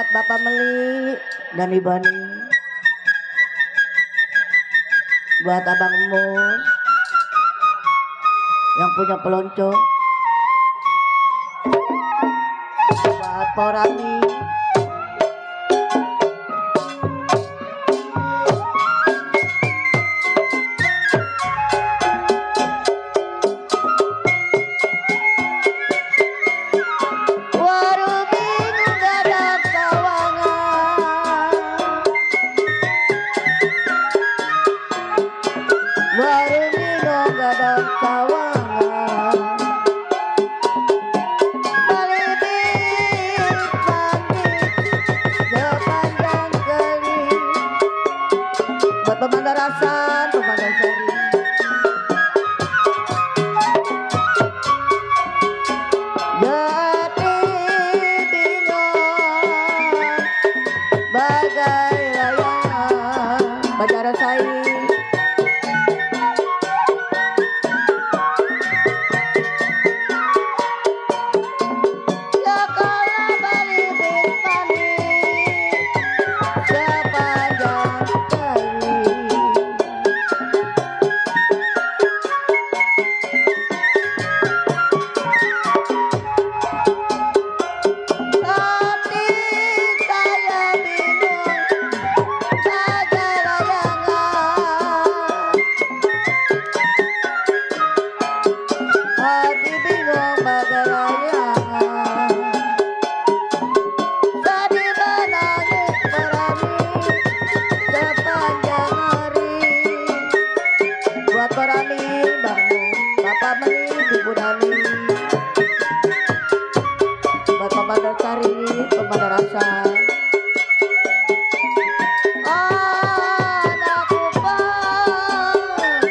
buat Bapak Meli dan Ibani, buat Abang Mus yang punya pelonco, buat Porami, Pemandarasan, Pemandarsari, Jati bingung bagai layang Banjarasai, Jakarta Bali Bintani sepanjang Pemandarasan, anakku Pak,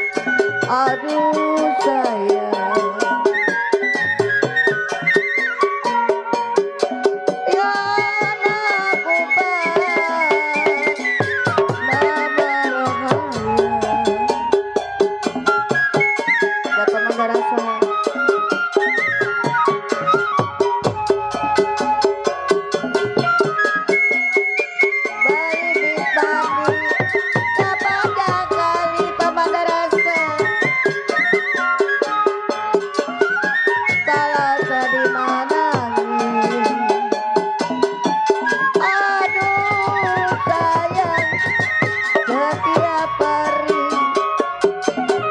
aduh sayang, ya anakku Pak, nama rohaya, buat Pemandarasan.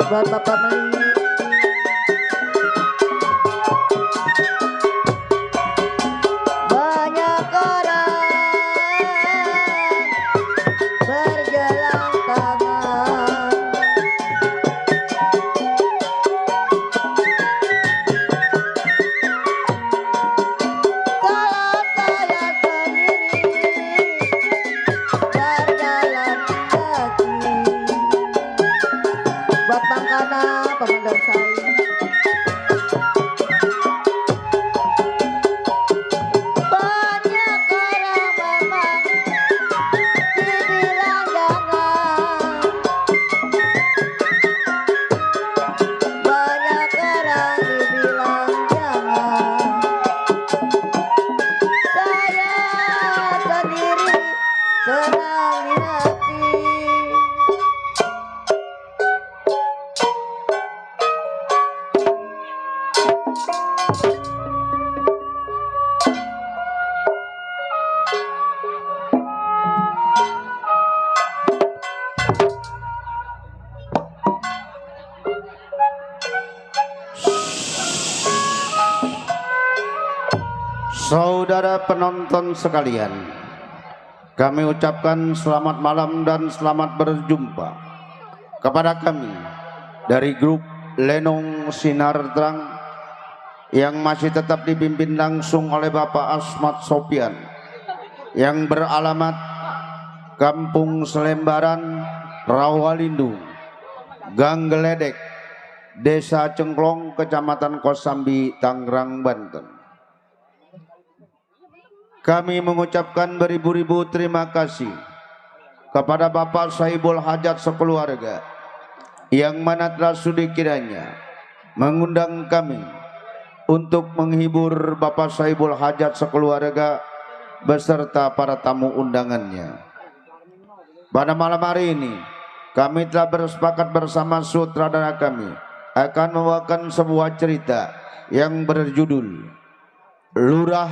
Buat Bapak Meli, banyak orang berjalan tangan, kalau saya sendiri berjalan kaki. Buat Bangkana, Pemandarsari, banyak orang memang dibilang jangan, banyak orang dibilang jangan, saya sendiri senang di hati. Saudara penonton sekalian, kami ucapkan selamat malam dan selamat berjumpa kepada kami dari grup Lenong Sinar Terang yang masih tetap dipimpin langsung oleh Bapak Asmat Sopian yang beralamat Kampung Selembaran, Rawalindung, Gang Geledek, Desa Cengklong, Kecamatan Kosambi, Tangerang, Banten. Kami mengucapkan beribu-ribu terima kasih kepada Bapak Saibul Hajat sekeluarga yang mana telah sudi kiranya mengundang kami untuk menghibur Bapak Saibul Hajat sekeluarga beserta para tamu undangannya. Pada malam hari ini kami telah bersepakat bersama sutradara kami akan membawakan sebuah cerita yang berjudul Lurah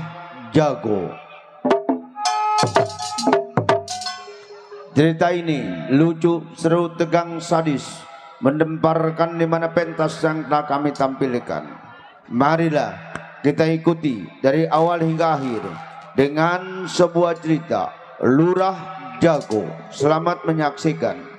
Jago. Cerita ini lucu, seru, tegang, sadis, mendemparkan di mana pentas yang telah kami tampilkan. Marilah kita ikuti dari awal hingga akhir dengan sebuah cerita Lurah Jago. Selamat menyaksikan.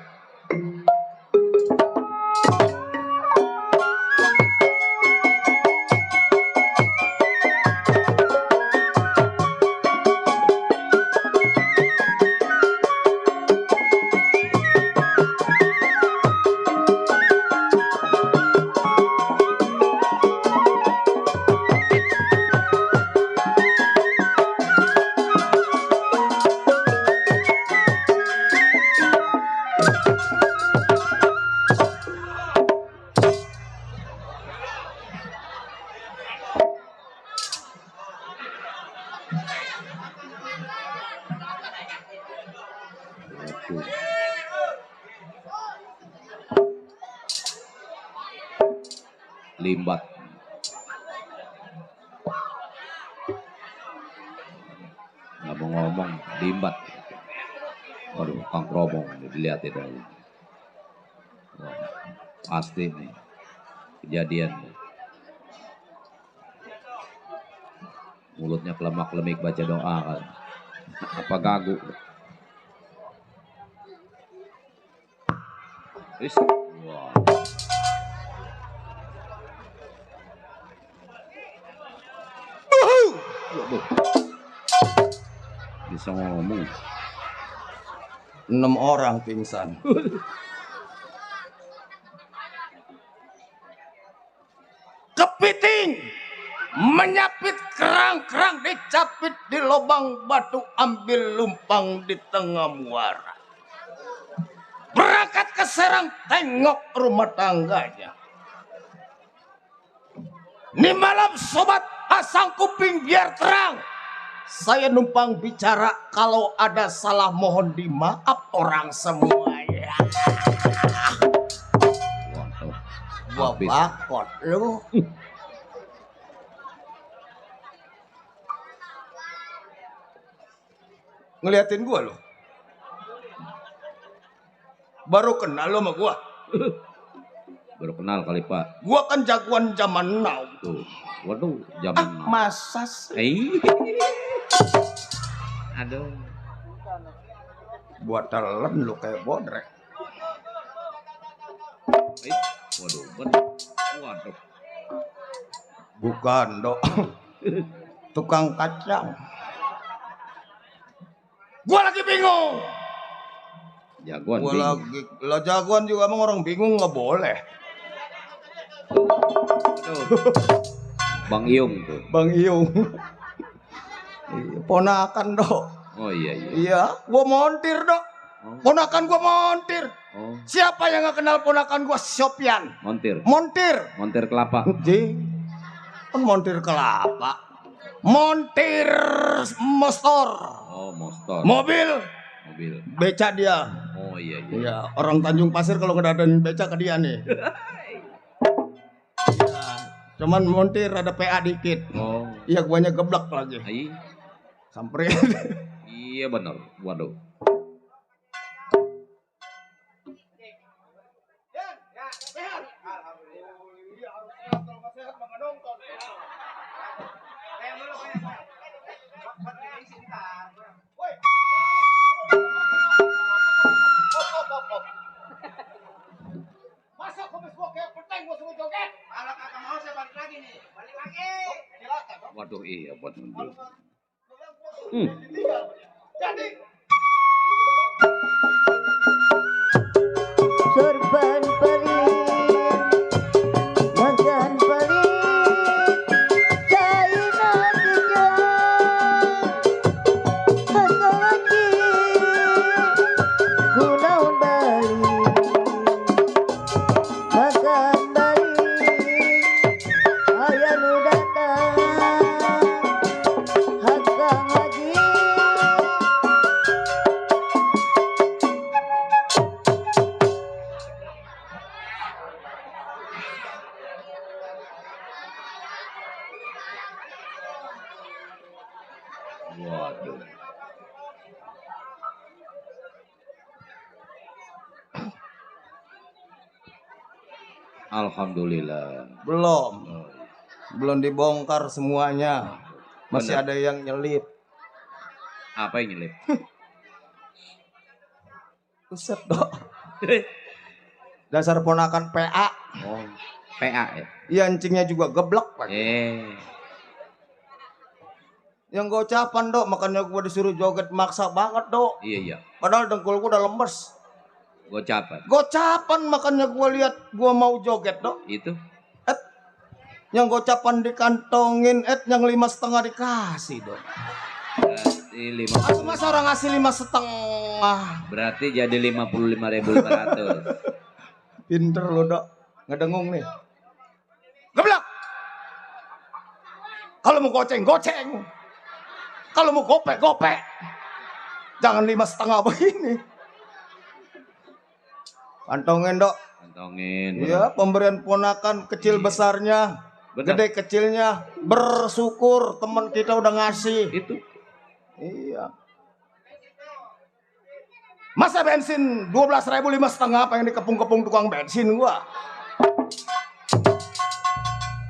Limbat. Ngomong-ngomong limbat. Waduh, Kang Kromong dilihat itu. Wah, pasti nih kejadian. Mulutnya kelemak-lemik baca doa kan. Apa gagu? Wis. Wah. Bisa ngomong. 6 orang pingsan. Kepiting menyapit kerang-kerang, dicapit di lubang batu, ambil lumpang di tengah muara. Berangkat ke Serang, tengok rumah tangganya. Ini malam sobat, pasang kuping biar terang. Saya numpang bicara, kalau ada salah mohon dimaaf orang semuanya. Gua bakot lu. Ngeliatin gua lo. Baru kenal lo sama gua. Baru kenal kali Pak. Gua kan jagoan zaman now. Tuh. Waduh, zaman now. Masa sih? Aduh. Buat telan lu kayak bodrek. Waduh, bener. Waduh. Bukan dok. Tukang kacang. Gua lagi bingung. Jagoan Gua bingung. lagi lah jagoan juga, emang orang bingung nggak boleh. Aduh. Bang Iung tuh. Bang Iyung. Ponakan dok. Oh iya iya. Iya, gua montir dok. Oh. Ponakan gua montir. Oh, Siapa yang nggak kenal ponakan gua? Sopyan. montir. Montir. Montir kelapa. Kan montir kelapa. Montir motor. Oh, motor. Mobil. Mobil. Beca dia. Oh iya iya. Iya, orang Tanjung Pasir kalau ngedadain beca ke dia nih. Iya, cuman montir ada PA dikit. Oh. Iya, guanya geblek lagi. Ai. Samperin. Iya bener. Waduh. Masa kumis gua kayak peteng gua suruh joget? Kalau kagak mau saya balik lagi nih. Balik lagi. Silakan. Waduh iya bener. Jadi Sorban pelit, makan pelit, China dijang, harga lagi, gunaun balik, makan balik, ayah nu datang, harga lagi. Waduh. Alhamdulillah. Belum. Oh, Belum dibongkar semuanya. Masih benar. ada yang nyelip. Apa yang nyelip? Buset dok. Dasar ponakan PA. Oh, PA ya. Iya encingnya juga geblek Pak. Yang gocapan dok, makanya gua disuruh joget maksa banget dok. Iya iya. Padahal dengkul gua udah lemes. Gocapan. Gocapan makanya gua lihat gua mau joget dok. Itu Yang gocapan dikantongin, yang 5,5 dikasih dok. berarti Aduh masa orang ngasih 5,5. berarti jadi 55.500. Pinter lo dok, ngedengung nih. Geblek. Kalau mau goceng, goceng. Kalau mau gopek, gopek. Jangan 5,5 begini. Kantongin dok. Kantongin. Iya, pemberian ponakan kecil besarnya, Benar. gede kecilnya, bersyukur teman kita udah ngasih. Itu. Iya. Masa bensin 12.000 5,5 pengen dikepung-kepung tukang bensin gua.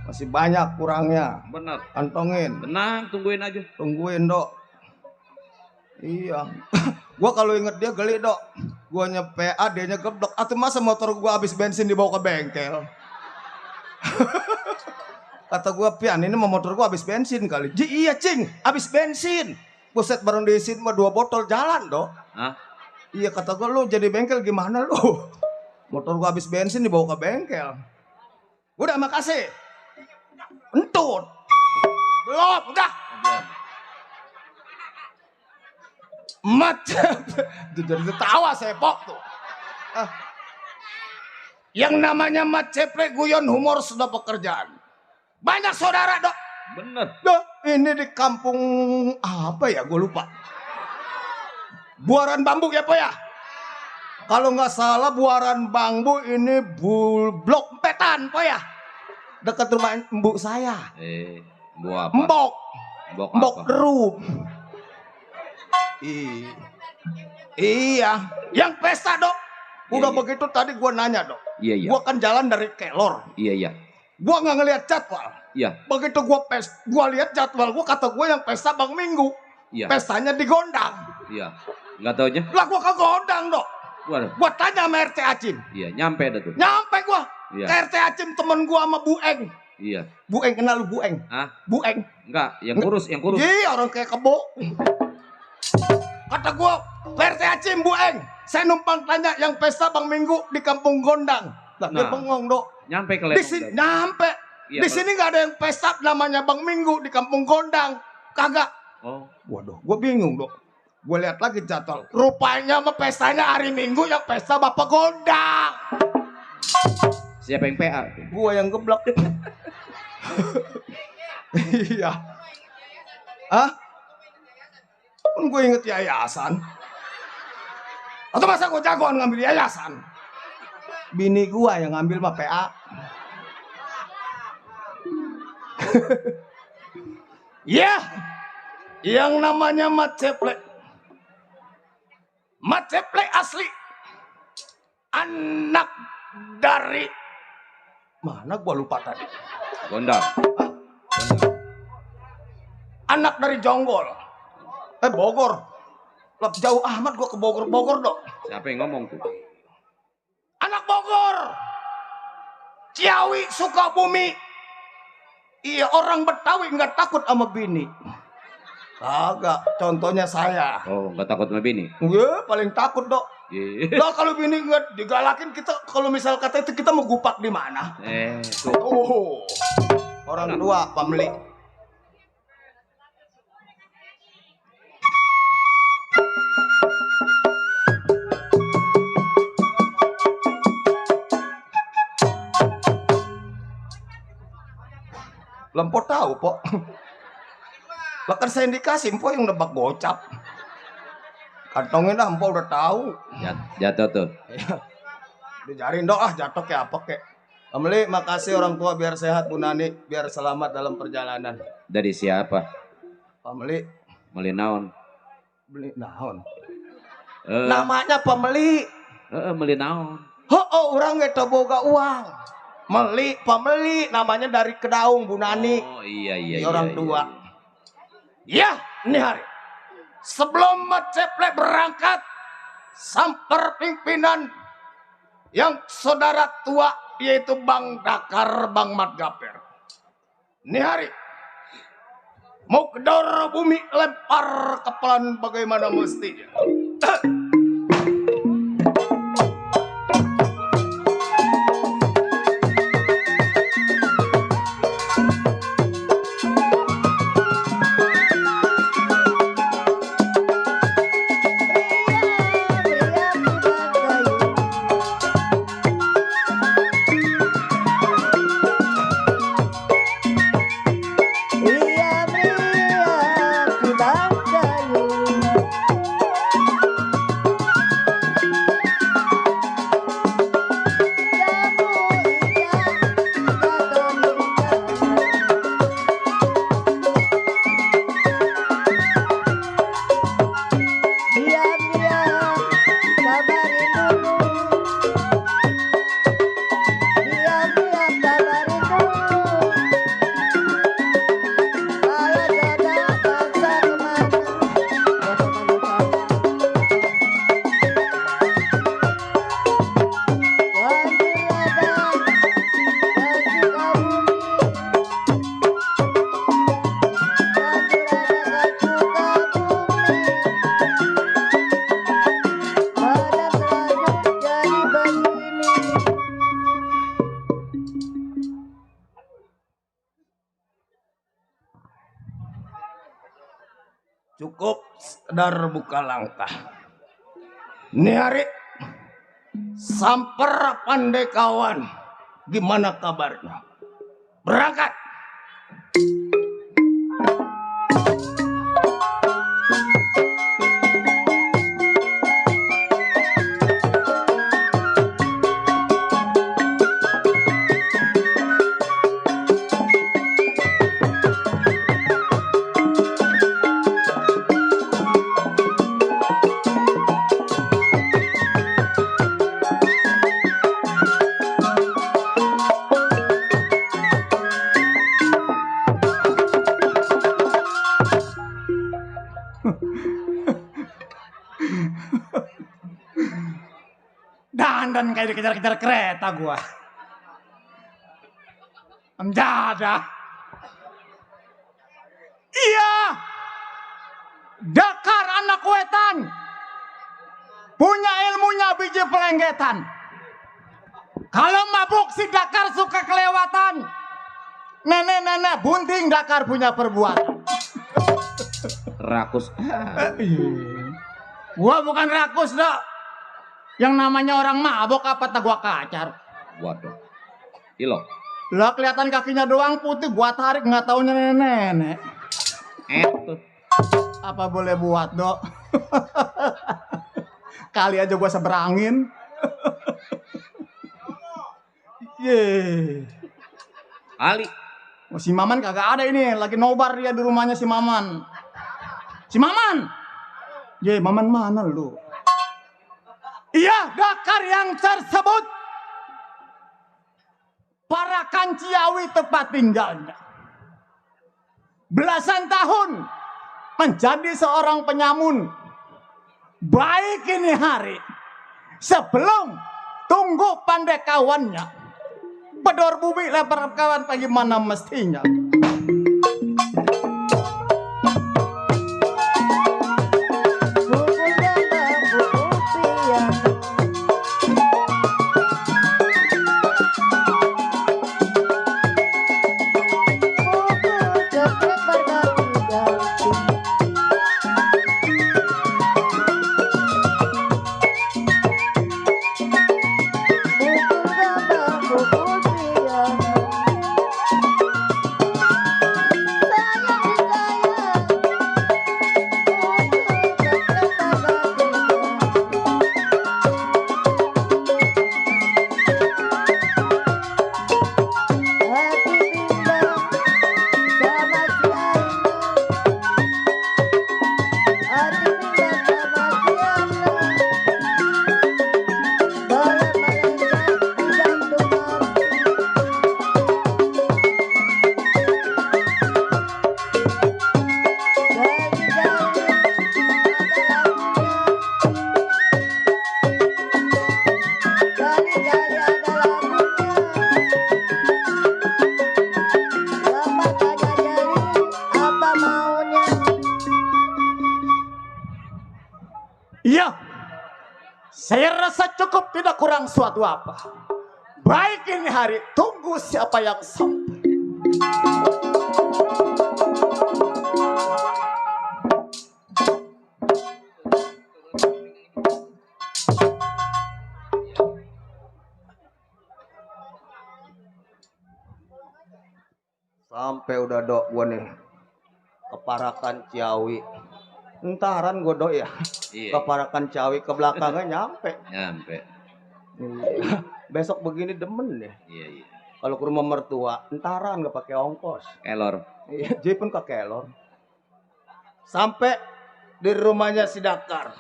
Masih banyak kurangnya. Benar. Kantongin, Tenang, tungguin aja. tungguin dok. Iya. Gua kalau inget dia geli dok. Guanya PA, dianya geblek. Atau masa motor gua habis bensin dibawa ke bengkel. Kata gua, Pian ini mau motor gua habis bensin kali. Iya cing, habis bensin. Buset bareng diisiin mah 2 botol jalan dok. Hah? Iya kata gua, lu jadi bengkel gimana lu? Motor gua habis bensin dibawa ke bengkel. Udah makasih. Entut. Belum, udah. Macam itu jadi ketawa sepok tuh. Yang namanya Mat Ceple guyon humor sudah pekerjaan. Banyak saudara dok. Bener. Dok, ini di kampung apa ya? Gue lupa. Buaran Bambu ya, Pak ya? Kalau nggak salah Buaran Bambu ini Blok Empetan, Pak ya? Dekat rumah ibu saya. Buah apa? Mbok. Mbok Mbok apa? Derup. Iya. Yang pesta, Dok. Udah Iya. begitu tadi gua nanya, Dok. Iya iya. Gua kan jalan dari Kelor. Iya iya. Gua nggak ngelihat jadwal. Iya. Begitu gua lihat jadwal, gua kata gua yang pesta Bang Minggu. Iya. Pestanya di Gondang. Iya. Enggak taunya? Lah gua ke Gondang, Dok. Waduh. Gua tanya sama RT Acim. Iya, nyampe dah tuh. Nyampe gua. Iya. Ke RT Acim temen gua sama Bu Eng. Iya. Bu Eng kenal lu Bu Eng? Hah? Bu Eng. Enggak, yang kurus, yang kurus. Iya, orang kayak kebo. Kata gua, RT Acim Bu Eng. Saya numpang tanya yang pesta Bang Minggu di Kampung Gondang. Lah dia Nah. bengong, Dok. Nyampe ke Di sini nyampe. Iya, Di sini nggak ada yang pesta namanya Bang Minggu di Kampung Gondang. Kagak. Oh, Waduh, gua bingung, Dok. Gua lihat lagi jadwal. Rupanya mah pestanya hari Minggu yang pesta Bapak Gondang. siapa yang PA? Gua yang geblek. Iya. Hah? Kan gue inget yayasan. Atau masa gue jagoan ngambil yayasan? Bini gua yang ngambil mah PA. Ya, yang namanya Mat Ceple. Mat Ceple asli. Anak dari mana gua lupa tadi. Gondang. Anak dari Jonggol. Bogor. Lah jauh amat gua ke Bogor dok. Siapa yang ngomong tuh? Anak Bogor. Ciawi Sukabumi. Iya orang Betawi nggak takut sama bini. Kagak. Contohnya saya. Oh, nggak takut sama bini? Gue paling takut dok. Iya. Lah kalau bini nggak digalakin kita, kalau misal kata itu kita mau gupak di mana? Tuh. Oh, orang tua pameli. Lempot tahu, Pok. Bahkan saya dikasih, Empok yang nebak gocap. Kantongin dah, Empok udah tahu. Jatuh tuh. Dijarin dong, jatuh kayak apa kek. Amli, makasih orang tua biar sehat Bu Nani, biar selamat dalam perjalanan. Dari siapa? Amli, Meuli naon? Beli naon? Eh, Namanya pembeli. meuli naon? Orang ge teu boga uang. Pembeli namanya dari Kedaung Bu Nani. Oh iya iya. Di iya, orang iya, tua. iya. Ya, ini hari. Sebelum Ceple berangkat, samper pimpinan yang saudara tua yaitu Bang Dakar, Bang Madgaper. Ini hari mau kedor bumi lempar kepalan bagaimana mestinya. Cukup sekedar buka langkah. Ini hari samper pandai kawan. Gimana kabarnya? Berangkat. Dan kayak dikejar-kejar kereta gua. Mendadak. Iya. Dakar anak wetan. Punya ilmunya biji pelenggetan. Kalau mabuk si Dakar suka kelewatan. Nenek-nenek bunting Dakar punya perbuatan. Rakus. Gua bukan rakus, Dok. Yang namanya orang mabok apa tak gua kacar. Waduh. Ilo. Lah kelihatan kakinya doang putih, gua tarik nggak taunya nenek. Tuh. Apa boleh buat, Dok? Kali aja gua seberangin. Ye. Ali. Oh, si Maman kagak ada ini, lagi nobar dia di rumahnya si Maman. Si Maman. Ye, Maman mana lu? Iya, Dakar yang tersebut para Kanciawi tempat tinggalnya. Belasan tahun menjadi seorang penyamun. Baik ini hari sebelum tunggu pandai kawannya. Bedor bumi lebar kawan bagaimana mestinya. Iya. Saya rasa cukup, tidak kurang suatu apa. Baik ini hari, tunggu siapa yang sampai. Sampai udah dok gua nih keparakan Ciawi. Entaran gua dok ya. Iya. Keparakan Ciawi ke belakangnya nyampe. Nyampe. Besok begini demen ya. Iya, iya. Kalau ke rumah mertua, entaran gak pakai ongkos. Kelor. Iya, jadi pun ke kelor. Sampai di rumahnya si Dakar.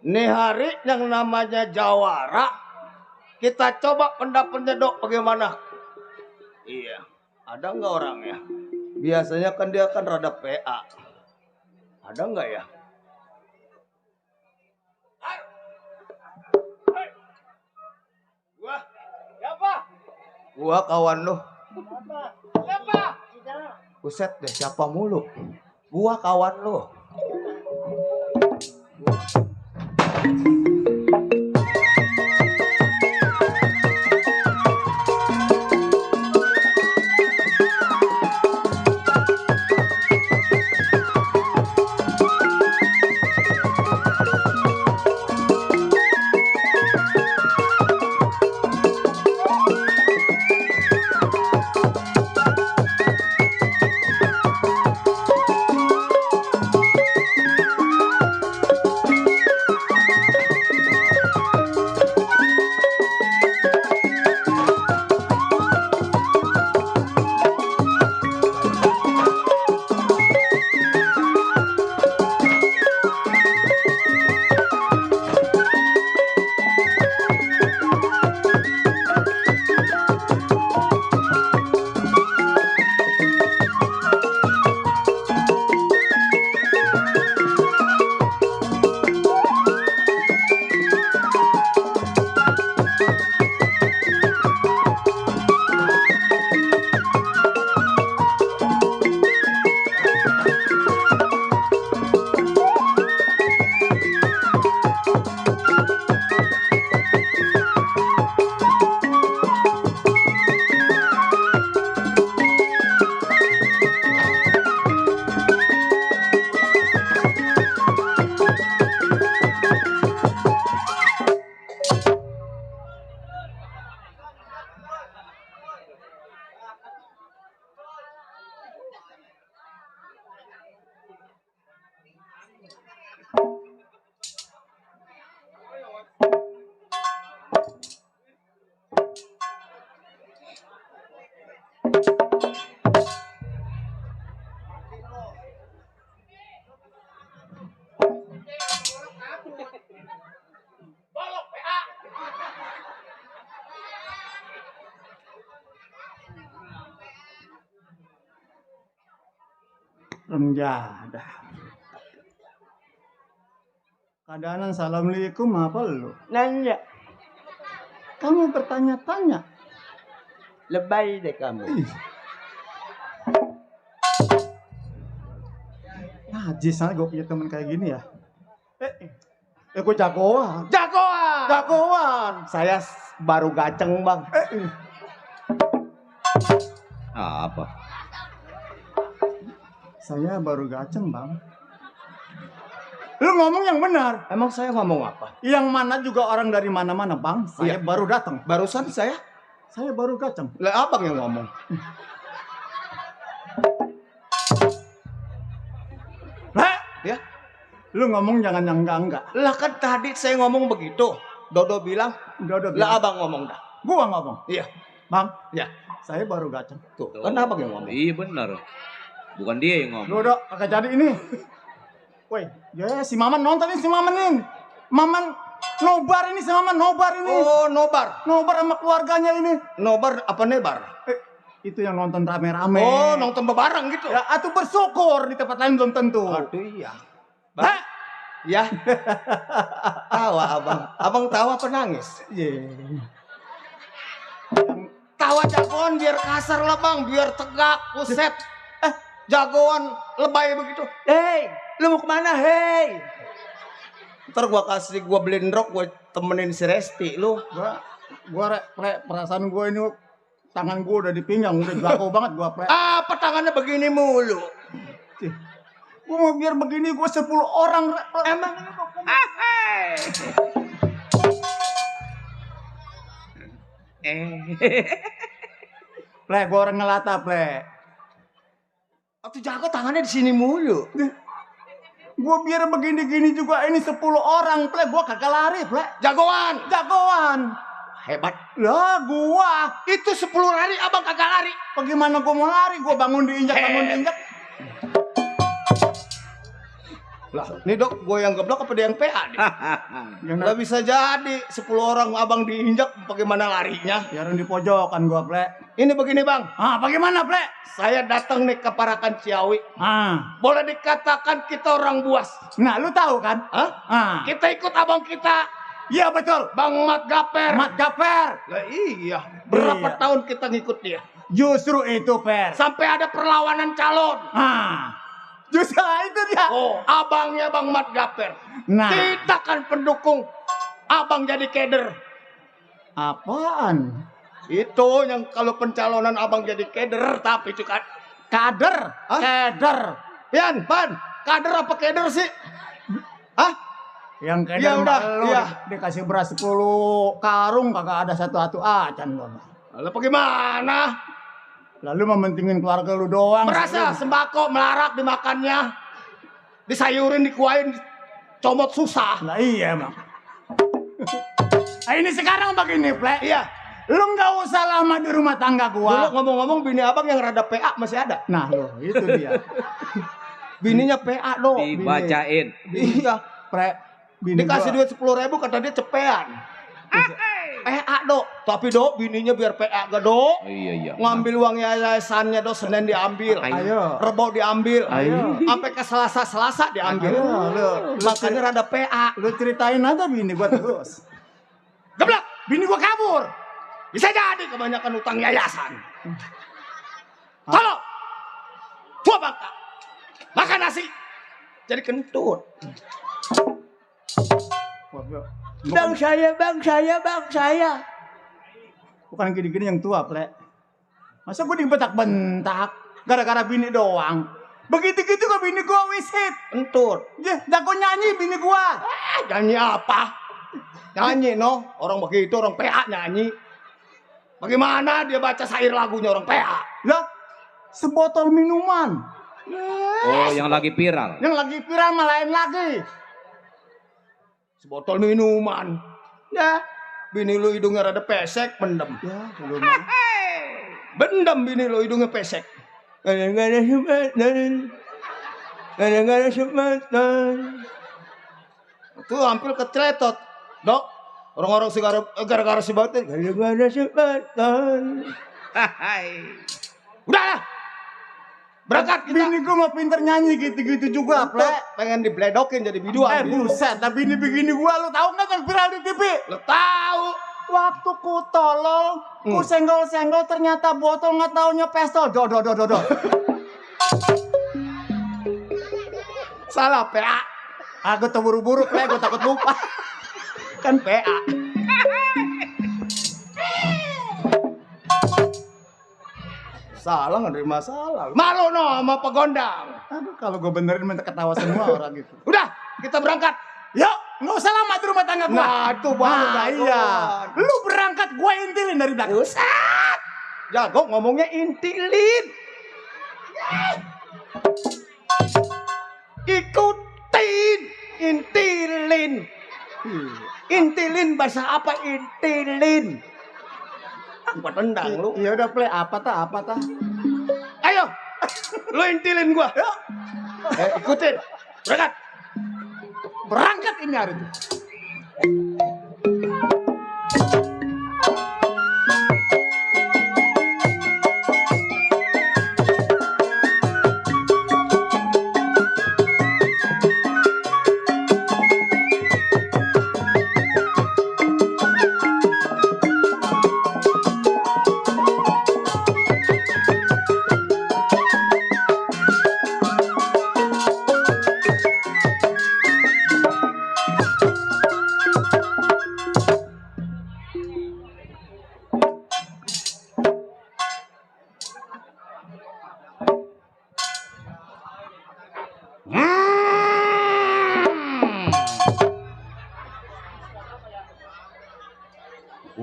Nih hari yang namanya jawara, kita coba pendapatnya dok bagaimana? Iya, ada nggak orangnya? Biasanya kan dia kan rada PA. Ada nggak ya? Gua, siapa? Gua kawan lo. Siapa? Buset deh, siapa mulu? Gua kawan lo. Remjadah. Keadaan assalamualaikum apa lu? Nanya. Kamu bertanya-tanya. Lebay deh kamu. Najis sana gue punya teman kayak gini ya. Gue jagoan. Jagoan. Jagoan. Saya baru gaceng bang. Apa? Saya baru gaceng bang. Lu ngomong yang benar. Emang saya ngomong apa? Yang mana juga orang dari mana-mana bang. Saya Iya. baru datang. Barusan saya. Saya baru gaceng. Lah abang yang ngomong. Lah, Ya. lu ngomong jangan yang enggak. Lah kan tadi saya ngomong begitu. Dodo bilang. Udah Lah abang ngomong dah. Gua ngomong. Iya. Bang, Ya. saya baru gaceng. Tuh. Kan abang yang ngomong. Iya benar. Bukan dia yang ngomong. Lu udah kagak jadi ini. Woi, ya si Maman nonton nih si Maman nih. Maman nobar ini si Maman nobar ini. Oh, nobar. Nobar sama keluarganya ini. Nobar apa nebar? Itu yang nonton rame-rame. Oh, nonton bebareng gitu. Ya, atuh bersyukur di tempat lain belum tentu. Aduh iya. Hah? Bang, ya. Tawa abang. Abang tawa apa nangis? Iya. Tawa jagoan biar kasar lah bang, biar tegak, buset. Jagoan lebay begitu. Hei, lu mau kemana? Hei. Ntar gua beliin rok, gua temenin si Resti lu. Perasaan gue ini tangan gue udah di pinggang, udah jago banget gue, Ple. Apa tangannya begini mulu? Gue mau biar begini gue 10 orang. Emang Ple, gue orang ngelata, Ple. Atau jago tangannya di sini mulu. Gue biar begini-gini juga ini 10 orang, Ple. Gue kagak lari, Ple. Jagoan. Hebat. Lah, gua Itu 10 lari abang kagak lari. bagaimana gua mau lari? Gua bangun diinjak. Lah, nih dok, gue yang geblok apa dia yang PA nih? Nggak bisa jadi 10 orang abang diinjak, bagaimana larinya? Biarin di pojokan gua, Ple. Ini begini bang, Bagaimana, Ple? saya datang nih ke Parakan Ciawi. Boleh dikatakan kita orang buas. Nah, lu tahu kan? Kita ikut abang kita, Iya, betul. Bang Mat Gaper. Lah, Iya, berapa Iya. tahun kita ngikut dia? Justru itu, Per. Sampai ada perlawanan calon. Justru itu dia. Oh, abangnya Bang Mat Gaper. Nah, Kita kan pendukung abang jadi kader. apaan? Itu yang kalau pencalonan abang jadi kader, tapi itu kan. Kader. Hah? Kader. Pian, Pan, kader apa kader sih? Yang kader Ya udah, lu iya. dikasih beras 10 karung kagak ada satu acan lu. Lalu bagaimana? Lalu mementingin keluarga lu doang. Merasa sembako melarat dimakannya, disayurin, dikuain, comot susah. Lah iya, Mak. Ini sekarang begini, Ple. Iya. Lu nggak usah lama di rumah tangga Dulu gua. ngomong-ngomong bini abang yang rada PA masih ada. Nah, lo itu dia. Bininya PA dong. Dibacain. Iya. Pre, bini Dikasih gua. duit 10.000 kata dia cepean. PA dok. Tapi dok bininya biar PA gak dok. Iya. Ngambil uang yayasannya dok, Senin diambil. Ayo. Rebo diambil. Ayo. Sampai ke Selasa diambil. Ayo, lu Makanya rada PA. Lu ceritain aja bini gua terus. Geblak. Bini gua kabur. Bisa jadi kebanyakan utang yayasan. Tolong. Tua bangka. Makan nasi. Jadi kentut. Bang saya. Bukan gini-gini yang tua, Ple. Masa gua dibentak-bentak gara-gara bini doang. Begitu-gitu kok bini gua wisit. Kentut. Jago nyanyi bini gua. Nyanyi apa? Nyanyi no. Orang begitu orang PA nyanyi. Bagaimana dia baca syair lagunya orang PA? Lah, sebotol minuman. Oh, yang lagi viral. Yang lagi viral mah lain lagi. Sebotol minuman. Ya. Bini lu hidungnya rada pesek, mendem. Ya, belum. Bendem bini lu hidungnya pesek. Kadang-kadang sempatan. Kadang-kadang sempatan. Itu hampir keceletot. Dok, orang-orang gara-gara si batin. Kadang-kadang sempatan. Udah lah. Berangkat kita. Bini gua mau pinter nyanyi gitu-gitu juga, Ple. Pengen dibledokin jadi biduan. Buset, tapi ini begini gua, lu tahu nggak yang viral di TV? Lo tahu. Waktu ku tolol, ku senggol-senggol ternyata botol nggak taunya pistol. Do. Salah PA. Aku terburu-buru, Ple, gua takut lupa. Kan PA. Salah nggak ada masalah. Malu no sama pegondang. Aduh, kalau gua benerin minta ketawa semua orang gitu. Udah, kita berangkat. Yuk, nggak usah lama di rumah tangga gua. Nah, itu baru jagoan. iya. Lu berangkat, gua intilin dari belakang. Usat. Jago ngomongnya intilin. Ikutin. Intilin. Intilin bahasa apa intilin? Empat tendang lu. Iya udah, Ple, apa tah? Ayo. Lu intilin gua. Ikutin. Berangkat. Berangkat ini hari itu.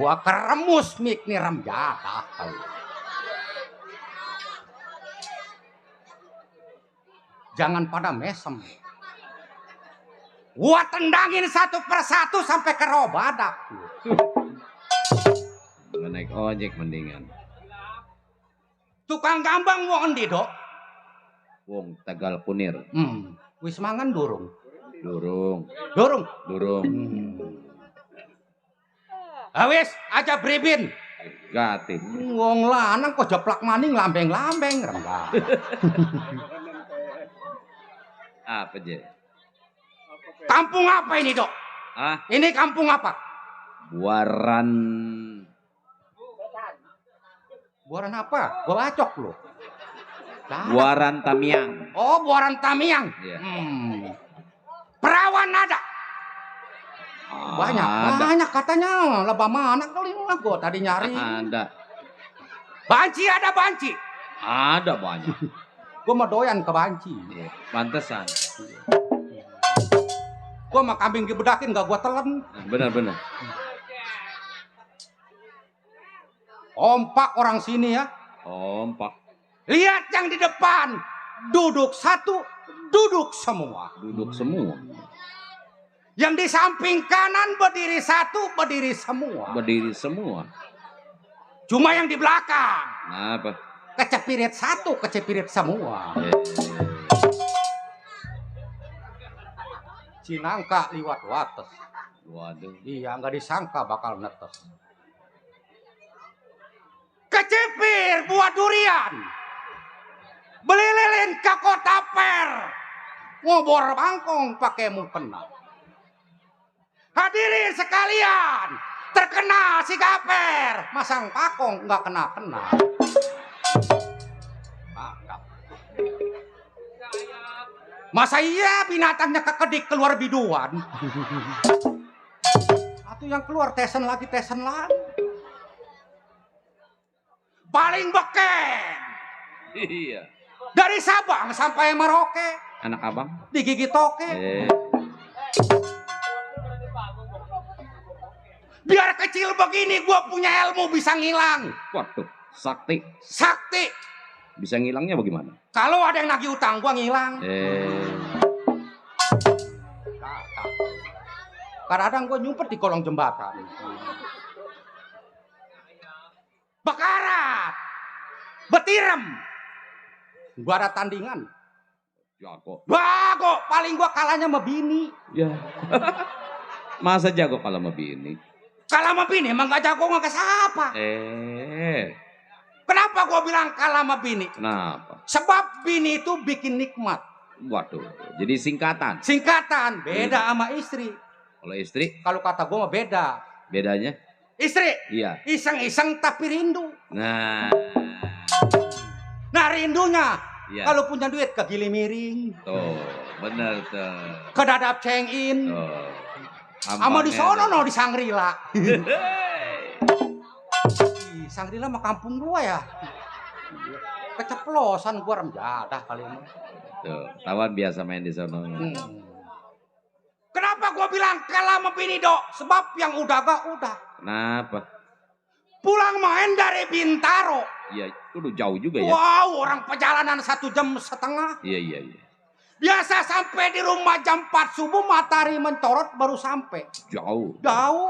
gua keremus mik nih rem jatah kau. Jangan pada mesem. Gua tendangin satu persatu sampai ke robadak. Naik ojek mendingan. Tukang gambang wong endi, Dok? Wong Tegal Kunir. Wis mangan durung? Durung. Durung. Durung. Awis aja bribin. Gatin. Wong lanang kok jeplak maning lambeng-lambeng rendah. Apa je? Kampung apa ini, Dok? Ah, Ini kampung apa? Buaran. Buaran apa? Gua bacok lu. Buaran Tamiang. Oh, Buaran Tamiang. Iya. Perawan ada. Ada. Banyak katanya. Lebah mana kali lah gua tadi nyari. Ada. Banci ada banci. Ada banyak. Gua mah doyan ke banci. Iya, pantesan. Gua mah kambing dibedakin gak gua telan. Benar-benar. Ompak orang sini ya. Kompak. Lihat yang di depan. Duduk satu, duduk semua. Duduk semua. Yang di samping kanan berdiri satu, berdiri semua. Berdiri semua. Cuma yang di belakang. Apa? Kecepirit satu, kecepirit semua. Cinangka liwat wates. Waduh. Iya, nggak disangka bakal netes. Kecepir buah durian. Beli lilin ke kota Per. Ngobor bangkong pakai mukena. Hadirin sekalian, terkena si Gaper. Masang pakong nggak kena-kena. Mantap. Masa iya binatangnya kekedik keluar biduan? Atau yang keluar tesen lagi. Paling beken. Iya. Dari Sabang sampai Merauke. Anak abang. Digigit toke. Biar kecil begini gua punya ilmu bisa ngilang. Waduh, sakti. Sakti. Bisa ngilangnya bagaimana? Kalau ada yang nagih utang gua ngilang. Kadang-kadang gua nyumpet di kolong jembatan. Bekarat. Betirem. Gua ada tandingan. Jago. Jago. Paling gua kalahnya sama bini. Ya. Masa jago kalau sama bini? Kalah sama bini emang gak jago gak siapa. Kenapa gua bilang kalah sama bini? Kenapa? Sebab bini itu bikin nikmat. Waduh, jadi singkatan. Singkatan, beda sama istri. Kalau istri, Kalau kata gua mah beda. bedanya? Istri, Iya. iseng-iseng tapi rindu. Nah, Nah rindunya, iya. kalau punya duit ke Gili Miring, Tuh, bener tuh. ke Dadap Cengin, Tuh. sama di sono Hampangnya no di Sangrila. tuh. Ih, Sangrila mah kampung gua ya. Keceplosan gua rem jadah kali ini. Tuh, tawan biasa main di sono. Kenapa gua bilang kalah sama bini, Dok? Sebab yang udah gak udah. Kenapa? Pulang main dari Bintaro. Iya, udah jauh juga ya. Wow, orang perjalanan 1,5 jam. Iya. Biasa sampai di rumah jam 4 subuh, matahari mencorot baru sampai. Jauh. Jauh.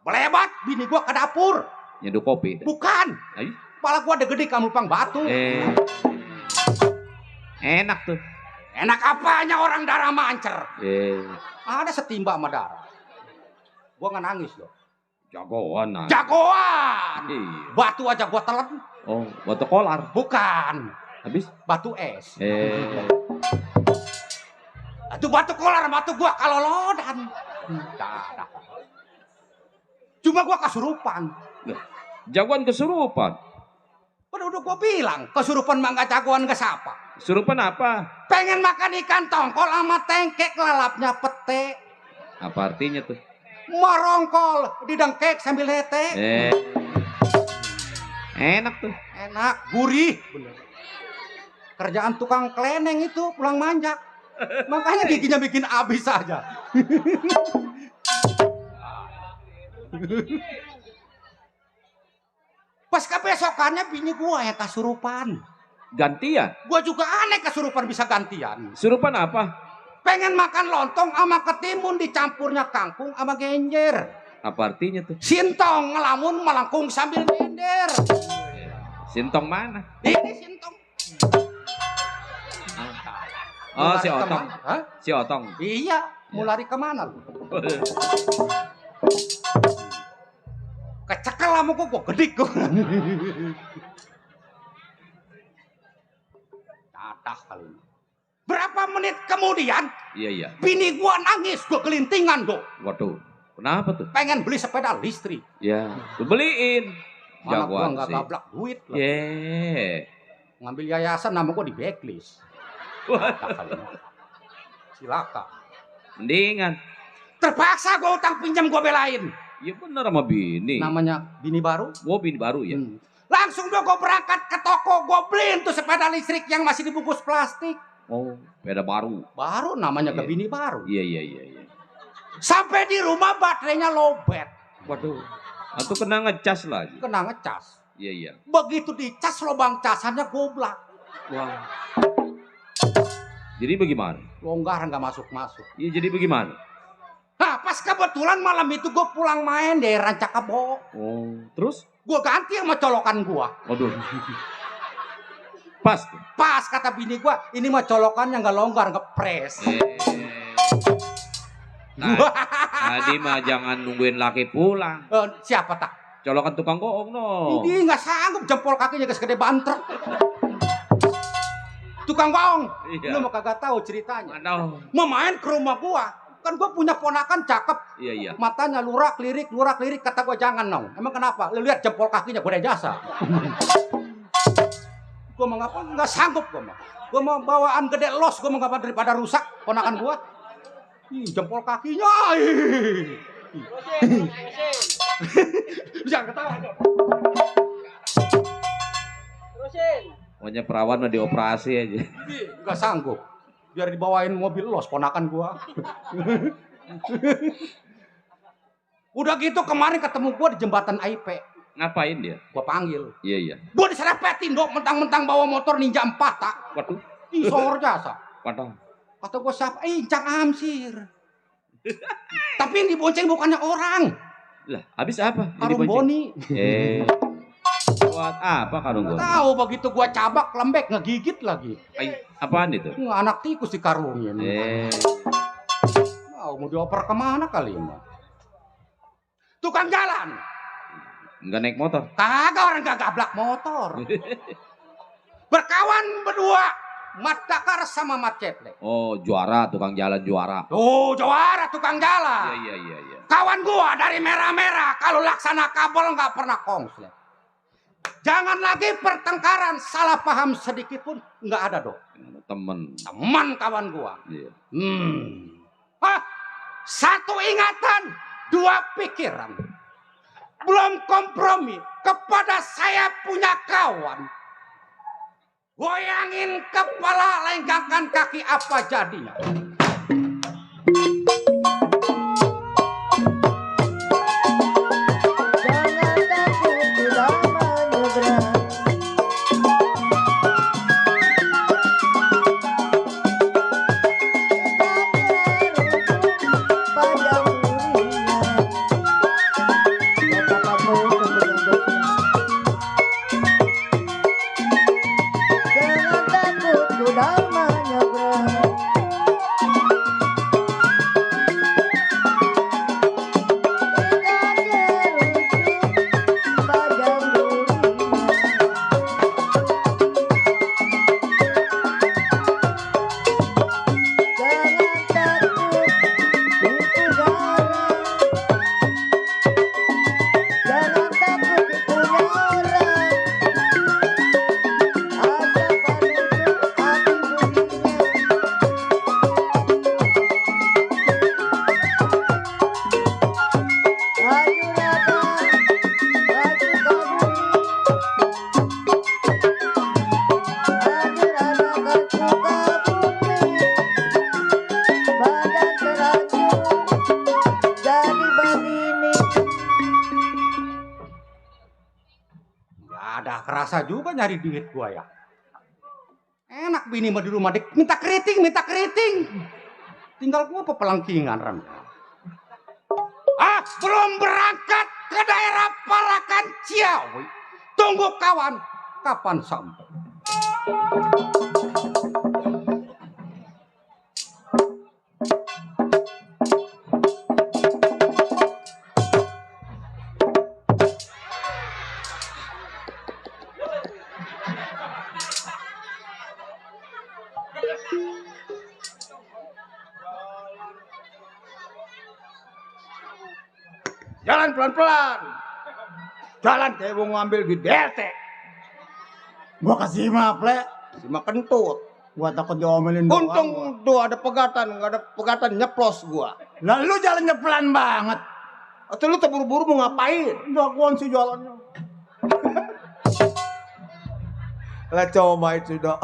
Belebat, bini gua ke dapur. Nyeduh kopi. Bukan. Ayo. Kepala gua ada gede kamu pang batu. Enak tuh. Enak apanya orang darah mancer. Ada setimba sama darah. Gua nggak nangis loh. Jagoan. Nah. Jagoan. Iya. Batu aja gua telan. Oh, batu kolar. Bukan. Habis? Batu es. Itu batu kolar, batu gua kalau lodan. Dah. Cuma gua kesurupan. Jagoan kesurupan. Udah gua bilang, kesurupan mah nggak jagoan ke siapa. Kesurupan apa? Pengen makan ikan tongkol sama tengkek, lalapnya pete. Apa artinya tuh? Merongkol, didengkek sambil hete. Enak tuh. Enak, gurih. Kerjaan tukang keleneng itu pulang manjak. Makanya giginya bikin habis aja. Pas kebesokannya bini gua yang kasurupan. Gantian. Gua juga aneh kasurupan bisa gantian. Surupan apa? Pengen makan lontong sama ketimun dicampurnya kangkung sama genjer. Apa artinya tuh? Sintong ngelamun melengkung sambil nyender. Sintong mana? Ini sintong. Oh, Mau si lari Otong. kemana? Hah? Si Otong. Iya, mau lari kemana lu? Kecekel sama gua gedik gua. Dadah kali ini. Berapa menit kemudian, Iya, iya. bini gua nangis, gua kelintingan gua. Waduh. Kenapa tuh? Pengen beli sepeda listrik. Ya, lu beliin. Mana gua Jagoan nggak sih. gablak duit lah. Ye. Ngambil yayasan nama gua di backlist. Dadah kali ini. Silakan. Mendingan. Terpaksa gua utang pinjam gua belain. Ya bener sama bini. Namanya bini baru. Gua bini baru ya. Langsung gue berangkat ke toko, gue beliin tuh sepeda listrik yang masih dibungkus plastik. Oh, sepeda baru. Baru namanya ke Iya. bini baru. Iya, iya, iya, iya. Sampai di rumah baterainya lowbat. Waduh. Atau kena ngecas lagi. Kena ngecas. Iya, iya. Begitu dicas lubang casannya goblak. Wah. Jadi bagaimana? Longgar nggak masuk-masuk. Iya, jadi bagaimana? Nah pas kebetulan malam itu gue pulang main dari Rancakabo. Oh, terus? Gue ganti sama colokan gue. Waduh. Pas tuh. Pas kata bini gue, ini mah colokan yang nggak longgar, ngepres. Tadi mah jangan nungguin laki pulang. Siapa tak? Colokan tukang bohong no. Ini nggak sanggup jempol kakinya segede bantrek. Tukang bohong. Iya. Lu mau kagak tahu ceritanya. Mana? Mau main ke rumah gua. Kan gua punya ponakan cakep. Iya, iya. Matanya lurak lirik. Kata gua jangan dong. Emang kenapa? Lu lihat jempol kakinya gua ada jasa. Gua mau ngapa? Nggak sanggup gua mah. Gua mau bawaan gede los. Gua mau ngapa daripada rusak ponakan gua. Jempol kakinya. Jangan ketawa. Pokoknya perawan mah dioperasi aja. Nggak sanggup. Biar dibawain mobil los ponakan gua. Udah gitu kemarin ketemu gua di jembatan IP. Ngapain dia? Gua panggil. Iya, iya. Gua diserepetin dok, mentang-mentang bawa motor Ninja 4 tak. Waduh. Ih, sor jasa. Waduh. Kata gua siapa? Cang Amsir. Tapi yang dibonceng bukannya orang. Lah, habis apa? Karung Boni. Buat apa karung Boni? Tahu begitu gua cabak lembek ngegigit lagi. Apaan itu? Anak tikus dikarungin. Mau dioper kemana kali mah? Tukang jalan. Enggak naik motor. Kagak, orang gak gablak motor. Berkawan berdua, Mat Dakar sama Mat Ceplek. Oh, juara, tukang jalan juara. Tuh, juara tukang jalan. Iya, iya, iya. Kawan gua dari merah-merah, kalau laksana kabel nggak pernah konslet. Jangan lagi pertengkaran, salah paham sedikit pun nggak ada dok. Temen. Teman kawan gua. Iya. Satu ingatan, dua pikiran. Belum kompromi, kepada saya punya kawan. Goyangin kepala, lenggangkan kaki, apa jadinya? nyari duit gua ya. Enak bini mah di rumah minta keriting. Tinggal gua pepelangkingan Ram. Belum berangkat ke daerah Parakan Ciawi. Tunggu kawan, kapan sampai? Jalan pelan-pelan. Jalan kayak mau ngambil di DT. Gua kasih maaf, Le. Cuma kentut. Gua takut diomelin doang. Untung tuh ada pegatan, nggak ada pegatan nyeplos gua. Lah lu jalannya pelan banget. Atau lu terburu-buru mau ngapain? Jagoan sih jalannya. Lah coba itu dah.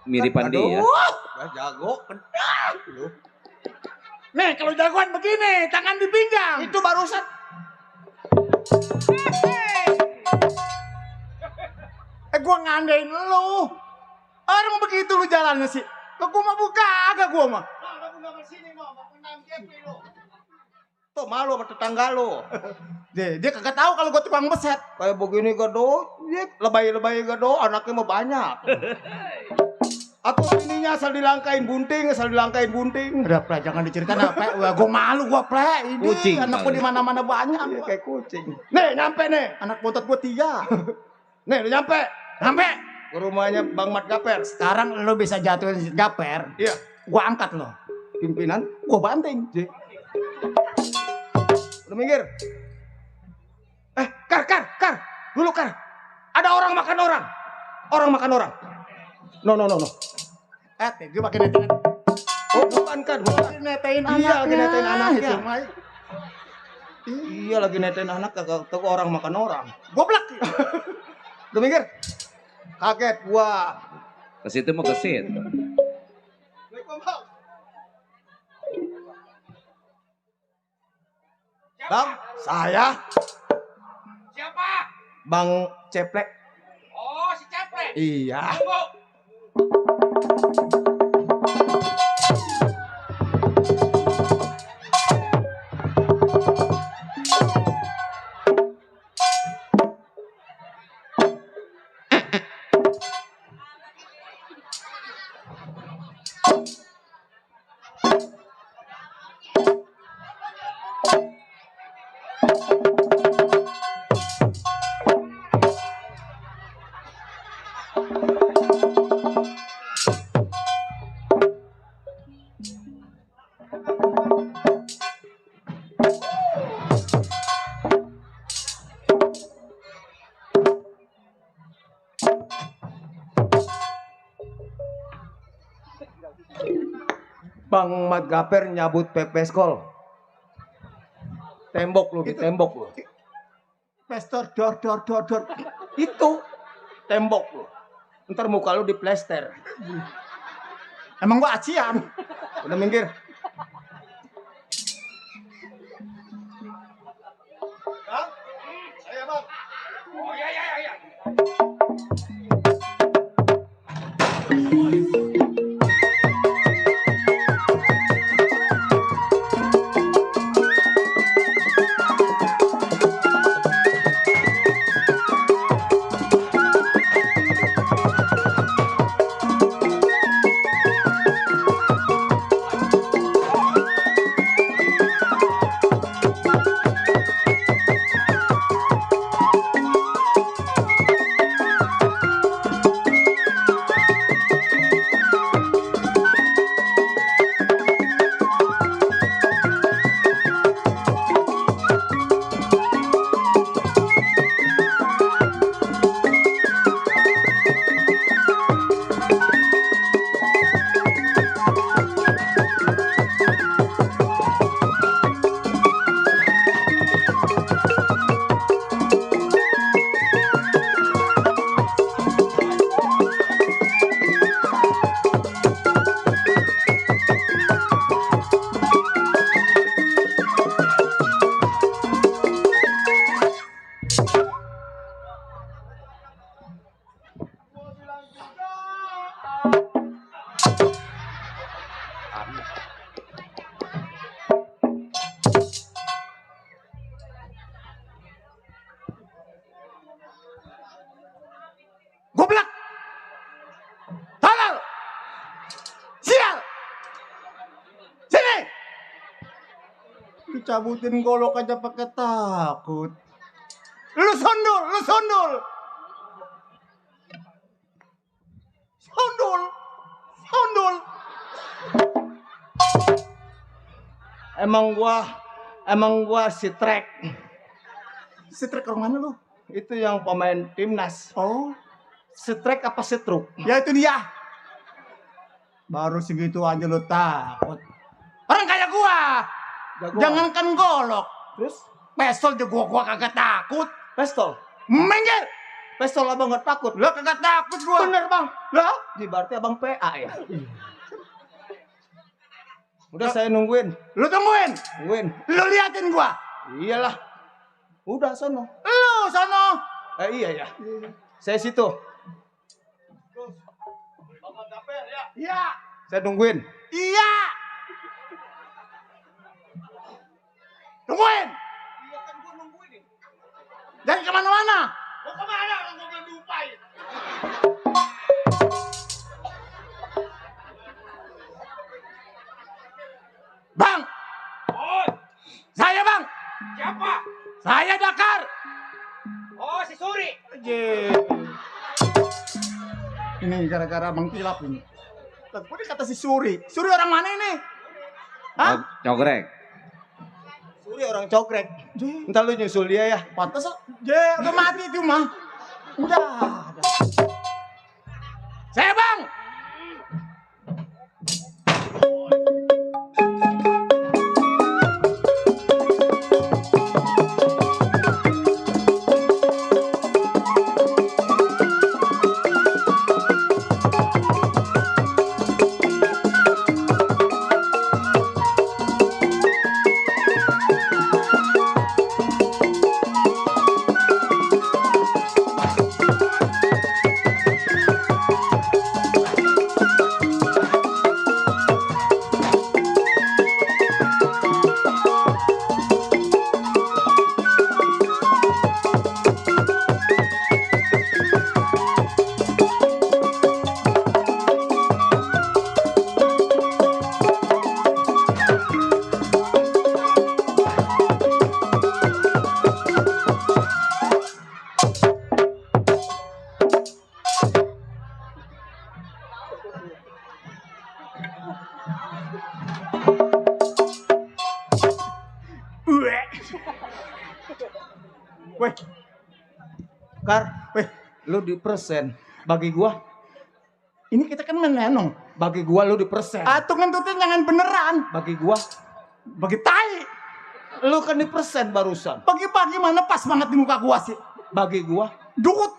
Miripan dia. Udah jago. Lu. Nih kalau jagoan begini, tangan di pinggang. Itu barusan. Gua ngandain lu. Orang begitu lu jalannya sih. Kok gua mah buka agak gua mah. Tuh malu sama tetangga lu. Dia kagak tahu kalau gua tukang beset. Kayak begini gado, lebay-lebay gado, anaknya mah banyak. Atau ininya asal dilangkain bunting. Udah Ple, jangan diceritain apa. Wah, gua malu gua Ple. Ini Kucing, anak gua di mana-mana banyak. Iya, kayak kucing. Nih, nyampe nih. Anak bontot gua 3. Nih, udah nyampe. Sampai Ke rumahnya Bang Mat Gaper. sekarang lu bisa jatuhin Gaper. Iya. Gua angkat lo. Pimpinan. Gua banting. Udah minggir. Kar. Dulu Kar. Ada orang makan orang. Orang makan orang. No. Dia pakai netain. Oh, bukan kan. Bukan. Netain Iya, lagi netain anaknya. Itu mah. Iya, lagi netain anak kagak tahu orang makan orang. Goblok. Udah minggir. Kaget gua. Ke situ mau ke situ. Bang, saya Siapa? Bang Ceplek. Oh, si Ceplek. Iya. Tunggu. Bang Mat Gaper nyabut pepeskol. Tembok lu, di tembok lu. Pestor dor. Itu tembok lu. Ntar muka lu diplester. Emang gua acian. Udah minggir. Bang, saya Bang. Oh, iya. Dicabutin golok aja pakai takut. Lu sondul, lu sondul. Sondul. Sondul. Emang gua si Trek. Si trek orang mana lu? Itu yang pemain timnas. Oh, Si Trek apa si Truk? ya itu dia. Baru segitu aja lu takut. Orang kayak gua. Jagoan. Jangankan golok. Terus Pistol juga gua kagak takut. pistol. Minggir. Pistol abang nggak takut. Lu kagak takut gua. Bener bang. Lah, Jadi berarti abang PA ya. Udah saya nungguin. lu tungguin. Nungguin. Lu liatin gua. Iyalah. Udah sono. Lu sono. Iya ya. Saya situ. Iya. Saya nungguin. Iya. Tungguin. Iya kan gua nungguin. Jangan kemana-mana. Mau kemana? Orang gua belum diupain. Bang. Oh, Saya bang. siapa? Saya Dakar. Oh, si Suri. Ini gara-gara Bang Tilap ini. Lah, kok dia kata si Suri? Suri orang mana ini? Hah? Cogrek. Suri orang cokrek. Entar lu nyusul dia ya. Pantas udah mati itu mah. Udah. Saya bang. Weh, Kar, weh, lu di persen. Bagi gua, ini kita kan menenong. bagi gua lu di persen. Atuh ngentutnya jangan beneran. Bagi gua, Bagi tai. lu kan di persen barusan. Pagi-pagi mana pas banget di muka gua sih. Bagi gua, Dukut.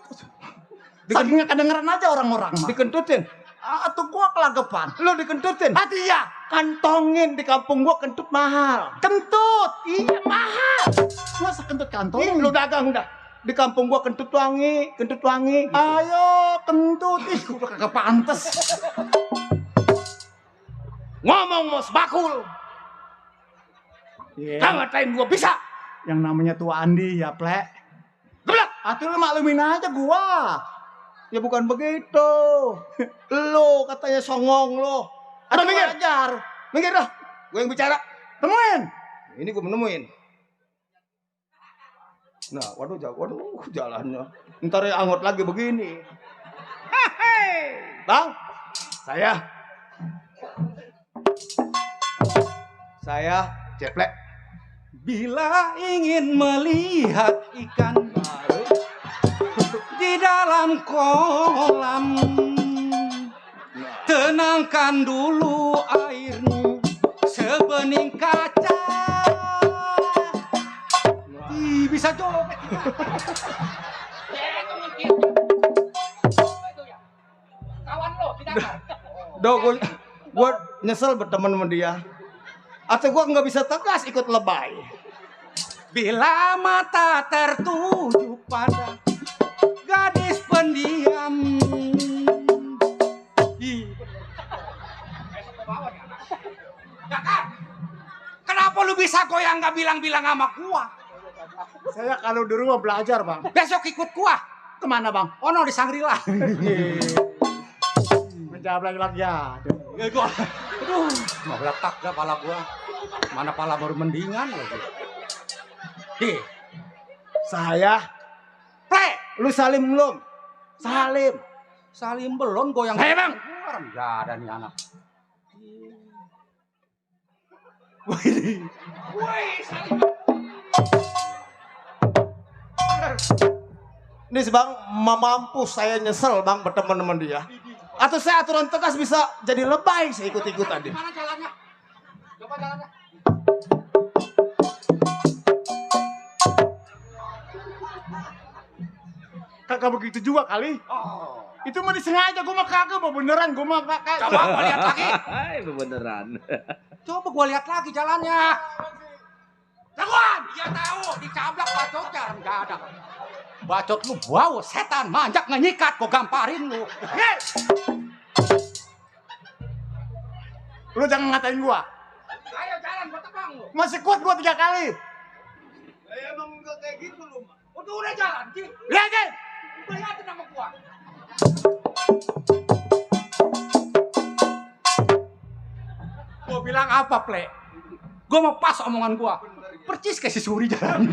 Saking kedengeran aja orang-orang mah. dikentutin. Atuh gua kelagapan. Lu dikentutin. Hati ya. Kantongin di kampung gua kentut mahal. Kentut. Iya mahal. Masa kentut kantong? Ih, lu dagang dah. Di kampung gua kentut wangi, kentut wangi. Gitu. Ayo kentut. Ih, udah kagak pantes. Ngomong mau sebakul. Yeah. Kau ngatain gua bisa. Yang namanya tua Andi ya, Plek. Geblak. Atuh lu maklumin aja gua. Ya bukan begitu. Lu katanya songong lu. Atuh minggir. ajar. Minggir dah. Gue yang bicara. Temuin. Ini gue menemuin. Nah, waduh jalannya. Ntar ya anggot lagi begini. Hei, Bang, saya Ceplek. Bila ingin melihat ikan baru di dalam kolam, tenangkan dulu airmu sebening kaca. Ih, bisa joget. Kawan lo, tidak Doh, gue nyesel berteman sama dia. Atau gue nggak bisa tegas ikut lebay. Bila mata tertuju pada gadis pendiam. Kakak, kenapa lu bisa goyang gak bilang-bilang sama gua? Saya kalau di rumah belajar, Bang. Besok ikut gua. Kemana, Bang? Ono di Sangrila. Menjawab lagi ya. Aduh, mau letak gak kepala gua. Mana pala baru mendingan lagi. Di, Saya, Ple, lu salim belum? Salim. salim belum goyang. Saya, Bang. Enggak ada nih anak. Ini sih bang, mampus saya nyesel bang berteman dengan dia. Atau saya aturan tegas bisa jadi lebay saya ikut-ikut tadi. Mana jalannya? Coba jalannya. Kagak begitu juga kali. Oh. Itu mah disengaja, gue mah kagak, mau beneran gue mah kagak. Coba gua lihat lagi. Hai, beneran. Coba gua lihat lagi jalannya. Jagoan! Iya tahu, dicablak bacotnya enggak ada. Bacot lu bau setan manjak ngenyikat gua gamparin lu. Hei! Lu jangan ngatain gua. Ayo jalan gua tebang lu. Masih kuat gua 3 kali. Ya, emang enggak kayak gitu lu. Udah jalan, Ki. Lihat, Ki. Lihatin sama gua. Gua bilang apa, Ple? Gua mau pas omongan gua. Percis kayak si Suri jalan.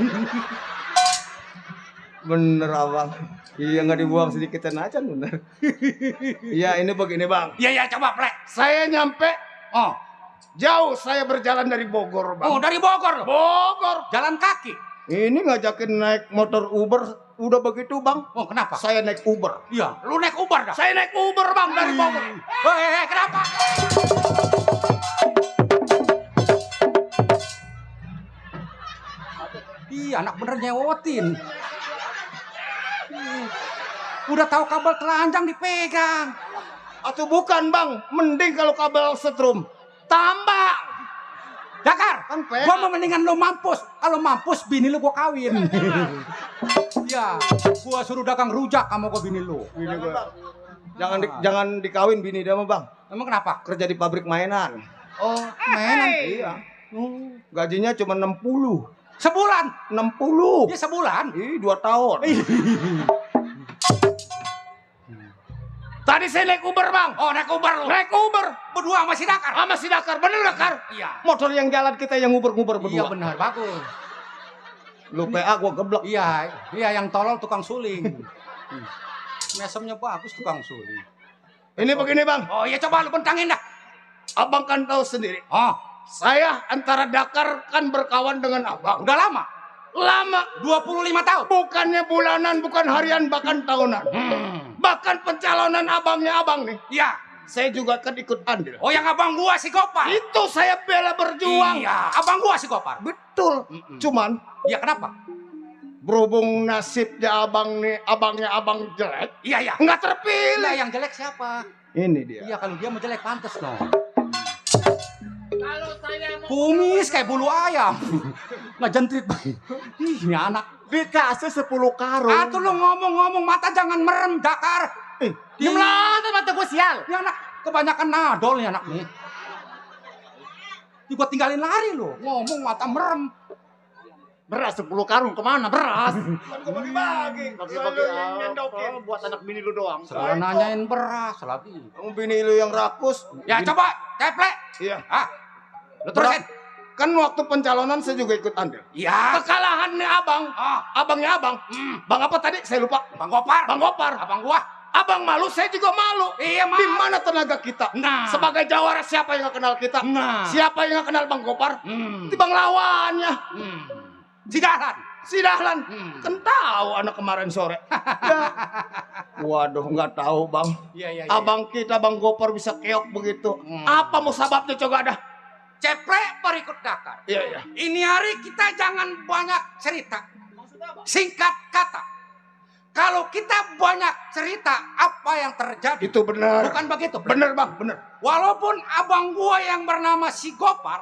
Bener abang. Iya nggak dibuang sedikitan aja bener. Iya ini begini bang. Iya, iya, coba, Ple. Saya nyampe Oh, jauh, saya berjalan dari Bogor bang. oh dari Bogor lo. Bogor. Jalan kaki. Ini ngajakin naik motor Uber, udah begitu bang. Oh, kenapa? Saya naik Uber. Iya, lu naik Uber dah. Saya naik Uber bang dari Bogor. Hei, kenapa? Iya, anak bener nyewotin. Udah tahu kabel telanjang dipegang. Atau bukan bang, mending kalau kabel setrum tambah. Dakar, Kan PA. gua mau mendingan lu mampus. Kalau mampus, bini lu gua kawin. Iya, gua suruh dagang rujak sama gua bini lu. Bini gua. Jangan dikawin bini dia mah bang. Emang kenapa? Kerja di pabrik mainan. Oh, mainan. Iya. Gajinya cuma 60. Sebulan. 60. Dia sebulan. Ih, 2 tahun. Tadi saya naik Uber, Bang. Oh, naik Uber lu. Naik Uber. Berdua sama si Dakar. Sama si Dakar. Bener, Dakar? Iya. Motor yang jalan kita yang nguber-nguber Iya berdua. benar, bagus. Lu PA gua geblek. Iya, iya yang tolol tukang suling. Mesemnya bagus tukang suling. Ini begini, Bang. Oh iya coba lu bentangin dah. Abang kan tahu sendiri. Oh, Saya antara Dakar kan berkawan dengan Abang. udah lama. Lama. 25 tahun. Bukannya bulanan, bukan harian, bahkan tahunan. Bahkan pencalonan abangnya abang nih. Iya. Saya juga kan ikut andil. Oh yang abang gua si Gopar. Itu saya bela berjuang. Iya, abang gua si Gopar. Betul. Cuman Iya kenapa? berhubung nasibnya abang nih, abangnya abang jelek, Iya, iya. nggak Lah terpilih. yang jelek siapa? Ini dia. Iya kalau dia mau jelek pantes no. Kumis kayak bulu ayam. Ngejentrit. Ih, ini anak. Dikasih 10 karung. Atuh lu ngomong-ngomong mata jangan merem, Dakar. Diem lah, mata gue sial. Ini anak kebanyakan nadol nih anak nih. Ini gua tinggalin lari lu. Ngomong mata merem. Beras 10 karung kemana? Beras. Gue bagi-bagi. Bagi-bagi nyendokin. buat anak bini lu doang. Selalu nanyain beras lagi. Kamu bini lu yang rakus. Ya coba, ceplek. Iya. Ah, lu terusin. Kan waktu pencalonan saya juga ikut andil. Iya. Kekalahannya abang. Ah, Abangnya abang. Bang apa tadi? Saya lupa. Bang Gopar. Bang Gopar. Abang gua. Abang malu, saya juga malu. Iya, Di malu. mana tenaga kita? Nah. Sebagai jawara siapa yang gak kenal kita? Nah. Siapa yang gak kenal Bang Gopar? Hmm. Di Bang lawannya. Si Dahlan. Si Dahlan. Hmm. Kan tahu anak kemarin sore. Ya. Waduh, nggak tahu Bang. Iya, iya, iya. Abang kita Bang Gopar bisa keok begitu. Apa mau sababnya coba dah? Ceplek berikut Dakar. Iya, iya. Ini hari kita jangan banyak cerita. Singkat kata. Kalau kita banyak cerita apa yang terjadi. Itu benar. Bukan begitu. Benar Bang, benar. Walaupun abang gua yang bernama si Gopar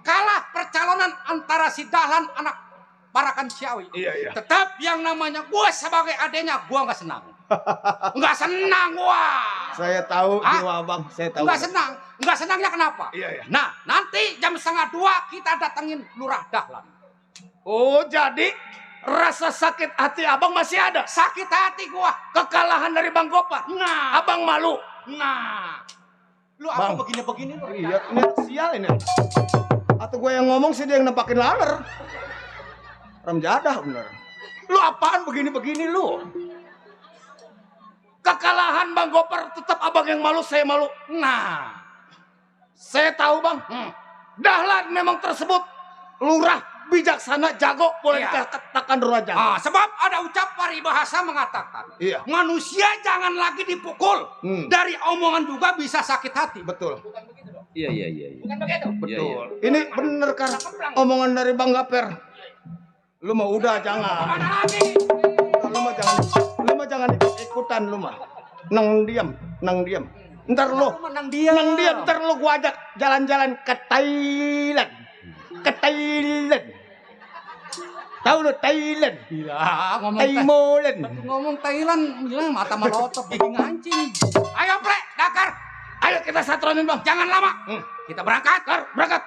kalah percalonan antara si Dahlan anak Parakan Ciawi. Iya, iya. Tetap yang namanya gua sebagai adenya gua nggak senang. Nggak senang gua. Saya tahu Hah? jiwa Abang, saya tahu. Nggak senang. Nggak senangnya kenapa? Iya, iya. Nah, nanti jam 1:30 kita datengin Lurah Dahlan. Oh, jadi rasa sakit hati Abang masih ada? Sakit hati gua. Kekalahan dari Bang Gopar. Nah, Abang malu. nah. Lu Bang. apa begini-begini lu? Iya, ini sial ini. Atau gue yang ngomong sih dia yang nempakin laler. Ramjadah bener. Lu apaan begini-begini lu? Kekalahan Bang Gopar tetap abang yang malu, saya malu. Nah, Saya tahu bang, Dahlan memang tersebut lurah, bijaksana, jago, boleh Iya. dikatakan raja. sebab ada ucap paribahasa mengatakan, Iya. manusia jangan lagi dipukul. Dari omongan juga bisa sakit hati. Betul, Iya. Bukan begitu? betul. Ini bener kan omongan dari Bang Gaper. Lu mah udah jangan. Mana lagi? Lu mah jangan ikutan lu mah. Nang diam. Ntar lu Menang dia. ntar lu gua ajak jalan-jalan ke Thailand. Tahu lu Thailand? Gila, ngomong Thailand. ngomong Thailand, bilang mata melotot, gigi ngancing. Ayo, Ple, Dakar. Ayo kita satronin bang. Jangan lama. Kita berangkat. Berangkat.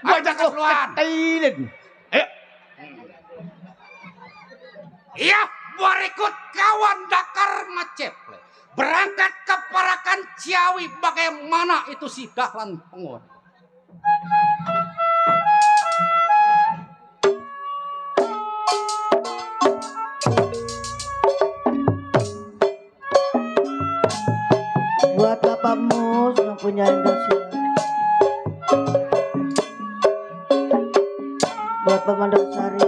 Gua Ayo, ajak kita lu ke keluar. Thailand. Ayo. Iya, berikut kawan Dakar Maceple. Berangkat ke Parakan Ciawi. Bagaimana itu si Dahlan Pengon? Buat Bapak Mus yang punya Indosiar, buat Pak Mandosari,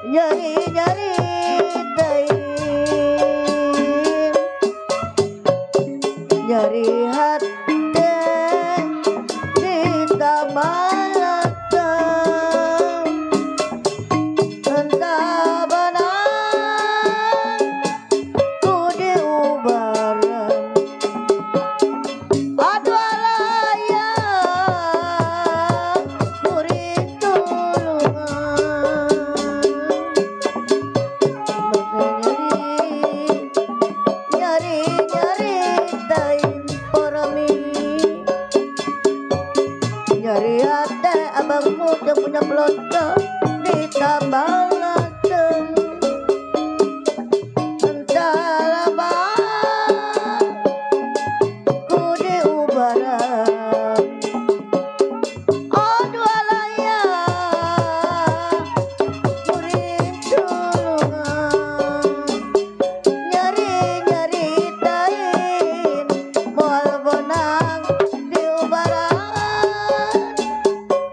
nyari nyari hati di tamalata, entah benar ku diubaran. Aduh alaya murid tulungan, nyari tain porami, nyari hati abangmu yang punya pelonco di tambalatan. Entah apa ku diubaran. Aduh alaya murid tulungan, nyari tain moal benang diubaran.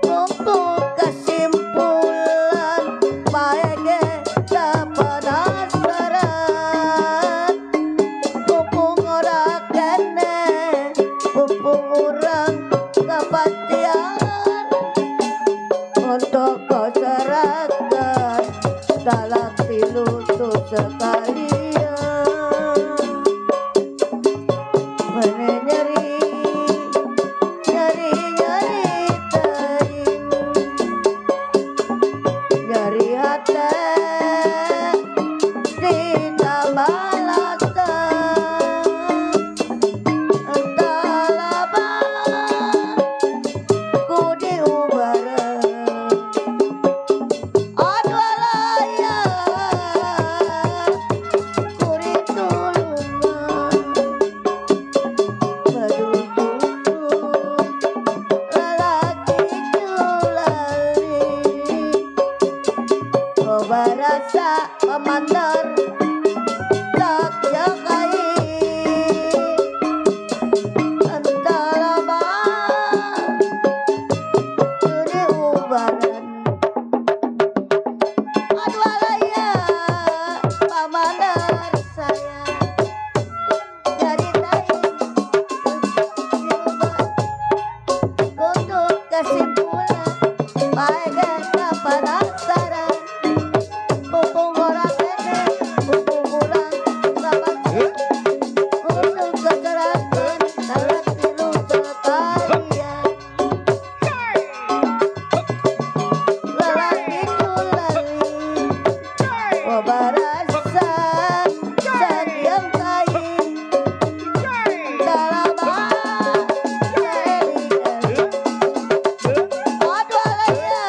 Untuk kesimpulan baege dapat penasaran, mumpung ora kene mumpung urang kepatian. Untuk masyarakat dalam pilutu sekalian, mana nyari tain, nyari hati di tamalatan. Entah apa ku diubaran. Aduh alaya murid tulungan, badututut lalaki culali, barasa pamandar tak jagai. Entah lama diubaran. Aduh alaya pamandar saya, nyari tain untuk kesimpulan baik penasaran, mumpung orang kene mumpung urang kepatian. Untuk kecerahan dalam pilu sekalian, lelaki culali, barasa sadiang kain dalam aduh alaya.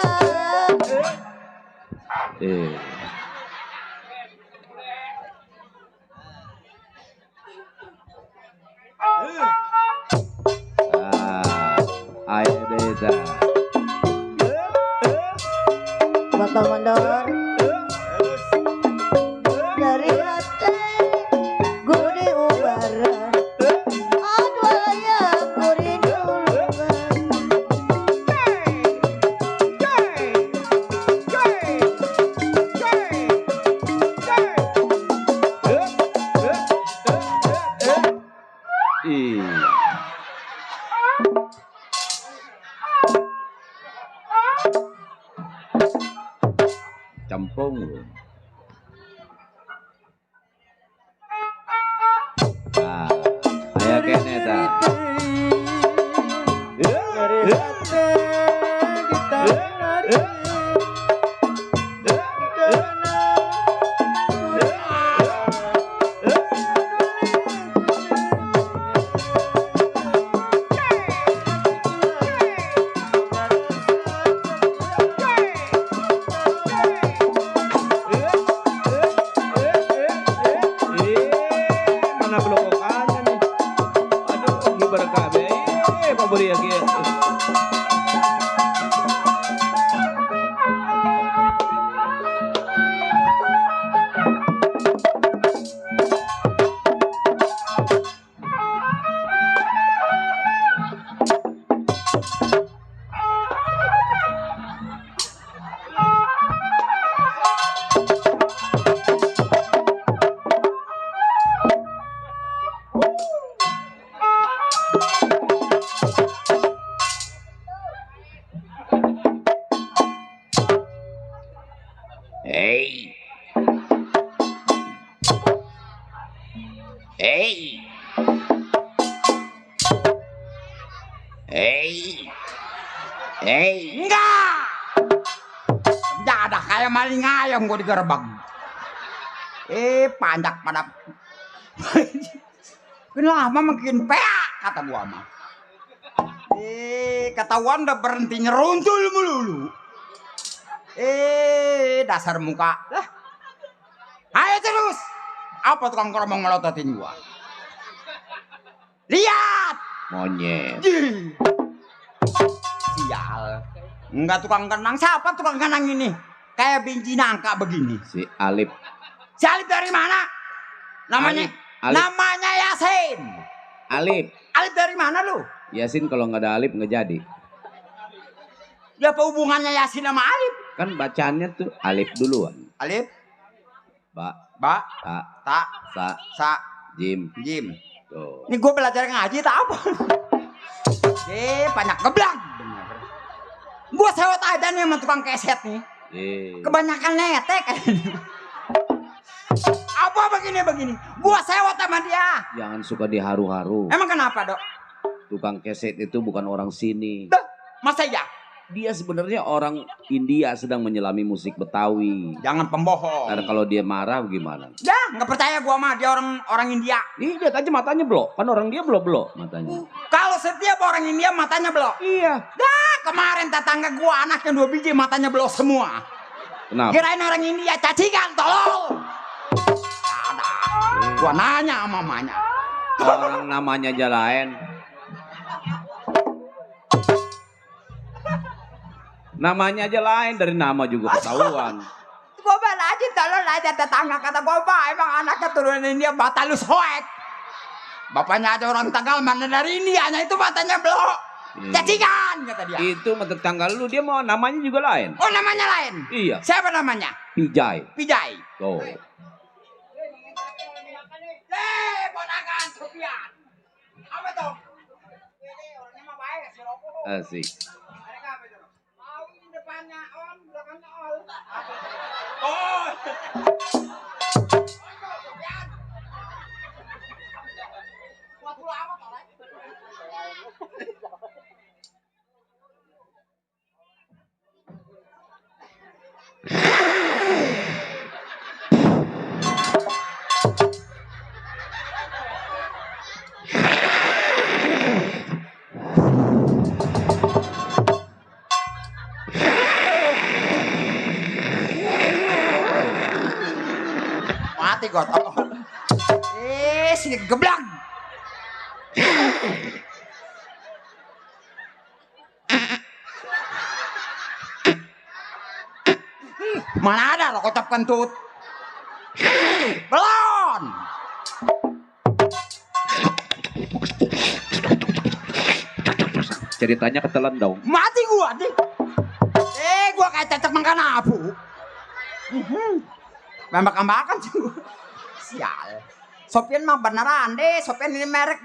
Campung lu. Nah, kayak kene ta. Mana belokokannya nih? Aduh, gimana kabe? Paburi ya kia. Hey. Hey. Hey. Hey. Enggak. Enggak ada kayak maling ayam gua digerebek. Panjak pada. Kenapa makin peak kata gua mah. Ketahuan udah berhenti nyeruntul melulu. Dasar muka. Lah. Ayo terus. Apa tukang keromong melototin gua? Lihat. Monyet. Jih. Sial. Enggak tukang kenang. Siapa tukang kenang ini? Kayak biji nangka begini. Si Alip. Si Alip dari mana? Namanya? Alip. Namanya Yasin. Alip. Alip dari mana lu? Yasin kalau nggak ada Alip nggak jadi. Ya apa hubungannya Yasin sama Alip? Kan bacaannya tuh Alip duluan. Alip, Ba, Ba, ta, Ta, sa, Sa, jim. Jim. Tuh. Ini gue belajar ngaji tak apa? Banyak geblak. Bener. Gue sewot aja nih sama tukang keset nih. Kebanyakan netek. Apa begini? Gue sewot sama dia. Jangan suka diharu-haru. Emang kenapa, Dok? Tukang keset itu bukan orang sini. Dah, masa ya? Dia sebenarnya orang India sedang menyelami musik Betawi. Jangan pembohong. Karena kalau dia marah gimana? Ya, nggak percaya gua mah dia orang India. Ih, lihat aja matanya blok. Kan orang dia blok-blok matanya. Kalau setiap orang India matanya blok. Iya. Dah, kemarin tetangga gua anaknya 2 biji matanya blok semua. Kenapa? Kirain orang India cacingan, tolol. Ada. Gua nanya sama mamanya. Orang namanya aja lain. Namanya aja lain, dari nama juga ketahuan. Gua bilang aja tolol aja tetangga, kata gua, Pak, emang anaknya turunan India batalus hoek. Bapaknya aja orang Tegal, mana dari Indianya itu matanya blok. Cacingan kata dia. Itu tetangga lu, dia mau namanya juga lain. Oh, namanya lain? Iya. Siapa namanya? Pijay. Pijay. Tuh. Ponakan Sofian. Apa tuh? Orangnya mah baik, si rokok. Asik. Mereka apa itu? Mau ini depannya on, belakangnya ol. Oh. Sofian. Buat dulu apa, Pak? Mati got. Sini geblak. Mana ada lo kocap kentut. Belon. Ceritanya ketelan dong. Mati gua nih. Gua kayak cacak makan apu. Mbak-mbakan sih gua. Sial. Sopian mah beneran deh. Sopian ini merek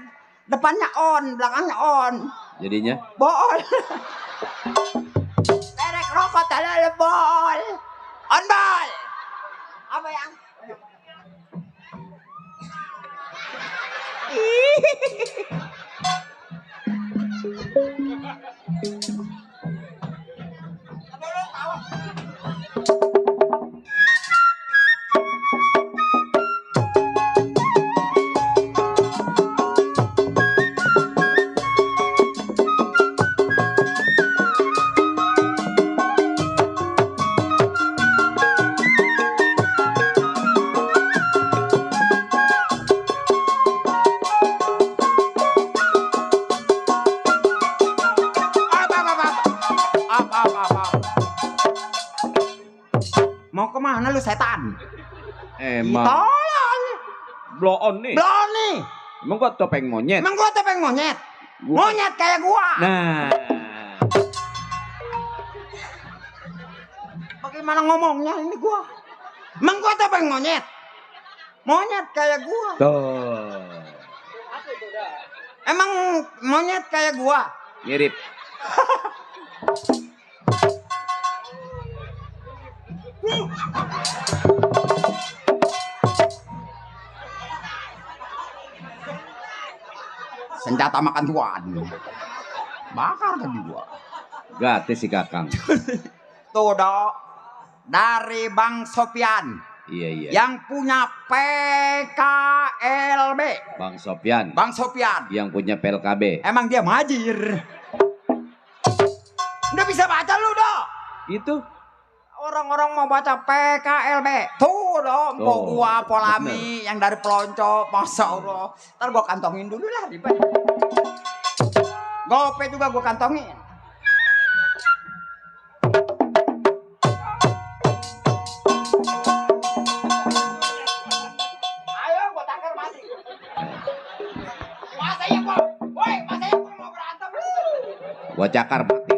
depannya on, belakangnya on. Jadinya? Bol. Merek rokok talal bol. On boy. bayang. Mau kemana lu setan? Emang Tolong. blow on nih. Belum nih. Emang gua topeng monyet. Emang gua topeng monyet. Monyet kayak gua. Nah, Bagaimana ngomongnya ini gua? Emang gua topeng monyet. Monyet kayak gua. tuh. Emang monyet kayak gua. Mirip. Senjata makan tuan. Bakar tadi gua. Gratis si Kakang. Tuh dok. Dari Bang Sopian. Iya iya. Yang punya PKLB. Bang Sopyan Bang Sopian. yang punya PLKB. Emang dia majir. Udah bisa baca lu dok. Itu Orang-orang mau baca PKLB. Tuh dong, Tuh, kok gua Polami yang dari Pelonco. Masya Allah. Ntar gua kantongin dulu lah ribet. Gope juga gua kantongin. Ayo gua takar mati. Masa ya gua? Woi, masa ya gua mau berantem lu? gua cakar mati.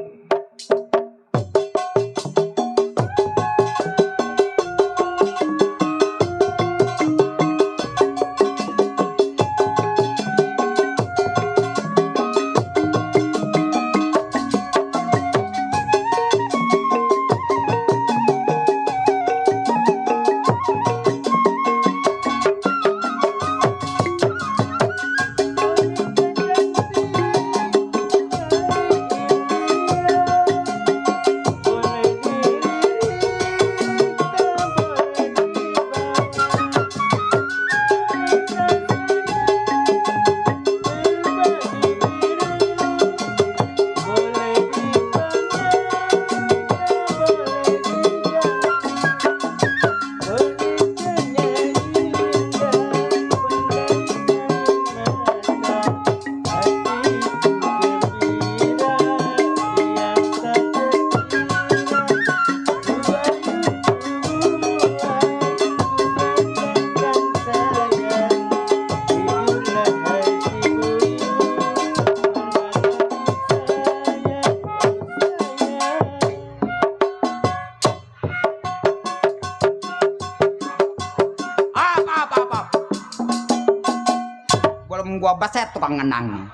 Gua baset tukang ngenang.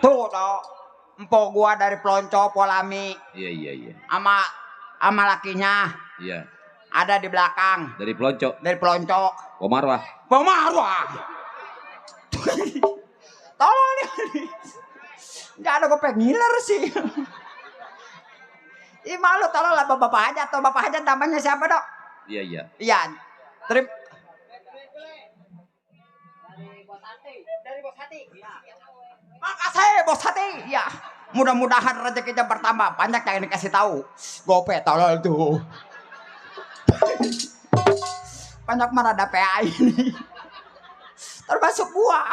Tuh toh, empok gua dari Pelonco Polami Iya iya iya. ama lakinya Iya. ada di belakang Dari Pelonco. dari Pelonco. Komarwah. Pemarwah. Tolong nih. Nggak ada gopeng ngiler sih. Ih malu tolong lah bapak aja atau bapak aja namanya siapa dok? Iya iya. Iya. Makasih bos hati. Ya. Mudah-mudahan rezekinya bertambah. Banyak yang dikasih tahu. Gope tolol tuh. Banyak marada PA ini. Termasuk gua.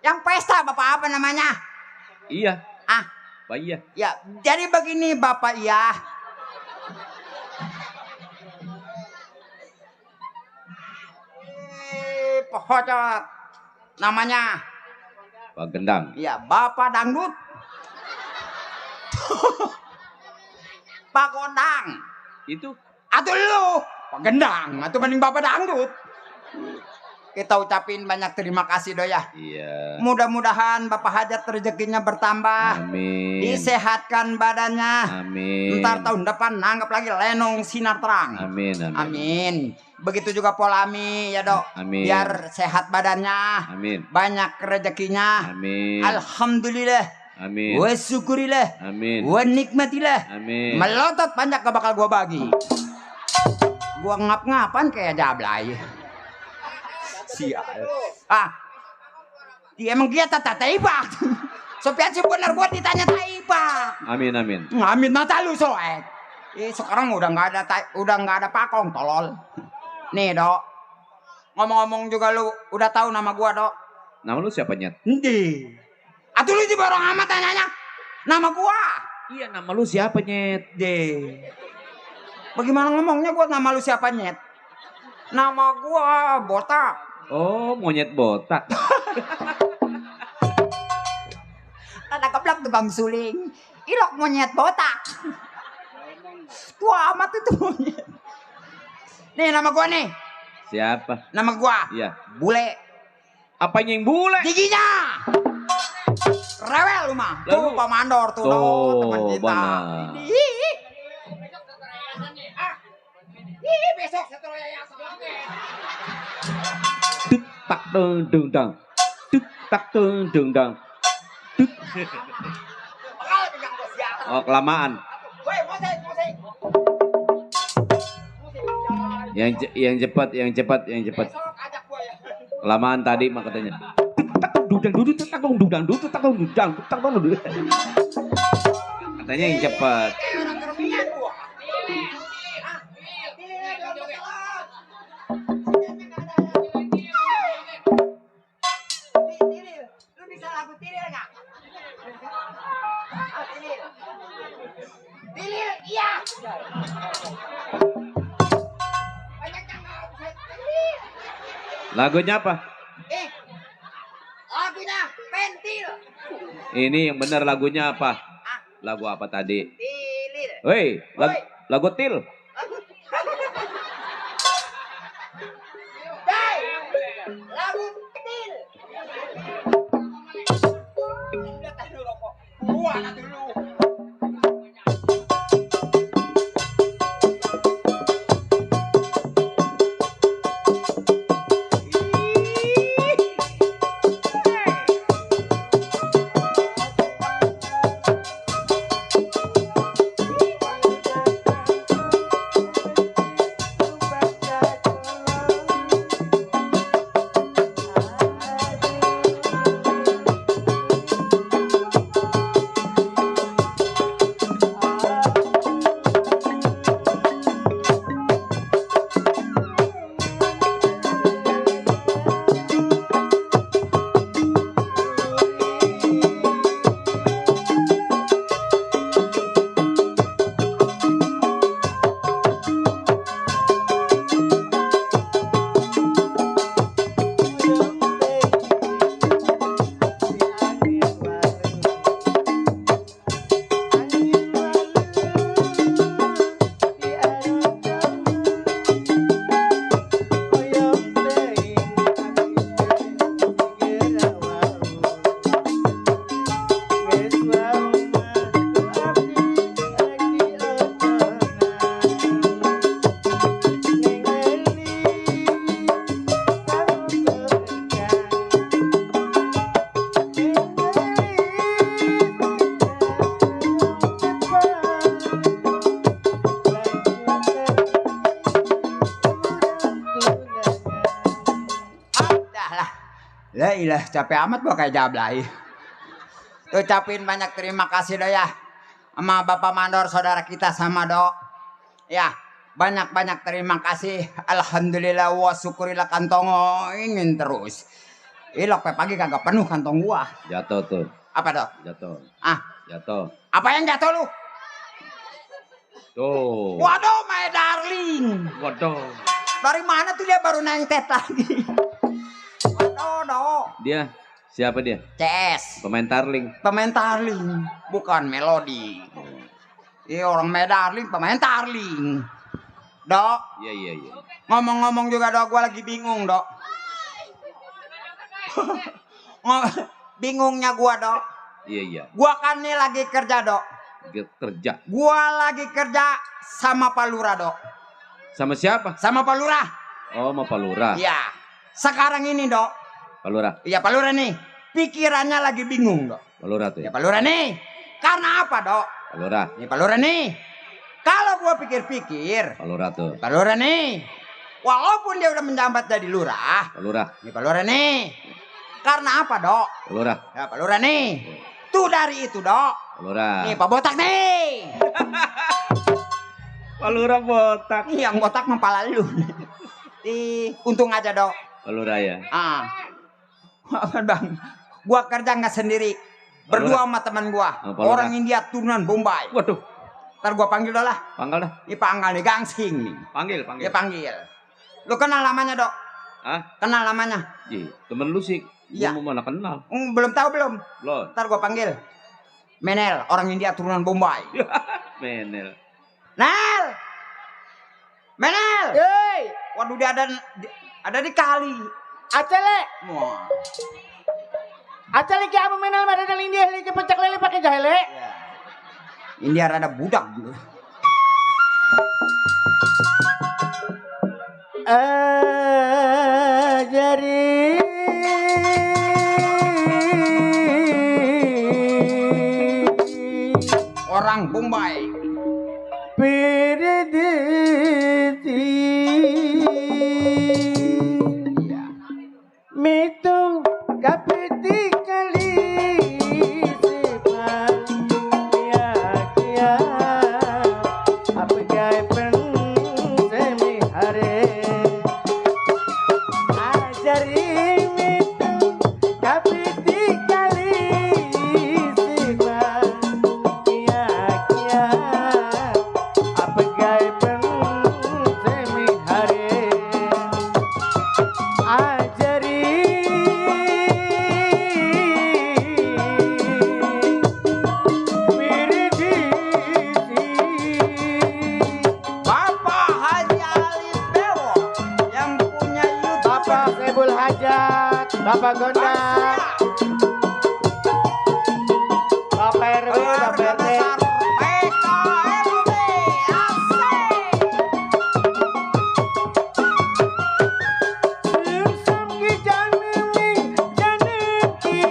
Yang pesta bapak apa namanya? Iya. Ah, Pak iya. ya. Jadi begini bapak iya. Pohocot. Namanya. Pak Gendang. Iya, Bapak Dangdut. Pak Gondang. Itu Atuh lu. Pak Gendang. Atuh mending Bapak Dangdut. kita ucapin banyak terima kasih dok ya. Iya. Mudah-mudahan Bapak Hajat rezekinya bertambah. Amin. Disehatkan badannya. Amin. Ntar tahun depan nanggap lagi lenong sinar terang. Amin. Amin. Amin. Begitu juga Polami ya dok. Amin. Biar sehat badannya. Amin. Banyak rezekinya. Amin. Alhamdulillah. Amin. Wa syukurilah. Amin. Wa nikmatilah. Amin. Melotot banyak gak bakal gua bagi. Gua ngap-ngapan kayak jablay. Sial. Dia emang dia tata taipak. Sopian sih bener buat ditanya taipak. Amin. Amin. Ngamin mata lu soek. Sekarang udah nggak ada pakong tolol. Nih dok. Ngomong-ngomong juga lu udah tahu nama gua dok. Nama lu siapa Nyet? Ndi. Atuh lu di borong amat tanyanya. Nama gua. Iya, nama lu siapa Nyet? Bagaimana ngomongnya gua nama lu siapa Nyet? Nama gua Botak. Oh, monyet botak. Ada keblak tukang suling. Ilok monyet botak. Tua amat itu monyet. Nih nama gua nih. Siapa? Nama gua. Iya. Bule. Apanya yang bule? Giginya. Rewel lu mah. Tuh Pak Mandor tuh teman kita. Benar. Besok satu yayasan. Tut tak dung dang. Tut tak dung dang. Tut. Oh, kelamaan. Yang cepat. Kelamaan tadi mah katanya. Katanya yang cepat. Lu bisa lagu tiril nggak? Tiril, iya. Lagunya apa? Lagunya pentil. Ini yang benar lagunya apa? Lagu apa tadi? Tilir. Woi, lagu til. Lagu pentil. Udah tahan dulu rokok. Gua nanti dulu. Ilah capek amat gua kayak jablay. Ucapin banyak terima kasih do ya sama Bapak Mandor saudara kita sama do. Ya, banyak-banyak terima kasih. Alhamdulillah wa syukurillah kantong ingin terus. Ilok pagi kagak penuh kantong gua. Jatuh tuh. Apa do? Jatuh. Jatuh. Apa yang jatuh lu? Tuh. Waduh, my darling. Waduh. Dari mana tuh dia baru nengtet lagi? Waduh, do. Dia siapa dia? CS. Pemain tarling. Pemain tarling, bukan melodi. Iya orang Medarling, pemain tarling. Dok, Iya. ngomong-ngomong juga dok, gua lagi bingung dok. Bingungnya gua, Dok. Iya. Gua kan nih lagi kerja, Dok. Kerja. Gua lagi kerja sama Pak Lurah, Dok. Sama siapa? Sama Pak Lurah. Oh, sama Pak Lurah. Iya. Sekarang ini, Dok. Pak Lurah. Iya, Pak Lurah nih. Pikirannya lagi bingung, Dok. Pak Lurah tuh Ya, ya. Pak Lurah nih. Karena apa, Dok? Pak Lurah. Nih, Pak Lurah nih. Kalau gua pikir-pikir, Pak Lurah tuh. Pak Lurah nih. Walaupun dia udah menjabat jadi lurah. Pak Lurah. Nih, Pak Lurah nih. Karena apa, Dok? Pak Lurah. Ya, Pak Lurah nih. Tuh dari itu, Dok. Pak Lurah. Nih, Pak Botak nih. Pak Lurah botak. Nih, yang botak mempala lu. Untung aja, Dok. Pak Lurah ya. Apa, Bang? Gua kerja nggak sendiri. Berdua sama teman gua. Pak Lurah. Orang India turunan Bombay. Waduh. Ntar gua panggil dah lah. Panggil dah. Ini panggil nih, gangsing nih. Panggil. Dia panggil. Lu kenal namanya, Dok? Hah? Kenal namanya? Iya. Temen lu sih. Iya. Gua mau mana kenal. Belum tahu belum? Belum. Ntar gua panggil. Menel, orang India turunan Bombay. Menel. Nel! Menel! Hei, Waduh, dia ada di kali. acele. Wah. Acele ki amo menal mada dal India li ke pencak lele pakai jahile. Ya. India rada budak. Ajari Orang Bombay. Piriditi Iya. Mitung kapiti kali sifat kia apa gay pen semi hare ajari mitung kapiti kali sifat kia apa gay pen semi hare ajari Bapak Haji Alif Dewo yang punya YouTube. Bapak Sebul Hajat, Bapak Gonda, Bapak RW, Bapak RT. PKMB asik. Sumsum ki janemi janem ki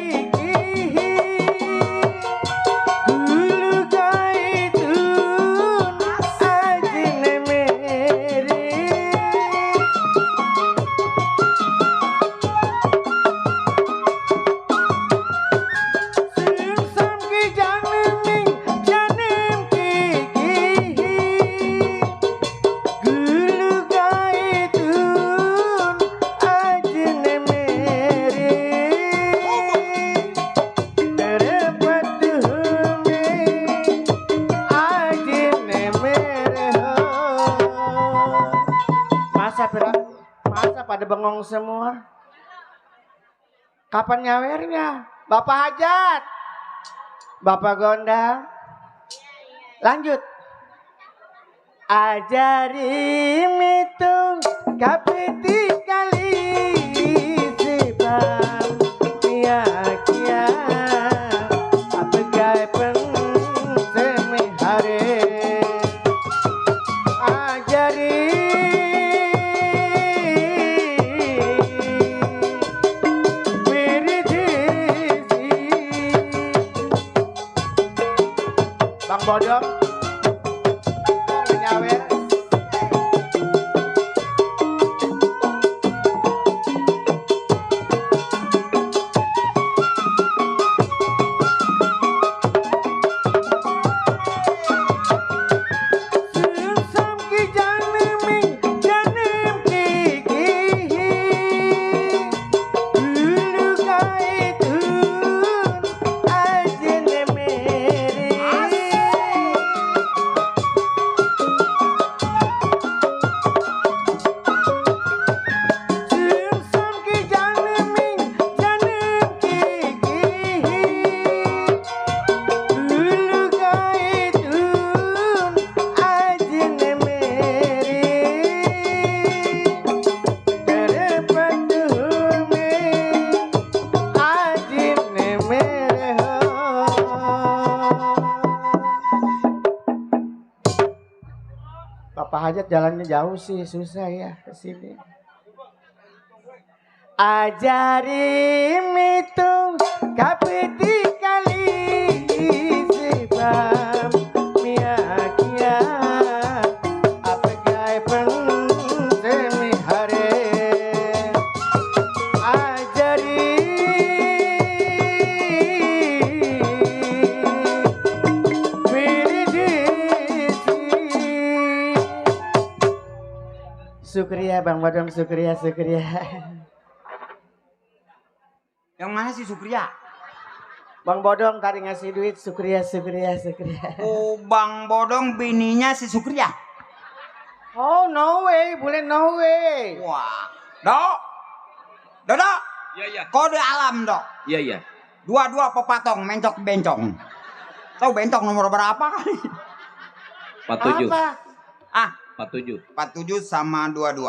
gulu gaitun ajine mere Sumsum ki janemi janem ki gulu gaitun ajine mere terdapat hume ajine mere masa pada bengong semua. Kapan nyawernya? Bapak Hajat, Bapak Gonda, lanjut. Ajari mitung kapiti kali sibam kia apa gay pen semi hare ajari Bang Bodong nyawer Sumsum ki janemi janem ki gulu gaitun ajine mere Hajat jalannya jauh sih, susah ya ke sini. Ajari mitung kapiti kali sebab miakia apa gai pen semi hare ajari Sukriya Bang Bodong, sukriya. Yang mana sih Sukriya? Bang Bodong tadi ngasih duit, sukriya. Oh, Bang Bodong bininya si Sukriya. Oh no way, boleh no way. Wah, Dok. Dok. Iya. Kode alam, Dok. Iya. Dua-dua pepatong, mencok bencong. Tahu bencong nomor berapa kali? 47. Apa? Ah, 47. 47 sama 22.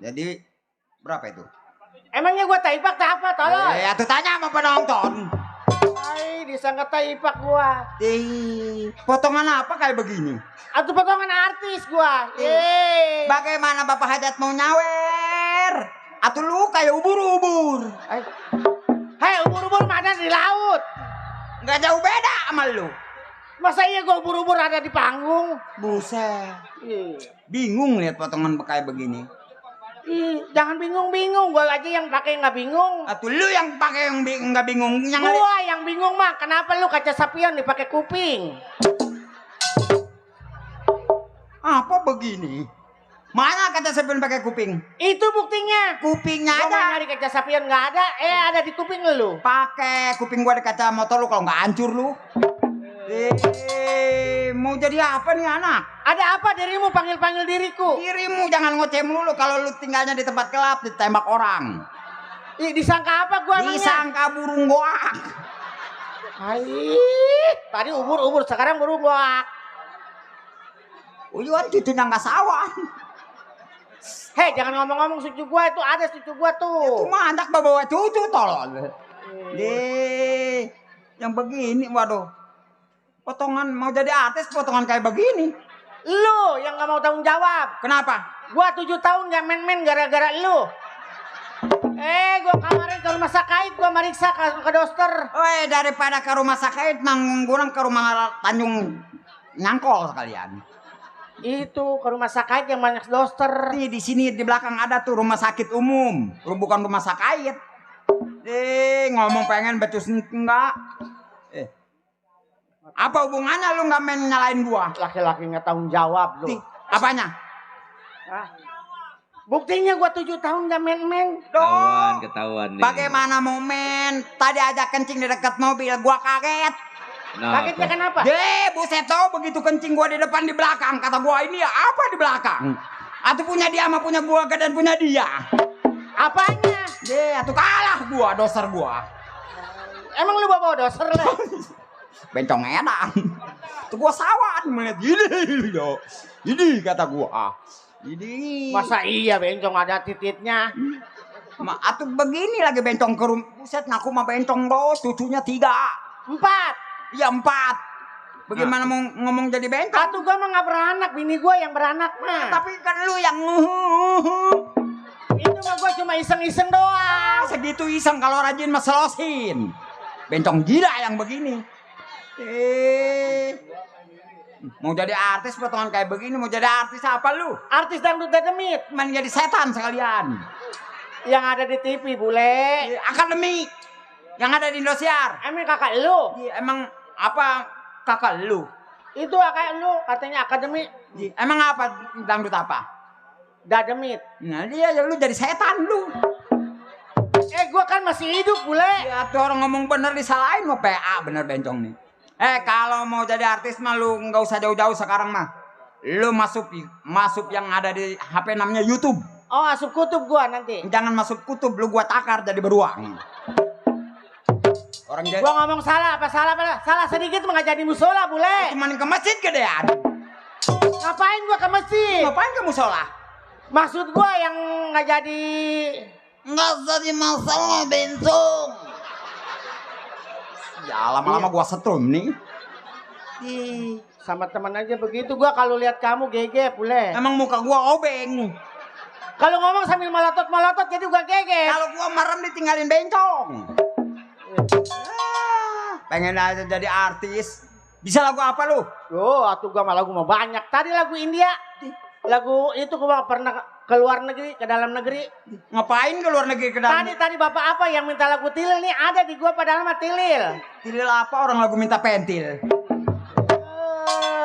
Jadi berapa itu? Emangnya gua taipak tak apa, tolong. Tuh tanya sama penonton. Ay, disangka taipak gua. Potongan apa kayak begini? Atau potongan artis gua. Yeay. Bagaimana Bapak Hajat mau nyawer? Atau lu kayak ubur-ubur? Hei, ubur-ubur mana di laut? Nggak jauh beda sama lu. Masa iya gua ubur-ubur ada di panggung? Buset. Bingung lihat potongan kayak begini. Ih, jangan bingung-bingung, gua aja yang pakai nggak bingung. Atau lu yang pakai yang nggak bingung? Yang Gua yang bingung mah, kenapa lu kaca sapion dipakai kuping? apa begini? Mana kaca sapion pakai kuping? Itu buktinya. Kupingnya Gua ada. mau nyari kaca sapion nggak ada, ada di kuping lu. Pakai kuping gua di kaca motor lu kalau nggak hancur lu. Mau jadi apa nih anak? Ada apa dirimu panggil-panggil diriku? Dirimu jangan ngoceh melulu kalau lu tinggalnya di tempat gelap ditembak orang. Ih, disangka apa gua emangnya? Disangka burung goak. Hai, tadi ubur-ubur, sekarang burung goak. Uyuan cucunya nggak sawan. Hei, jangan ngomong-ngomong cucu gua, itu ada cucu gua Itu tuh. mah anak bawa cucu tolol. Yang begini, waduh. Potongan mau jadi artis potongan kayak begini. Lu yang gak mau tanggung jawab. Kenapa? Gua 7 tahun gak main-main gara-gara lu. Gua kemarin ke rumah sakit, gua meriksa ke dokter. Woi, daripada ke rumah sakit, manggung ke rumah Tanjung Nyangkol sekalian. Itu ke rumah sakit yang banyak dokter. Di sini di belakang ada tuh rumah sakit umum, bukan rumah sakit. Ngomong pengen becus enggak? Apa hubungannya lu nggak main nyalain gua? Laki-laki nggak tanggung jawab lu. Apanya? Hah? Buktinya gua 7 tahun gak main-main. Ketahuan nih. Bagaimana mau main? Tadi aja kencing di dekat mobil, gua kaget. Kagetnya kenapa? Buset tau begitu kencing gua di depan di belakang. Kata gua ini apa di belakang? Atau punya dia sama punya gua dan punya dia. Apanya? Atau kalah gua doser gua. Emang lu bawa doser lah? Bencong edan. Tuh gua sawan melihat ini yo. Ini kata gua. Ini. Masa iya bencong ada tititnya? Atuh begini lagi bencong ke rumah. Buset ngaku mah bencong do, cucunya 3. 4. Iya 4. Bagaimana mau ngomong jadi bencong? Atuh gua mah gak beranak, bini gua yang beranak mah. Tapi kan lu yang Itu mah gua cuma iseng-iseng doang. segitu iseng kalau rajin mah selosin. Bencong gila yang begini. Mau jadi artis potongan kayak begini, mau jadi artis apa lu? Artis dangdut dademit. Main jadi setan sekalian. Yang ada di TV bule. Akademi yang ada di Indosiar. Emang kakak lu? Emang apa kakak lu? Itu kakak lu katanya akademi Emang apa dangdut apa? dademit. Nah dia ya lu jadi setan lu. Gua kan masih hidup bule. Ya tuh orang ngomong bener disalahin mau PA bener bencong nih. Kalau mau jadi artis mah lu nggak usah jauh-jauh sekarang mah. Lu masuk yang ada di HP namanya YouTube. Oh, asup kutub gua nanti. Jangan masuk kutub lu gua takar jadi beruang. Orang jadi Gua ngomong salah apa salah apa? Salah sedikit mah nggak jadi musola bule. cuman ke masjid gedean. Ngapain gua ke masjid? Ngapain ke musola? Maksud gua yang nggak jadi. Nggak jadi masalah bencong. Ya lama-lama gua setrum nih. Sama teman aja begitu gua kalau lihat kamu gege pule. Emang muka gua obeng. Kalau ngomong sambil melotot-melotot jadi gua gege. Kalau gua merem ditinggalin bencong. Pengen aja jadi artis. Bisa lagu apa lu? Yo, atuh gua mah lagu mah banyak. Tadi lagu India. Lagu itu gua pernah ke luar negeri, ke dalam negeri. Ngapain ke luar negeri ke dalam? Tadi bapak apa yang minta lagu Tilil nih ada di gua padahal mah Tilil. Tilil apa orang lagu minta pentil?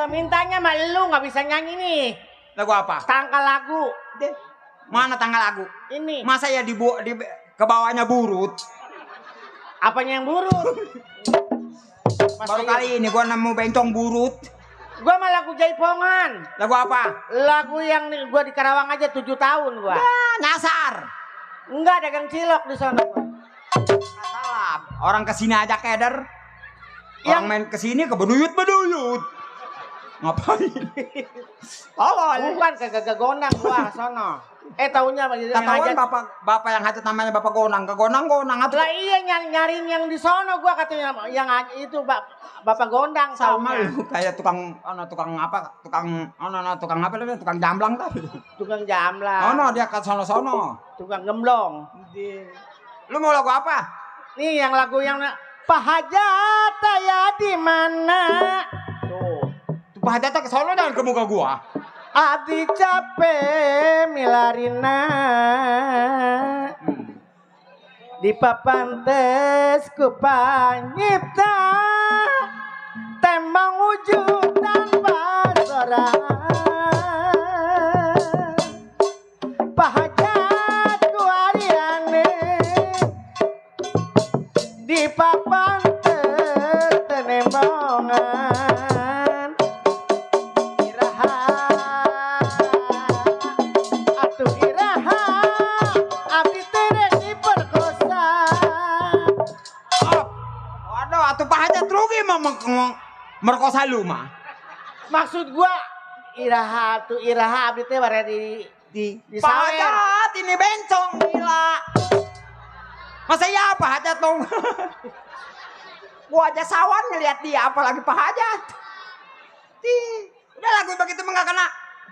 Mintanya mah lu nggak bisa nyanyi nih. Lagu apa? Tangkal lagu. Mana tanggal lagu? Ini. Masa ya di ke bawahnya burut? Apanya yang burut? Baru kali ini gua nemu bencong burut. Gua mah lagu Jaipongan. Lagu apa? Lagu yang gua di Karawang aja 7 tahun gua. Nyasar. Enggak dagang cilok di sana gua. Salah. Orang kesini aja keder. Yang main kesini ke beduyut. Ngapain? Tolol. Bukan ke gondang gua sono. Taunya Ketahuan bapak yang hajat namanya Bapak Gonang. Ke Gonang atuh. Lah iya nyariin yang di sono gua katanya yang itu Bapak Gondang Sama taunya. lu kayak tukang jamblang tadi. Tukang jamblang. Dia ke sono. Tukang gemblong. Lu mau lagu apa? Nih yang lagu yang Pak Hajat ya di mana? Tuh. Pak Hajat ke sono dan ke muka gua. Abdi capek milarina di papantes ku panyipta tembang wujud tanpa sorak Pahajat ku ariane di papantes tenembongan iraha atuh iraha abdi terek diperkosa. Waduh, atuh Pak Hajat rugi mah merkosa lu mah. Maksud gua iraha tuh iraha abdi teh bare di Pak sawer. Hajat ini bencong gila. Masa ya Pak Hajat dong. Gua aja sawan ngeliat dia apalagi Pak Hajat. Udah lagu begitu mah gak kena.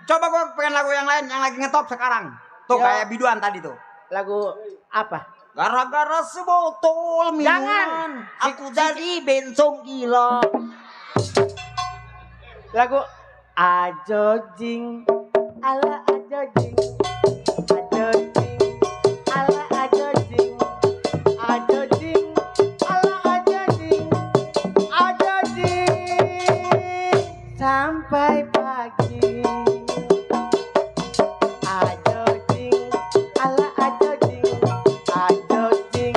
Coba gua pengen lagu yang lain yang lagi ngetop sekarang. Tuh Yo. kayak biduan tadi tuh. Lagu apa? Gara-gara sebotol minuman. Jangan. Aku jadi bencong gila. Lagu Ajojing ala Ajojing Ajojing ala Ajojing Ajojing ala Ajojing Ajojing sampai pagi Ajojing ala Ajojing Ajojing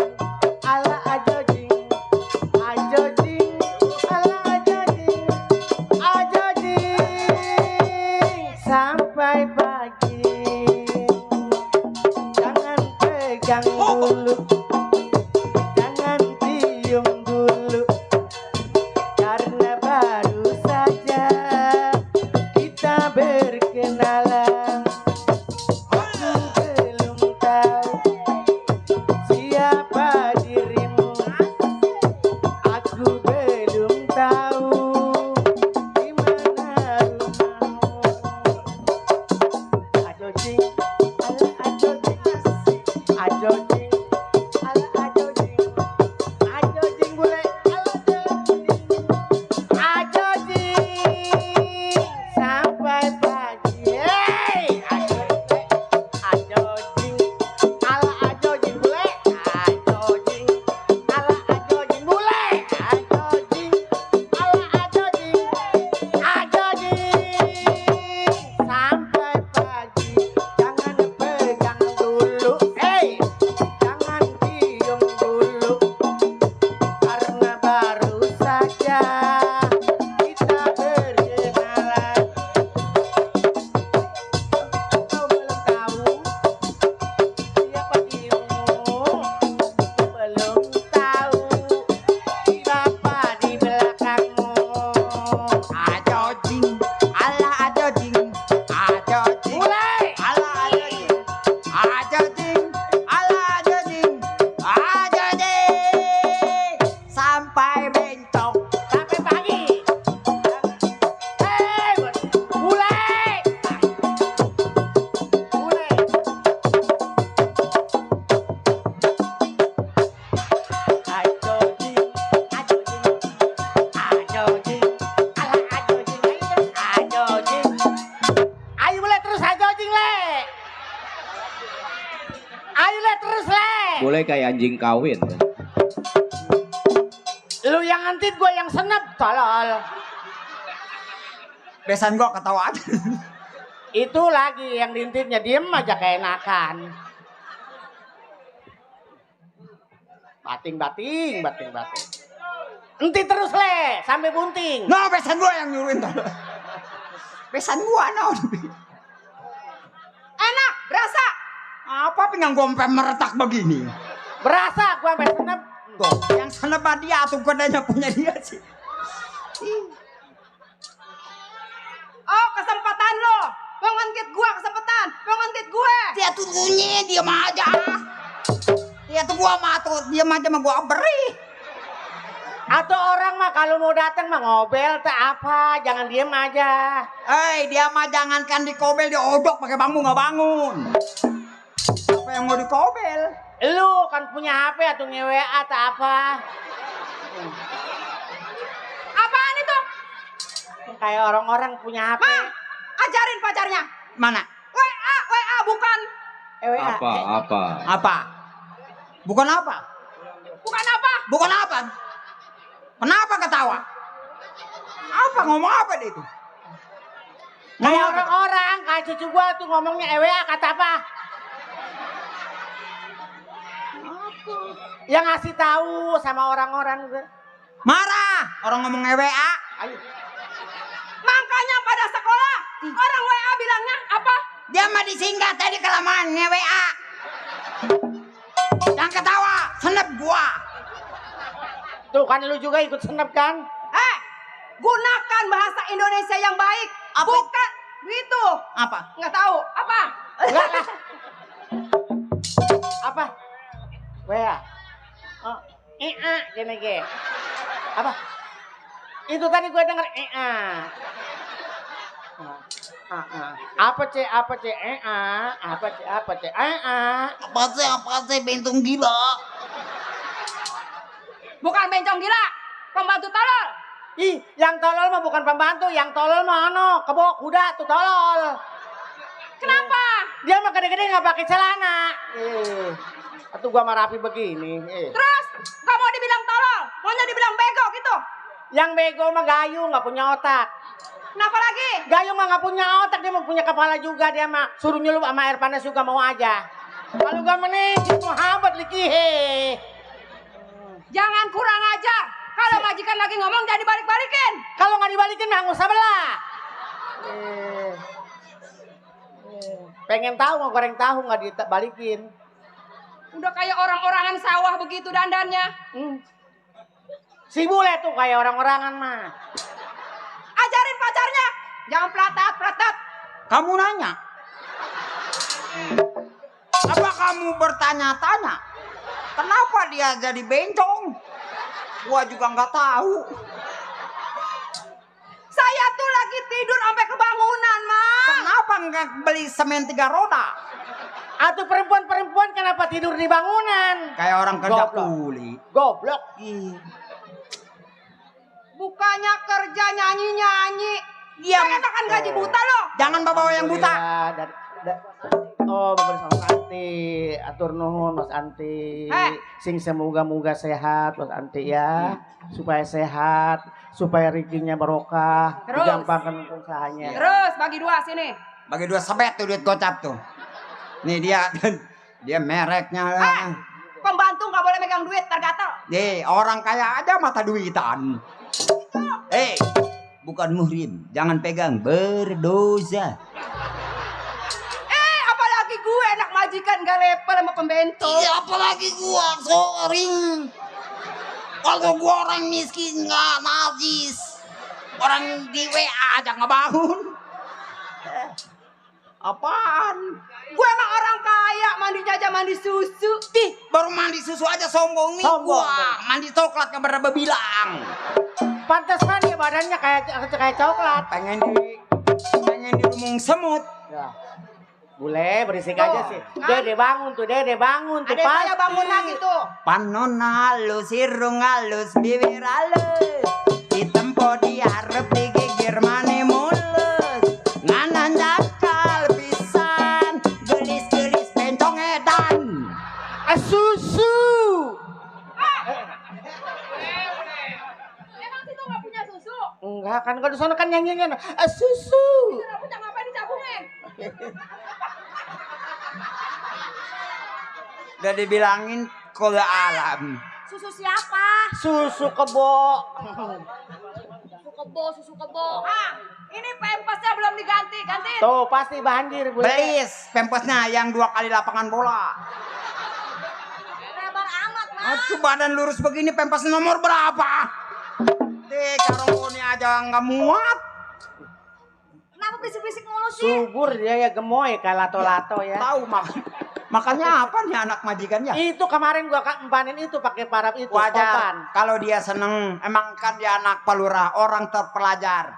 ala Ajojing Ajojing ala Ajojing Ajojing sampai pagi jangan pegang dulu jangan cium dulu karena baru saja kita berkenalan aku belum tahu siapa dirimu aku belum tahu di mana rumahmu Ajojing ala Ajojing Ajojing ala Ajojing Ajojing bule ala Ajojing sampai pagi hey Ajojing ala Ajojing bule Ajojing ala Ajojing bule Ajojing ala Ajojing sampai pagi jangan pegang dulu hey terus le. Boleh kayak anjing kawin. Lu yang ngentit gue yang senep tolol. Besan gua ketawa aja. Itu lagi yang diintipnya diem aja keenakan. Bating. Entit terus le sampai bunting. No, besan gua yang nyuruhin tolol. Besan gua no. Enak, berasa. Apa pinggang gua sampai meretak begini? Berasa gua sampai senep. Tuh, yang senep dia tuh kodenya punya dia sih. Oh, kesempatan lo. Mau ngentit gua kesempatan. Mau ngentit gue. Dia tuh bunyi, diam aja. Dia tuh gua mah tuh diam aja mah gua beri. Atau orang mah kalau mau datang mah ngobel tak apa, jangan diem aja. Dia mah jangankan dikobel, diodok pakai bambu nggak bangun. Apa yang mau dikobel? Lu kan punya HP atau nge-WA tak apa. Apaan itu? Kayak orang-orang punya HP. Ma, ajarin pacarnya. Mana? WA bukan. WA. Apa? Bukan apa? Bukan apa? Bukan apa? Kenapa ketawa? Apa ngomong apa dia itu? Kayak orang-orang, kayak cucu gua tuh ngomongnya WA kata apa? Yang ngasih tahu sama orang-orang tuh. Marah orang ngomong WA. Makanya pada sekolah orang WA bilangnya apa? Dia mah disingkat tadi kelamaan WA. Jangan ketawa, senep gua. Tuh kan lu juga ikut senep kan? Gunakan bahasa Indonesia yang baik. Apa? Bukan gitu. Apa? Nggak tahu apa? Enggak lah. Apa? WA. Oh, gini. Apa? Itu tadi gue denger Apa C? Apa C? Bentung gila. Bukan bencong gila. Pembantu tolol. Ih, yang tolol mah bukan pembantu, yang tolol mah kebo kuda tuh tolol. Kenapa? Dia mah gede-gede nggak pakai celana. Atau gua mah rapi begini. Terus gak mau dibilang tolol, maunya dibilang bego gitu. Yang bego mah Gayu nggak punya otak. Kenapa lagi? Gayu mah nggak punya otak, dia mau punya kepala juga dia mah. Suruh nyelup sama air panas juga mau aja. Kalau gak menijik Muhammad likihe. Jangan kurang ajar. Kalau majikan lagi ngomong jangan dibalik-balikin. Kalau nggak dibalikin mah nggak usah belah. Pengen tahu mau goreng tahu nggak dibalikin. Udah kayak orang-orangan sawah begitu dandannya. Si bule tuh kayak orang-orangan mah. Ajarin pacarnya. Jangan pelatat. Kamu nanya? Apa kamu bertanya-tanya? Kenapa dia jadi bencong? Gua juga nggak tahu. Saya tuh lagi tidur sampai kebangunan, Mas. Kenapa nggak beli semen 3 roda? Atau perempuan-perempuan kenapa tidur di bangunan? Kayak orang kerja Goblok. kuli. Goblok. Bukannya kerja nyanyi-nyanyi. Dia makan gaji buta loh. Jangan bawa yang buta. Oh, bener sama Anti. Atur nuhun Mas Anti. Sing semoga-moga sehat Mas Anti ya. Supaya sehat, supaya rezekinya barokah, Terus. digampangkan untuk usahanya. Terus bagi 2 sini. Bagi 2 sebet tuh duit gocap tuh. Nih dia mereknya. Pembantu nggak boleh megang duit, tergatal. Nih orang kaya aja mata duitan. Bukan muhrim, jangan pegang, berdosa. Apalagi gue enak majikan gak level sama pembantu. Iya, apalagi gua soring. Kalau gua orang miskin nggak najis, orang di WA aja nggak bangun. Apaan? Gue emang orang kaya, mandinya aja mandi susu. Baru mandi susu aja sombong nih Sombong, gua. Mandi coklat nggak berapa bilang. Pantesan ya badannya kayak coklat. Pengen di rumung semut. Ya. Bule berisik aja sih. Dede bangun tuh. Ada saya bangun lagi tuh. Panon halus, irung halus, bibir halus. Ditempo diharap digigir mani mulus. Nganan jakal pisan, gelis-gelis bencong edan. Susu. Emang situ nggak punya susu? Enggak kan kalau di sana kan nyanyinya susu. Rambutnya ngapain dicabungin? Udah dibilangin kode alam. Susu siapa? Susu kebo. Susu kebo. Ah, ini pempesnya belum diganti, gantiin. Tuh pasti banjir Bu. Belis pempesnya yang 2 kali lapangan bola. Lebar amat, Mas. Aduh badan lurus begini pempes nomor berapa? Deh karo ini aja nggak muat. Kenapa bisik-bisik mulu sih? Subur dia ya gemoy kayak lato-lato ya. Tahu makannya apa nih anak majikannya? Itu kemarin gua empanin itu pakai parap itu Wajar topan. kalau dia seneng. Emang kan dia anak palura, orang terpelajar.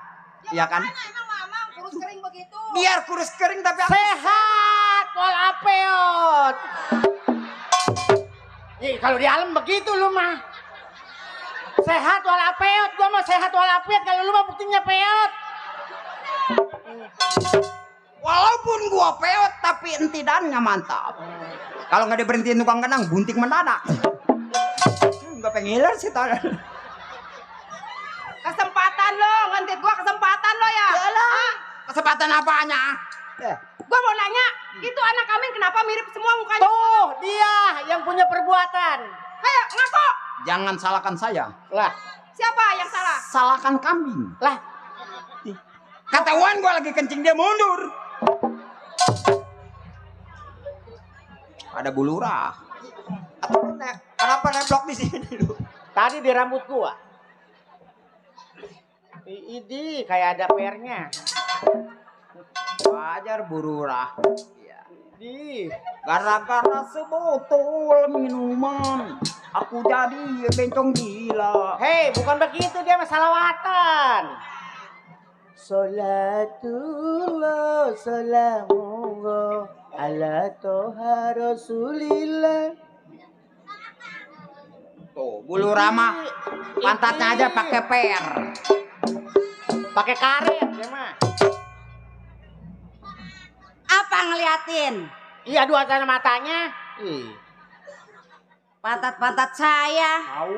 Iya kan? Mana emang mamang kurus kering begitu? Biar kurus kering tapi Sehat walafiat. Ih, kalau di alam begitu lu mah. Sehat walafiat, gua mah sehat walafiat, kalau lu mah buktinya peot. walaupun gua peot tapi entidannya mantap. Kalau nggak diberhentiin tukang kenang, bunting mendadak. Nggak pengiler sih tadi. Kesempatan lo, ngantit gua kesempatan lo ya. Yalah. Kesempatan apanya? Gua mau nanya, itu anak kambing kenapa mirip semua mukanya? Tuh, dia yang punya perbuatan. Ayo, ngaku. Jangan salahkan saya. Lah, Siapa yang salah? Salahkan kambing. lah, Ketahuan gua lagi kencing dia mundur. Ada bulurah. Kenapa neblok di sini lu? tadi di rambut gua. Ini kayak ada pernya. Wajar bulurah. Di. Gara-gara sebotol minuman, aku jadi bencong gila. Hei, bukan begitu, dia masalahwatan. Salatullah salamullah ala toha rasulillah. Tuh, bulu rama pantatnya aja pakai per. Pakai karet dia mah. Apa ngeliatin? Iya, dua cara matanya. Pantat-pantat saya. Tahu?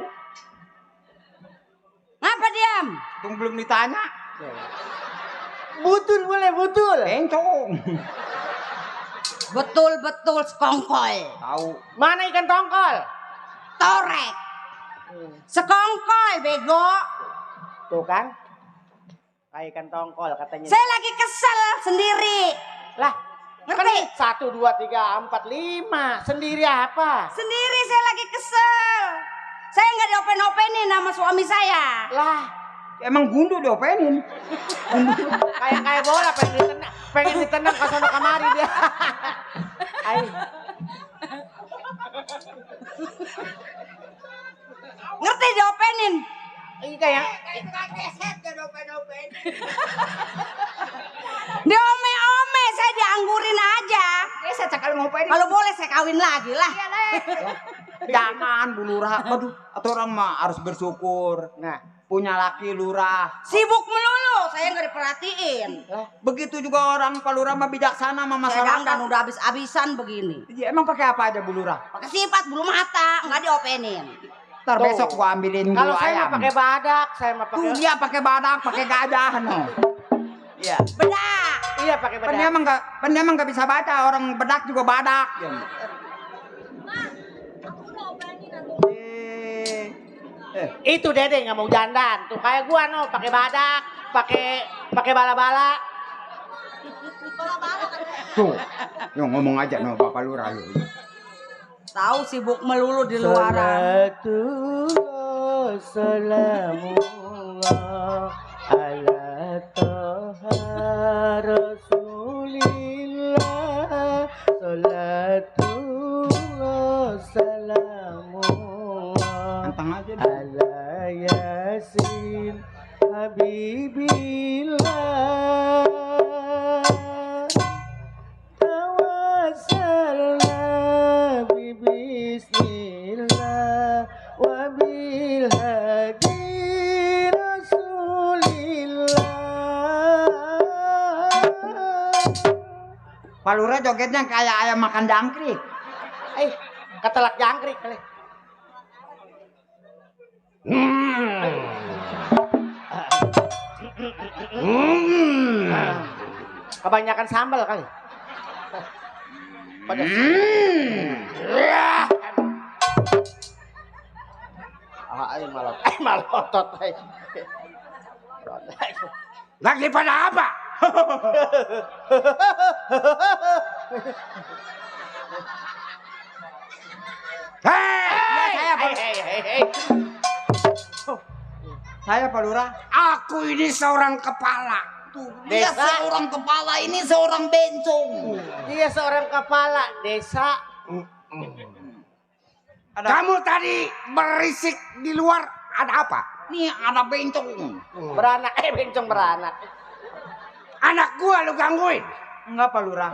Ngapa diam? Tung belum ditanya. Butul boleh, butul. Bencong. Betul-betul sekongkol. Tahu? Mana ikan tongkol? Torek. Sekongkol, bego. Tuh kan? Kayak ikan tongkol katanya. Saya lagi kesel sendiri. Lah, Ngerti? kan 1, 2, 3, 4, 5. Sendiri apa? Sendiri saya lagi kesel. Saya nggak diopen-openin sama suami saya. Lah, Emang gundu diopenin. kayak bola pengen ditendang ke sono kamari dia. Ai. Ngerti diopenin? Ini kayak Diome-ome, saya dianggurin aja. Saya cakal ngopenin. Kalau boleh saya kawin lagi lah. Jangan Bu Lurah. Aduh, atau orang mah harus bersyukur. nah, Punya laki lurah. Sibuk melulu, saya nggak diperhatiin. Begitu juga orang Pak Lurah mah bijaksana sama Saya masyarakat. dandan udah habis-habisan begini. Ya, emang pakai apa aja Bu Lurah? Pakai sifat bulu mata, nggak diopenin. Ntar Tuh. besok gua ambilin kalau bulu saya ayam. mah pakai badak, saya mah Tuh pakai. dia pakai badak, pakai gajah no. Iya. Bedak. Iya, pakai Kan badak. dia emang nggak bisa baca, orang bedak juga badak. Itu Dede nggak mau jandan. Tuh kayak gua no, pakai badak, pakai bala-bala. Tuh, yo ngomong aja no Bapak Lurah lu. Tahu sibuk melulu di luaran. Salatullah salamullah ala toha rasulillah. Salatullah salamullah Antang aja deh. ala yasin habibillah. Tawassalna bismillah wa bil hadi rasulillah. Pak Lurah jogetnya kayak ayam makan jangkrik. Ketelak jangkrik kali. Kebanyakan sambal kali. Pada malotot. Lagi pada apa? Saya Pak Lurah. Aku ini seorang kepala. Dia seorang kepala, ini seorang bencong. Dia seorang kepala desa. Kamu tadi berisik di luar, ada apa? Nih ada bencong. Beranak, bencong beranak. Anak gua lu gangguin. Enggak Pak Lurah.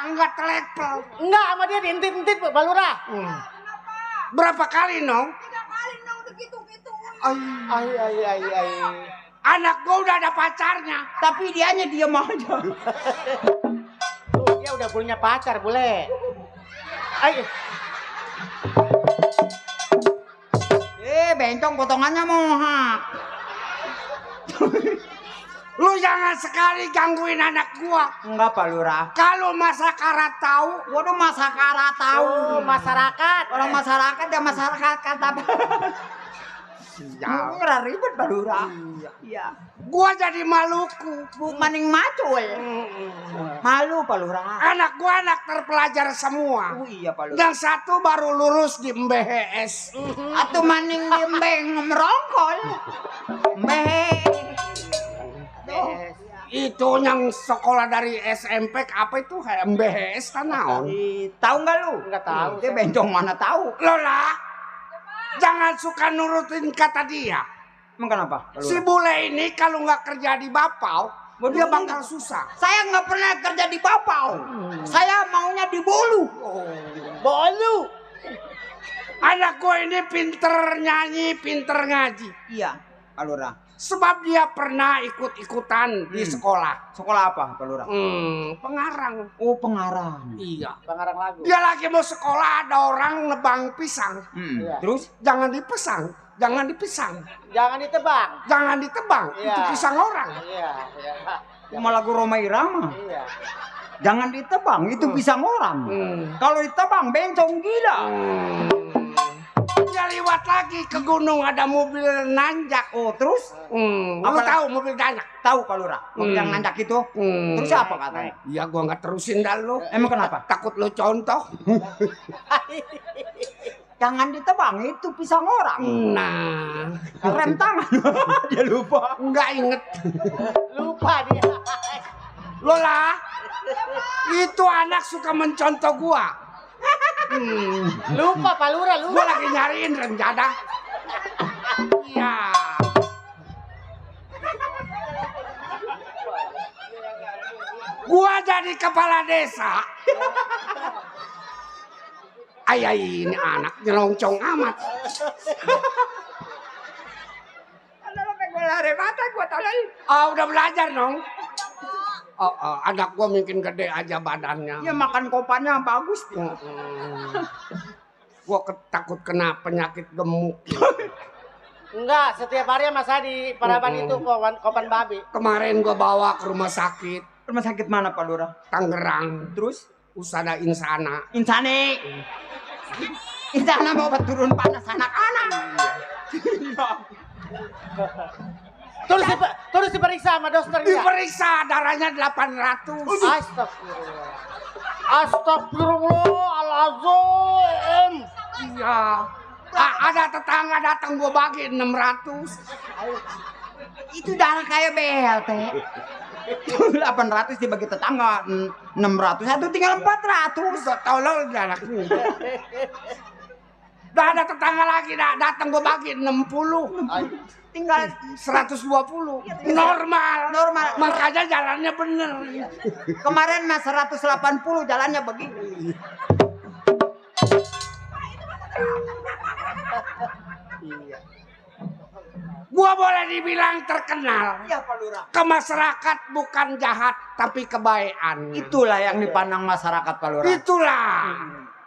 Enggak telepel. Enggak, sama dia diintit-intit Pak Lurah. Berapa kali, Nong? 3 kali dong gitu-gitu. Ay. Anak gua udah ada pacarnya, tapi dianya diem aja. Tuh, dia udah punya pacar, boleh. Ay. Bencong potongannya mohak. Lu jangan sekali gangguin anak gua. Enggak Pak Lurah. Kalau masyarakat tahu, Waduh masyarakat tahu. Oh, masyarakat. Orang masyarakat ya masyarakat kata apa? Murah ribet Pak Lurah. Iya. gua jadi Maluku. Maning macul. Malu Pak Lurah. Anak gua anak terpelajar semua. Oh iya Pak Lurah. Yang satu baru lulus di MBHS. Atau maning gembeng merongkol. Meh. Itu yang sekolah dari SMP apa itu kayak MBHS kan naon? Tahu nggak lu? Enggak tahu. Dia bencong mana tahu? Lola, jangan suka nurutin kata dia. Emang kenapa? Pak Si Lurah? bule ini kalau nggak kerja di Bapau, dia bakal susah. Saya nggak pernah kerja di Bapau. Saya maunya di Bolu. Bolu. Anak gue ini pinter nyanyi, pinter ngaji. Iya, Pak Lurah. Sebab dia pernah ikut-ikutan di sekolah. Sekolah apa, Pak Lurah? Pengarang. Oh, pengarang. Iya. Pengarang lagu. Dia lagi mau sekolah, ada orang nebang pisang. Iya. Terus? Jangan dipesang, jangan dipisang, Jangan ditebang. jangan ditebang. Iya. Itu pisang orang. Iya, iya. Cuma lagu Roma Irama. Iya. Jangan ditebang, itu pisang orang. Kalau ditebang, bencong gila. Dia lewat lagi ke gunung, ada mobil nanjak. Oh, terus? Kamu tahu mobil nanjak? Tahu Pak Lurah, mobil yang nanjak itu. Terus apa katanya? Ya gua nggak terusin dah lu. Emang kenapa? Takut lu contoh. Jangan ditebang, itu pisang orang. Nah, Rem tangan. Dia lupa. nggak inget. Lupa dia. Lola, itu anak suka mencontoh gua. Lupa Pak Lurah, Gua lupa. lagi nyariin rem jadah. Iya. Gua jadi kepala desa. Ay, ini anak nyelongcong amat. Gue lari mata, gue tolong. Oh, udah belajar dong. Oh, anak gua mungkin gede aja badannya. Ya makan kopannya bagus. Gua takut kena penyakit gemuk. Enggak, setiap hari sama saya di Paraban itu kopan babi. Kemarin gua bawa ke rumah sakit Rumah sakit mana Pak Lurah? Tangerang. Terus? Usada Insana. Insane. Insana mau turun panas anak-anak. Terus diperiksa sama dokter ya? Diperiksa darahnya 800. Astagfirullah. Astagfirullahaladzim. Iya. Ada tetangga datang gua bagi 600. Itu darah kayak BLT. 800 dibagi tetangga 600, satu tinggal 400. Tolong darahnya. Udah ada tetangga lagi datang gua bagi 60. Tinggal 120. Normal. Makanya jalannya bener. kemarin mas 180 jalannya begini. Gua boleh dibilang terkenal. Iya Pak Lurah. Ke masyarakat bukan jahat tapi kebaikan. Itulah yang dipandang masyarakat Pak Lurah. Itulah.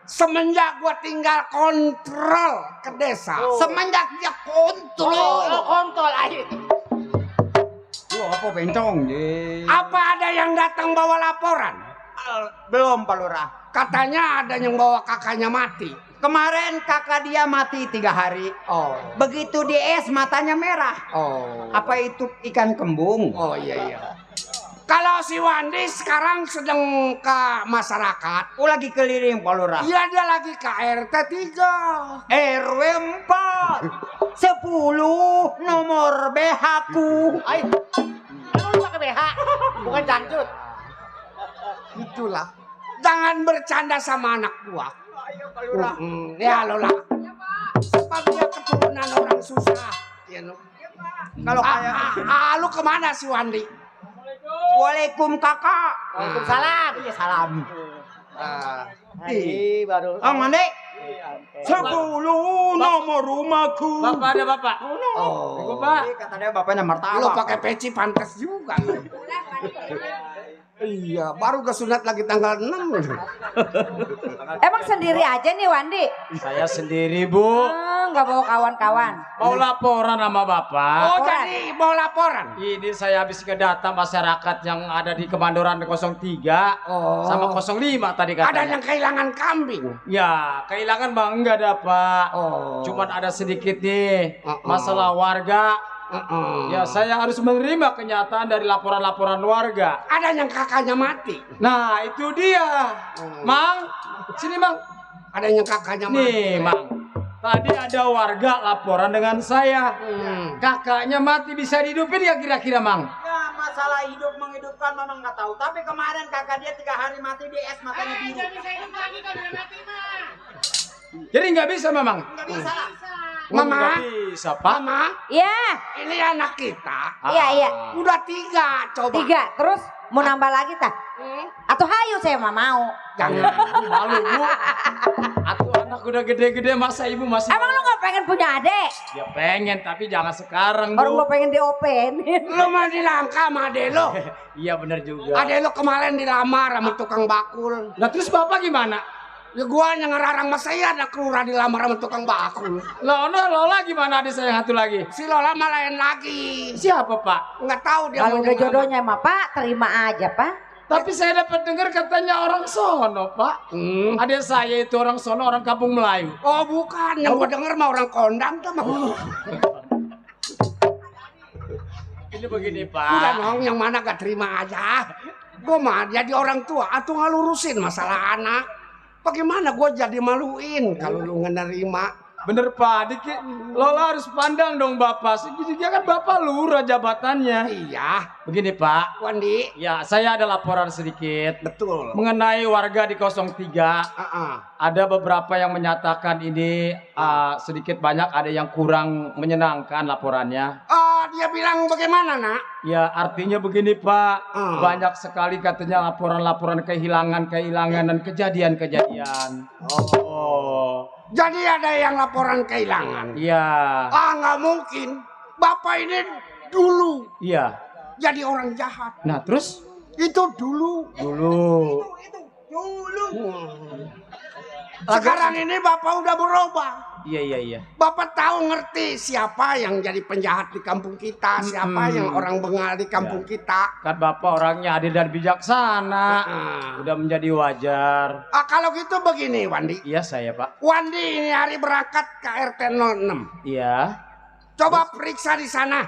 semenjak gua tinggal kontrol ke desa. Semenjak dia kontrol. Kontol aja. Wah, apa bencong je? Apa ada yang datang bawa laporan? Belum Pak Lurah. Katanya ada yang bawa kakaknya mati. Kemarin kakak dia mati 3 hari. Oh. Begitu di es matanya merah. Oh. Apa itu ikan kembung? Oh iya. Kalau si Wandi sekarang sedang ke masyarakat. Oh lagi keliling Pak Lurah. Iya dia lagi ke RT 3. RW 4 10 nomor BH ku. Ayo. Lu pakai BH, bukan jangcut. Itulah. Jangan bercanda sama anak gua. Ya Lola. Sebab dia keturunan orang susah. Ya, no. Kalau kayak lu kemana si Wandi? Waalaikum kakak. Waalaikumsalam. Iya salam. Ini baru. Oh mandi. 10 nomor rumahku. Bapak ada bapak. Oh. Iya, kata dia bapaknya martabak. Lu pakai peci pantas juga. Iya, baru kesunat lagi tanggal 6. Emang sendiri aja nih Wandi? Saya sendiri bu. Nggak bawa kawan-kawan. Mau laporan sama bapak. Oh, jadi mau laporan? Ini saya habis ngedata masyarakat yang ada di Kemandoran 03 sama 05 tadi katanya. Ada yang kehilangan kambing. Ya, kehilangan bang enggak ada pak. Oh. Cuman ada sedikit nih masalah warga. Ya, saya harus menerima kenyataan dari laporan-laporan warga. Ada yang kakaknya mati. Nah, itu dia. Mang, sini mang. Ada yang kakaknya mati. Nih, mang. Tadi ada warga laporan dengan saya. Kakaknya mati, bisa dihidupin ya kira-kira mang? Ya masalah hidup menghidupkan memang nggak tahu. Tapi kemarin kakak dia 3 hari mati di es matanya biru. Jadi nggak bisa memang? Nggak bisa lah. Mama, Nggak bisa pak. Mama, Iya, ini anak kita. iya. Udah 3, coba. 3. Terus mau nambah lagi tak? Atau hayu saya mah mau. Jangan. Malu bu. Atuh anak udah gede-gede masa ibu masih. Emang lu nggak pengen punya adik? Ya pengen tapi jangan sekarang Baru bu. gua pengen diopenin. Lu mau dilangka sama ade lo. Iya bener juga. Ade lo kemarin dilamar sama tukang bakul. Nah terus bapak gimana? Ya gua yang ngerarang mas saya ada kelurah dilamar sama tukang bakul. Lola gimana adik saya yang satu lagi? Si Lola malah lain lagi. Siapa pak? Nggak tahu dia Kalau mau udah yang mana. jodohnya mah Pak, terima aja Pak. Tapi saya dapat dengar katanya orang sono pak. Adik saya itu orang sono, orang kampung Melayu. Oh bukan, yang gua denger mah orang kondang tuh mah. Ini begini Udah pak. dong, yang mana gak terima aja. Gua mah jadi orang tua, atuh ngalurusin masalah anak. Bagaimana gua jadi maluin kalau lu nggak nerima? Bener pak, dikit Lola harus pandang dong bapak. Dia kan bapak lurah jabatannya. Iya, Begini pak. Wandi. Ya saya ada laporan sedikit. Betul. Mengenai warga di 03. Heeh. Ada beberapa yang menyatakan ini sedikit banyak ada yang kurang menyenangkan laporannya. Oh, dia bilang bagaimana, Nak? Ya artinya begini Pak, banyak sekali katanya laporan-laporan kehilangan dan kejadian-kejadian. Oh. Jadi ada yang laporan kehilangan. Iya. Ah, nggak mungkin. Bapak ini dulu Iya. jadi orang jahat. Nah terus? Itu dulu. Dulu. Dulu. Sekarang ini Bapak udah berubah. Iya. Bapak tahu ngerti siapa yang jadi penjahat di kampung kita, siapa yang orang bengal di kampung kita. Kan Bapak orangnya adil dan bijaksana. Udah menjadi wajar. Ah, kalau gitu begini, Wandi. Iya saya Pak. Wandi ini hari berangkat ke RT 06. Iya. Coba periksa di sana.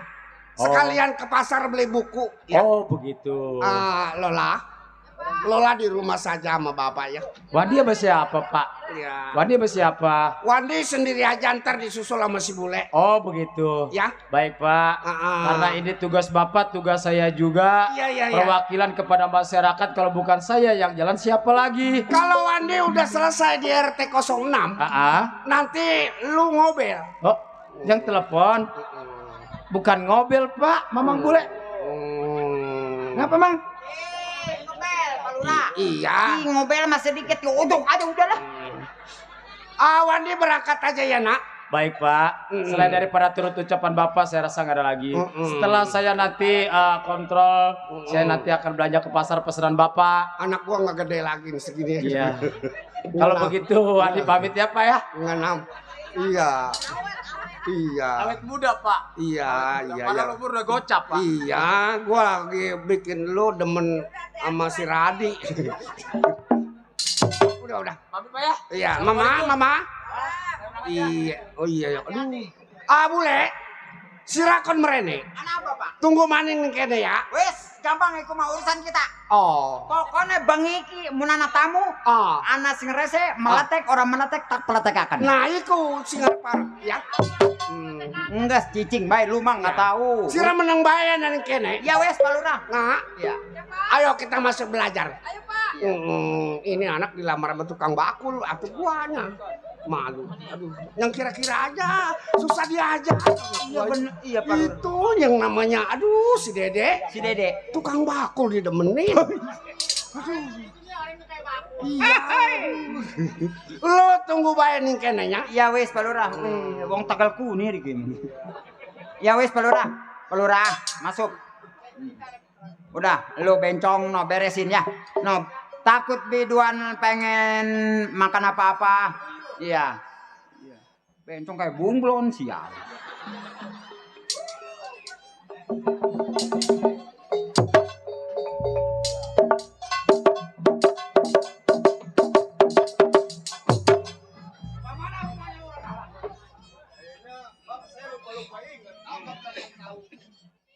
Sekalian ke pasar beli buku. Ya. Oh begitu. Lola di rumah saja sama Bapak ya. Wandi sama siapa Pak? Ya. Wandi sama siapa? Wandi sendiri aja ntar disusul sama si bule. Oh begitu. Ya. Baik Pak. Karena ini tugas Bapak, tugas saya juga. Iya. Perwakilan kepada masyarakat. Kalau bukan saya yang jalan siapa lagi? Kalau Wandi udah selesai di RT 06, nanti lu ngobel. Oh, yang telepon. Bukan ngobel Pak, Mamang bule. Ngapa Mang? Ngobel, Pak Lurah. Iya. Ngobel masih sedikit. Udah, udahlah. Wandi berangkat aja ya nak. Baik Pak, selain daripada turut ucapan Bapak saya rasa nggak ada lagi. Setelah saya nanti kontrol, saya nanti akan belanja ke pasar pesanan Bapak. Anak gua nggak gede lagi nih segini. Iya. Kalau begitu Adi pamit ya Pak ya. Ngenam. Iya. Iya. Awet muda Pak. Iya, iya, Padahal iya. umur udah gocap Pak. Iya, gua lagi bikin lu demen sama si Radi. Udah. Pamit Pak ya. Iya, mama. Iya, oh iya, aduh. Bule. Sirakon merene. Kenapa Pak? Tunggu maning kene ya. Wes, gampang iku mah urusan kita. Oh. Pokoknya Bang Iki munana tamu, Oh. anak sing rese meletek orang meletek tak peletekakan. Nah, iku sing arep ya. Enggak cicing bae lu mah nggak tahu. Sira menang bae nang kene. Ya wes Pak Lurah. Nah, Ya. ayo kita masuk belajar. Ayo Pak. Ini anak dilamar sama tukang bakul atau guanya. Malu. Aduh, yang kira-kira aja, susah diajak. Iya bener, iya Pak Lurah. Itu yang namanya, aduh si Dede, Si Dede. tukang bakul didemenin. Iya. Lo tunggu bae nih kenanya. Ya wes Pak Lurah. Wong Tegal Kuni iki. Ya wes Pak Lurah. Pak Lurah, masuk. Udah, lu bencong no beresin ya. No, takut biduan pengen makan apa-apa. Iya. Bencong kayak bunglon sial.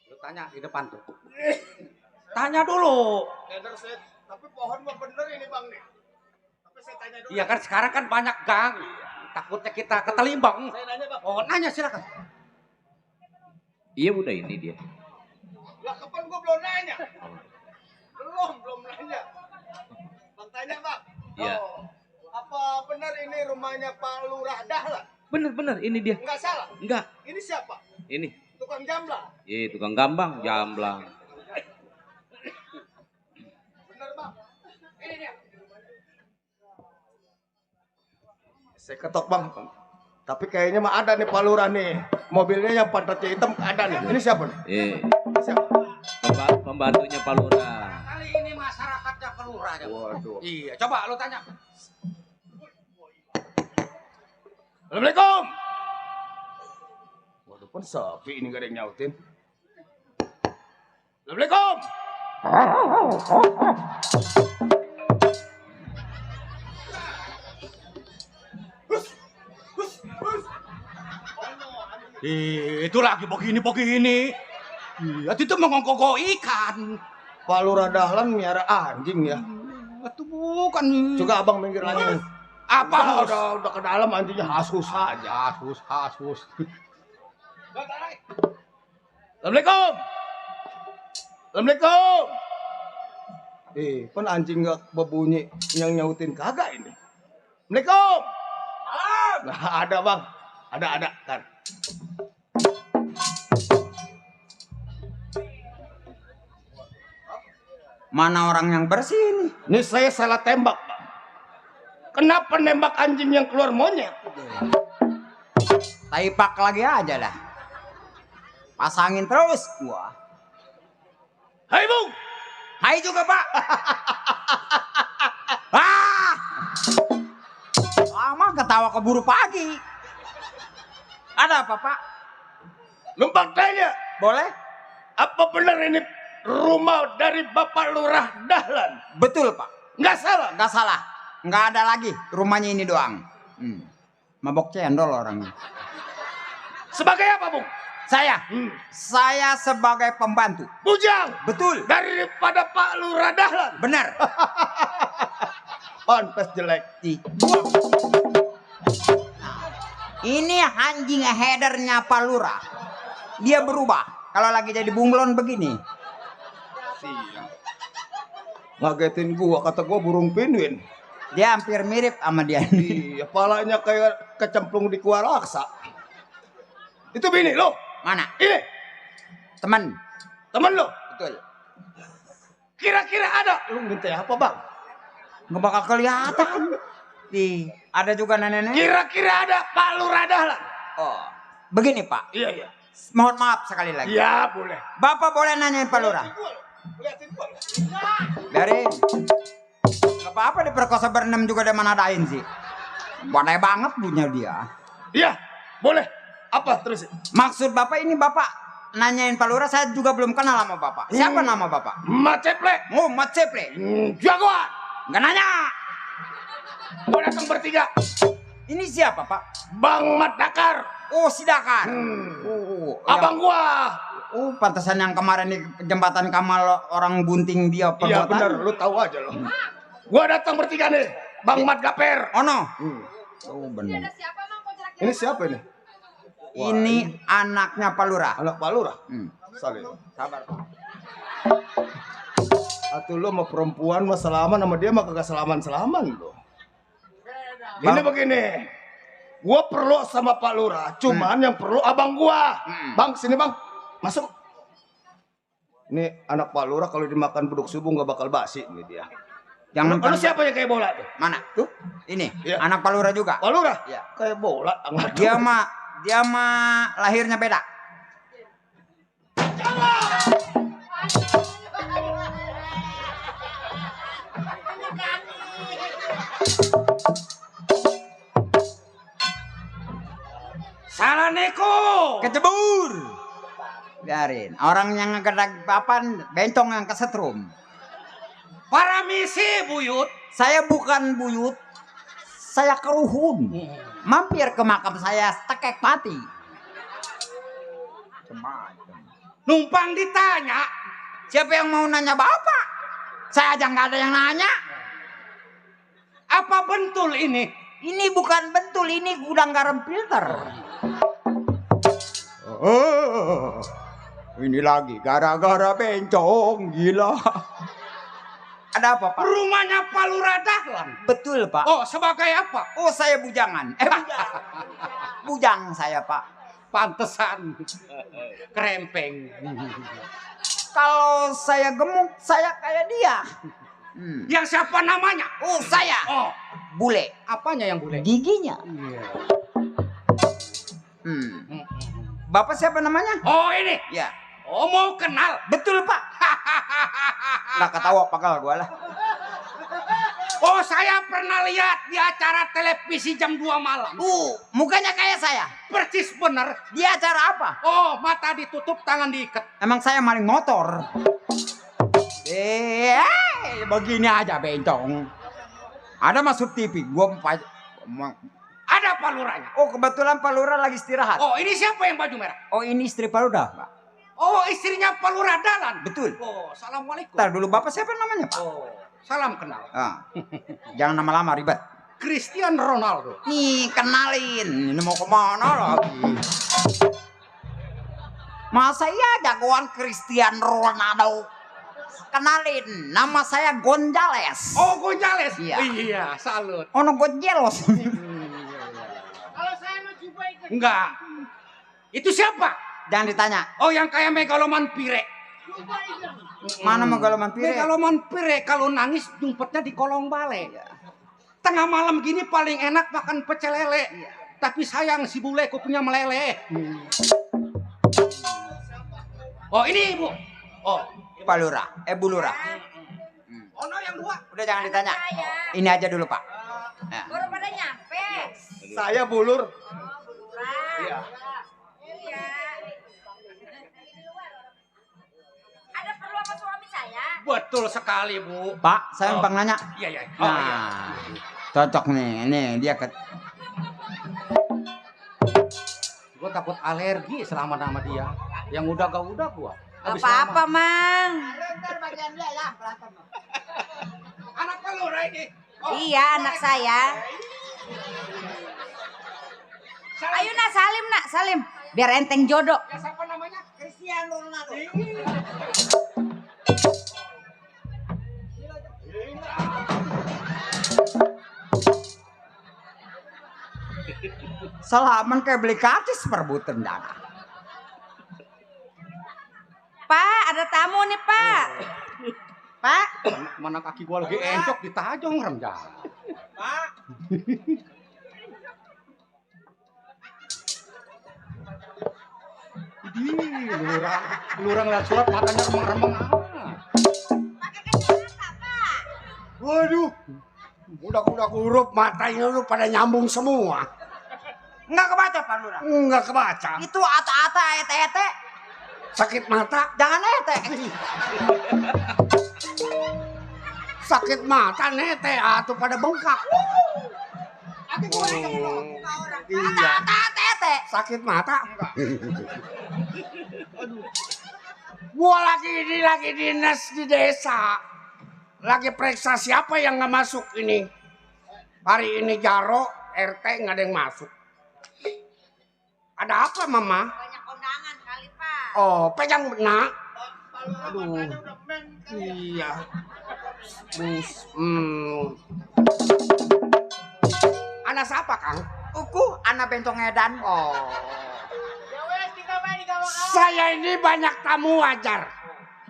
Lu tanya di depan tuh. Tanya dulu. Tapi pohon mah bener ini bang nih. Tapi saya tanya dulu. Iya kan sekarang kan banyak gang. Takutnya kita ketelimbang. Saya nanya bang. Oh, nanya silakan. Iya udah ini dia. Lah kapan gua belum nanya? Belum nanya. Bang tanya bang. Iya. Oh, apa benar ini rumahnya Pak Lurah Dahlan? Bener ini dia. Enggak salah. Enggak. Ini siapa? Ini. Tukang jamblang. Iya tukang gambang, jamblang. Bener bang. Ini dia. Saya ketok bang. Tapi kayaknya mah ada nih Pak Lurah nih. Mobilnya yang pantatnya hitam ada nih. Ini siapa nih? Ini siapa? Pembantunya Pak Lurah. Kali ini masyarakatnya kelurah aja. Waduh. Iya, coba lu tanya. Assalamualaikum. Waduh pun sepi ini gak ada yang nyautin. Assalamualaikum. Itu lagi begini. Iya, itu mengongkong ikan. Pak Lurah Dahlan miara anjing ya. Itu bukan. Juga abang minggir lagi. Apa? Udah ke dalam anjingnya hasus aja. Hasus. Assalamualaikum. Assalamualaikum. Pun anjing gak berbunyi yang nyautin kagak ini. Assalamualaikum. Nah, ada bang. Ada kan. Mana orang yang bersih ini? Ini saya salah tembak bang. Kenapa nembak anjing yang keluar monyet? Taipak lagi aja lah. Pasangin terus gua. Hai bung. Hai juga Pak. Ah! Lama ketawa keburu pagi. Ada apa Pak? Numpang tanya. Boleh? Apa benar ini rumah dari Bapak Lurah Dahlan? Betul Pak. Nggak salah. Nggak salah. Nggak ada lagi. Rumahnya ini doang. Mabok cendol orangnya. Sebagai apa bung? Saya sebagai pembantu. Bujang. Betul. Daripada Pak Lurah Dahlan. Benar. Pantes jelek. Ini anjing headernya Pak Lurah. Dia berubah. Kalau lagi jadi bunglon begini. Ngagetin gua, kata gua burung pinguin. Dia hampir mirip sama dia. Iya, palanya kayak kecemplung di kuah laksa. Itu bini lo. Mana? Ini Teman. temen lo. Betul. Kira-kira ada. Lu minta apa bang? Nggak bakal kelihatan. Ada juga nenek-nenek. Kira-kira ada Pak Lurah Dahlan. Oh, begini Pak. Iya. Mohon maaf sekali lagi. Iya boleh. Bapak boleh nanyain Pak Lurah? Liatin gua. Biarin. Gak apa-apa diperkosa berenam juga dia manadain sih. Pandai banget punya dia. Iya, boleh. Apa terus? Maksud bapak ini bapak nanyain Pak Lurah, saya juga belum kenal sama bapak. Siapa nama bapak? Mat Ceple. Oh, Mat Ceple. Jagoan. Nggak nanya. Gua datang bertiga. Ini siapa pak? Bang Mat Dakar. Oh, si Dakar. Abang gua. Oh, pantesan yang kemarin di jembatan Kamal orang bunting dia Iya perbuatan. benar, lu tahu aja lo. Gua datang bertiga nih. Bang Mat Gaper. Oh no. Oh benar. Ini siapa ini? Ini anaknya Pak Lurah. Anak Pak Lurah. Salim. Sabar Pak. Atuh lo sama perempuan mah salaman sama dia mah kagak salaman lo. Ini begini. Gua perlu sama Pak Lurah, cuman yang perlu abang gua. Bang, sini bang. Masuk. Ini anak Pak Lurah kalau dimakan beduk subuh nggak bakal basi nih dia. Jangan Kalau siapa yang kayak bola tuh? Mana? Tuh. Ini Iya. anak Pak Lurah juga. Pak Lurah? Iya. Kayak bola. Dia mah lahirnya beda. Assalamualaikum. Kecebur. Biarin. Orang yang ngegedak papan, bencong yang kesetrum. Para misi buyut. Saya bukan buyut. Saya keruhun. Mampir ke makam saya tekek mati. Numpang ditanya. Siapa yang mau nanya bapak? Saya aja nggak ada yang nanya. Apa bentul ini? Ini bukan bentul, ini gudang garam filter. Ini lagi gara-gara bencong, gila. Ada apa, Pak? Rumahnya Pak Lurah Dahlan. Betul, Pak. Oh, sebagai apa? Oh, saya bujangan. Bujang. Bujang saya, Pak. Pantesan. Kerempeng. Kalau saya gemuk, saya kayak dia. Yang siapa namanya? Oh, saya. Oh, Bule. apanya yang boleh? Giginya. Bapak siapa namanya? Oh, ini. Ya. Oh, mau kenal? Betul, Pak. Nggak ketawa pagal gua lah. Oh, saya pernah lihat di acara televisi jam 2 malam. Mukanya kayak saya. Persis bener. Di acara apa? Oh, mata ditutup, tangan diikat. Emang saya maling motor. Begini aja bencong. Ada masuk TV, Ada Pak Lurahnya. Oh, kebetulan Pak Lurah lagi istirahat. Oh, ini siapa yang baju merah? Oh, ini istri Pak Lurah, Pak. Oh, istrinya Pak Lurah Dahlan. Betul. Oh, assalamualaikum. Ntar dulu Bapak siapa namanya, Pak? Oh, salam kenal. Jangan lama-lama ribet. Cristiano Ronaldo. Nih, kenalin. Ini mau kemana lagi? Masa iya jagoan Cristiano Ronaldo? Kenalin, nama saya Gonzales. Oh, Gonzales. Iya. Iya, salut. Oh, no Gonzales. Kalau saya mau coba ikut. Enggak. Itu siapa? Jangan ditanya. Oh, yang kayak megaloman pire. Mana megaloman pire? Megaloman pire kalau nangis jumpetnya di kolong bale. Tengah malam gini paling enak makan pecel lele. Tapi sayang si bule kukunya meleleh. Oh, ini Ibu. Oh, Pak Lurah, Bu Lurah. Oh, no, yang dua. Udah jangan ditanya. Ini aja dulu, Pak. Nah. Baru pada nyampe. Saya bulur. Iya. Iya. Ada perlu sama suami saya? Betul sekali, Bu. Pak, saya numpang nanya. Iya, iya. Oh, Nah, iya. cocok nih. Ini dia Gue takut alergi selama nama dia. Yang udah gak udah gua. Habis Apa-apa, lama. Mang. Anak Pak Lurah ini. Oh. Iya, anak saya. Ayo nak salim, nak salim. Biar enteng jodoh. Ya, siapa namanya? Cristiano Ronaldo. Salaman kayak beli karcis perebutan dana. Pak, ada tamu nih, Pak. Pak. Mana kaki gua lagi encok ditajong rem jalan. Pak. Idih, lurang lihat surat matanya remeng-remeng. Pakai kacamata, Pak. Waduh, Udah huruf matanya lu pada nyambung semua. Enggak kebaca Pak Lurah. Enggak kebaca. Itu ata-ata ete-ete. Sakit mata. Jangan ete. Sakit mata nete atuh pada bengkak. Iya. Ata-ata ete. Sakit mata. Gua lagi dinas di desa. Lagi periksa siapa yang nggak masuk ini. Hari ini Jaro RT nggak ada yang masuk. Ada apa Mama? Banyak kondangan kali, Pak. Oh, pegang benak. Aduh. Iya. Anak siapa, Kang? Uku anak bentong edan. Oh. Saya ini banyak tamu wajar.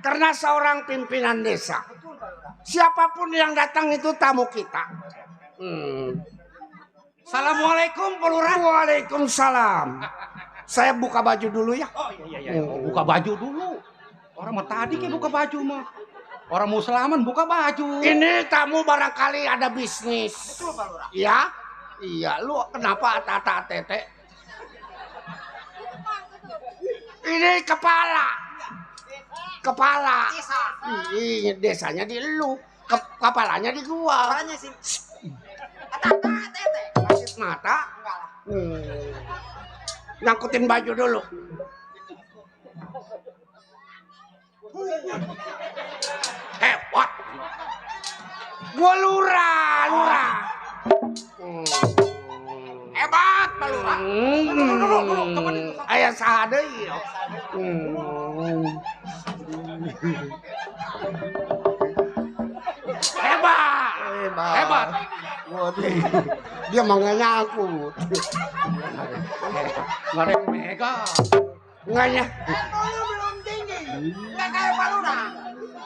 Karena seorang pimpinan desa. Siapapun yang datang itu tamu kita. Assalamualaikum Pak Lurah. Waalaikumsalam. Saya buka baju dulu ya. Oh iya. Buka baju dulu. Orang mau tadi kayak buka baju mah. Orang mau selaman buka baju. Ini tamu barangkali ada bisnis. Betul Pak Lurah. Ya? Iya, lu kenapa ata-ata tete? Ini kepala. Kepala. Iya, desanya di lu. Kepalanya di gua. Orangnya sih. Ata-ata ete. Sakit mata? Enggak lah. Nyangkutin baju dulu. Hebat. Gua lurah. Hebat Pak Lurah. Aya saha deui. Hebat. Waduh. Dia mah nggak nyangkut. Nggak ada yang megang. Nganya. Belum tinggi. Enggak kayak Pak Lurah.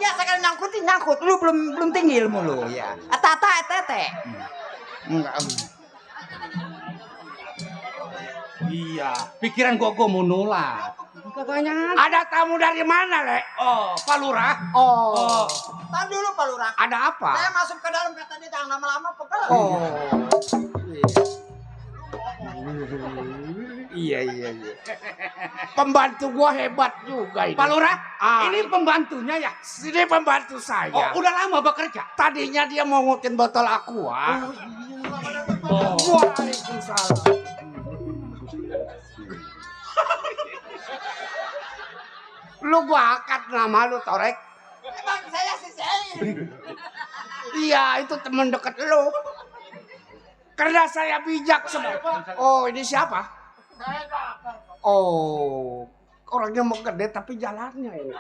Ya sekali nyangkut. Lu belum tinggi ilmu lu ya. Ata-ata ete. Enggak. Iya, pikiran gua mau nolak. Kagaknya. Ada tamu dari mana, Le? Oh, Pak Lurah. Oh. Tahan dulu Pak Lurah. Ada apa? Saya masuk ke dalam kata dia jangan lama-lama pegel. Oh. Iya. Pembantu gua hebat juga ini. Pak Lurah, Ah. ini pembantunya ya? Ini pembantu saya. Oh, udah lama bekerja. Tadinya dia mau ngutin botol aqua. Oh. Waalaikumsalam. Lu gua angkat nama lu, Torek. Emang saya sih Iya, itu teman dekat lu. Karena saya bijak semua. Oh, ini siapa? Oh, orangnya mau gede tapi jalannya ini.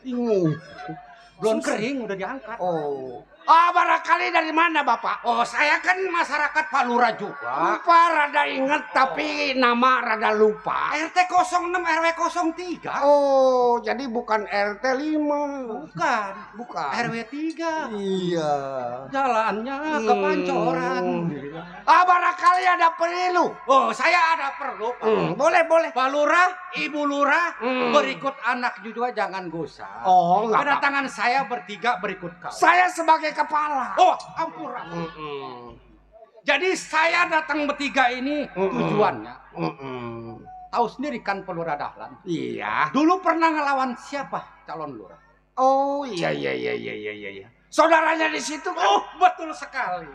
Bingung. Belum kering, udah diangkat. Oh. Barangkali dari mana, Bapak? Oh, saya kan masyarakat Pak Lurah juga. Lupa rada inget tapi nama rada lupa. RT 06 RW 03. Oh, jadi bukan RT 5. Bukan. RW 3. Iya. Jalannya ke Pancoran. Barangkali ada perlu. Oh, saya ada perlu. Pak. Boleh. Pak Lurah, Ibu Lurah, berikut anak juga jangan gusar. Oh, enggak apa-apa. Kedatangan saya bertiga berikut kau. Saya sebagai kepala. Oh, ampura. Jadi saya datang bertiga ini tujuannya. Tahu sendiri kan Pak Lurah Dahlan. Iya. Dulu pernah ngelawan siapa calon lurah? Oh, iya. Saudaranya di situ kan? Oh, betul sekali.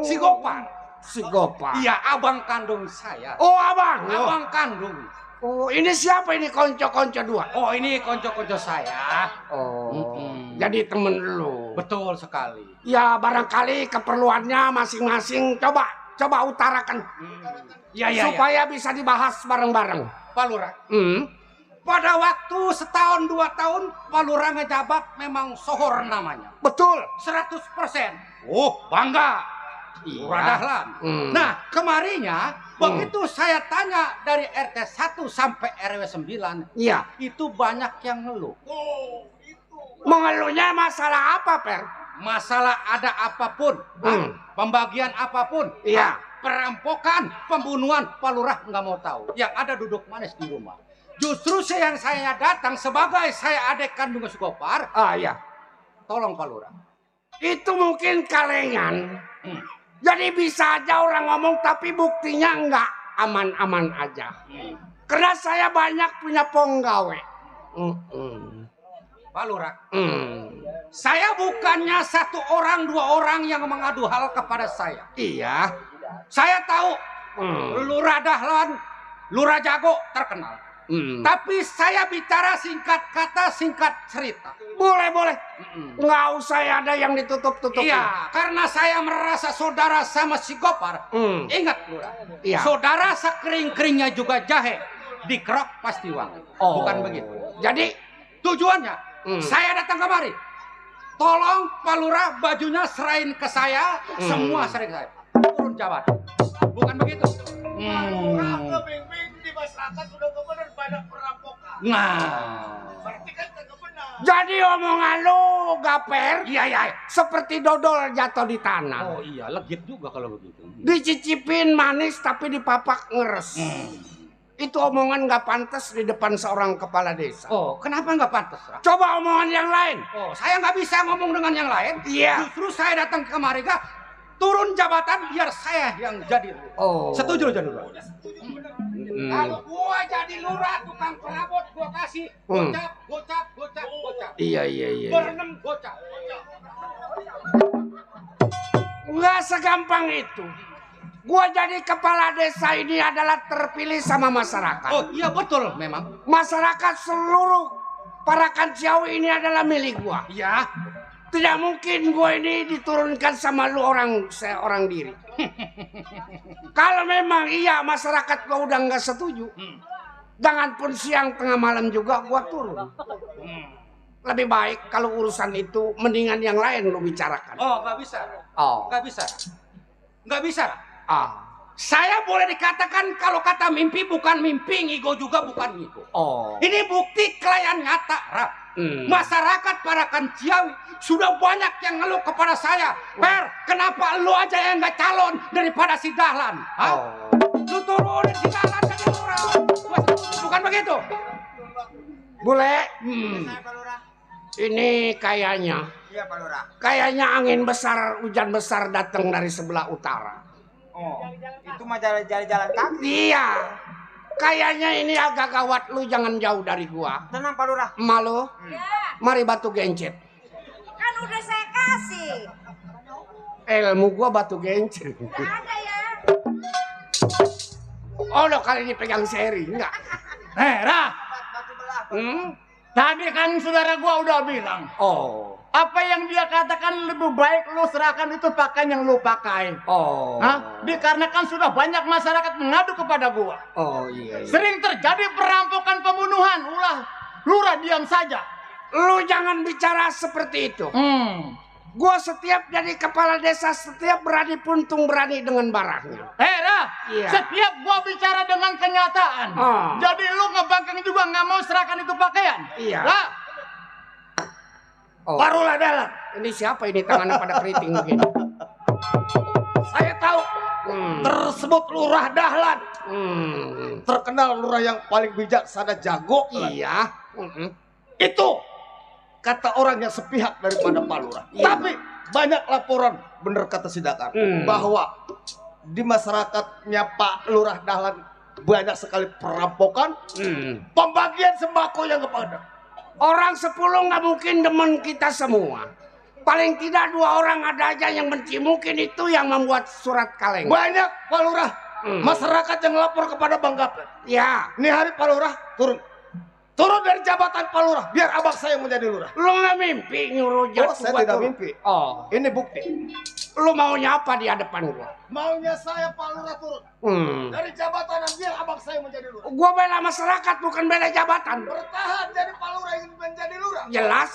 Si Gopar. Iya, abang kandung saya. Oh, abang. Abang kandung. Oh, ini siapa ini konco-konco dua? Oh, ini konco-konco saya. Oh, jadi temen lu. Betul sekali. Ya, barangkali keperluannya masing-masing coba utarakan. Iya. Supaya bisa dibahas bareng-bareng. Pak Lurah. Pada waktu setahun 2 tahun Pak Lurah ngejabat memang sohor namanya. Betul. 100%. Oh, bangga. Lurah Dahlan. Nah, kemarinnya begitu saya tanya dari RT 1 sampai RW 9, iya, itu banyak yang ngeluh. Mengeluhnya masalah apa, Per? Masalah ada apapun, pembagian apapun, iya, perampokan, pembunuhan, Pak Lurah nggak mau tahu. Yang ada duduk manis di rumah. Justru yang saya datang sebagai saya adik kandung Gopar. Iya. Tolong Pak Lurah. Itu mungkin kalengan. Jadi bisa aja orang ngomong tapi buktinya enggak, aman-aman aja. Karena saya banyak punya penggawe. Pak Lurah, saya bukannya satu orang dua orang yang mengadu hal kepada saya. Iya. Saya tahu Lurah Dahlan, Lurah Jago terkenal. Tapi saya bicara singkat kata, singkat cerita. Boleh. Nggak usah ada yang ditutup-tutupin. Iya, karena saya merasa saudara sama si Gopar. Ingat Lurah, Iya. saudara sekering-keringnya juga jahe. Dikerok pasti wangi. Bukan begitu. Jadi Tujuannya, saya datang kemari. Tolong Pak Lurah bajunya serahin ke saya, semua serahin ke saya. Turun jabatan. Bukan begitu. Di masyarakat sudah benar banyak perampokan. Nah. Berarti kan kagak benar. Jadi omongan lu Gaper, Iya. seperti dodol jatuh di tanah. Oh iya, legit juga kalau begitu. Dicicipin manis tapi dipapak ngeres. Itu omongan nggak pantas di depan seorang kepala desa. Oh, kenapa nggak pantas? Ra? Coba omongan yang lain. Oh, saya nggak bisa ngomong dengan yang lain. Iya. Justru saya datang kemari kah, turun jabatan biar saya yang jadi. Oh. Setuju lo jadi lurah? Kalau gua jadi lurah, tukang perabot gua kasih gocap. Iya. Berenem gocap. Nggak segampang itu. Gua jadi kepala desa ini adalah terpilih sama masyarakat. Oh iya betul memang. Masyarakat seluruh Parakan Ciawi ini adalah milik gua. Iya. Tidak mungkin gua ini diturunkan sama lu seorang diri. Kalau memang iya masyarakat gua udah nggak setuju, jangan pun siang tengah malam juga gua turun. Lebih baik kalau urusan itu mendingan yang lain lu bicarakan. Oh nggak bisa. Nggak bisa. Saya boleh dikatakan kalau kata mimpi bukan mimpi, ngigo juga bukan ngigo. Ini bukti klien nyata, Rap. Masyarakat Parakan Ciawi sudah banyak yang ngeluh kepada saya. Per, kenapa lu aja yang nggak calon daripada si Dahlan? Lu turunin si Dahlan jadi lurah. Bukan begitu? Bule, ini kayaknya. Iya Pak Lurah. Kayaknya angin besar, hujan besar datang dari sebelah utara. Itu mah jalan-jalan kaki. Iya. Kayaknya ini agak gawat, lu jangan jauh dari gua. Tenang Pak Lurah. Malu? Mari batu gencet. Kan udah saya kasih. Ilmu gua batu gencet. Nggak ada ya. Oh, lo kali ini pegang seri, enggak? Rah, tadi kan saudara gua udah bilang. Apa yang dia katakan lebih baik lu serahkan itu pakaian yang lu pakai. Dikarenakan sudah banyak masyarakat mengadu kepada gua. Iya. Sering terjadi perampokan pembunuhan. Lurah diam saja. Lu jangan bicara seperti itu. Gua setiap jadi kepala desa, setiap berani puntung berani dengan barangnya. Rah, Iya. setiap gua bicara dengan kenyataan. Jadi lu ngebangkang juga nggak mau serahkan itu pakaian. Iya. Lah, Barulah Dahlan. Ini siapa ini tangannya pada keriting begini? Saya tahu tersebut Lurah Dahlan. Terkenal lurah yang paling bijaksana, jago. Iya. Itu kata orang yang sepihak daripada Pak Lurah. Tapi banyak laporan, bener kata si Dakar, bahwa di masyarakatnya Pak Lurah Dahlan banyak sekali perampokan, pembagian sembako yang kepada. Orang 10 nggak mungkin demen kita semua. Paling tidak 2 orang ada aja yang benci. Mungkin itu yang membuat surat kaleng. Banyak Pak Lurah, masyarakat yang lapor kepada Bang Gaper. Ya. Ini hari Pak Lurah turun dari jabatan Pak Lurah, biar abang saya yang menjadi lurah. Lu nggak mimpi nyuruh Oh, saya tidak mimpi. Ini bukti. Lu maunya apa di hadapan gua? Maunya saya Pak Lurah turun dari jabatan dan biar abang saya menjadi lurah. Gua bela masyarakat bukan bela jabatan. Bertahan jadi Pak Lurah ingin menjadi lurah. Jelas.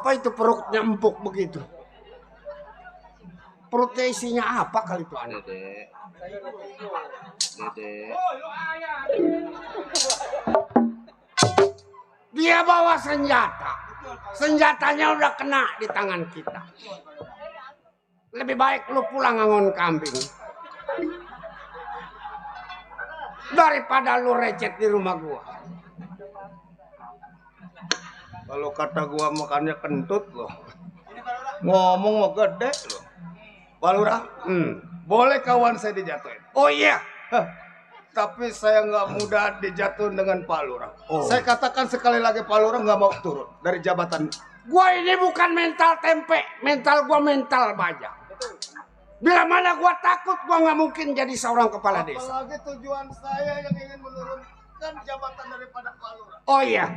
Apa itu perutnya empuk begitu? Perutnya isinya apa kali itu anak? Dede. Dia bawa senjata. Senjatanya udah kena di tangan kita. Lebih baik lu pulang ngangon kambing. Daripada lu recet di rumah gua. Kalau kata gua makannya kentut loh. Ngomong mau gede loh. Pak Lurah, boleh kawan saya dijatuhin? Oh iya. Tapi saya nggak mudah dijatuhin dengan Pak Lurah. Saya katakan sekali lagi Pak Lurah nggak mau turun dari jabatan. Gua ini bukan mental tempe, mental gua mental baja. Bila mana gua takut, gua nggak mungkin jadi seorang kepala desa. Apalagi tujuan saya yang ingin menurunkan jabatan daripada Pak Lurah. Oh iya.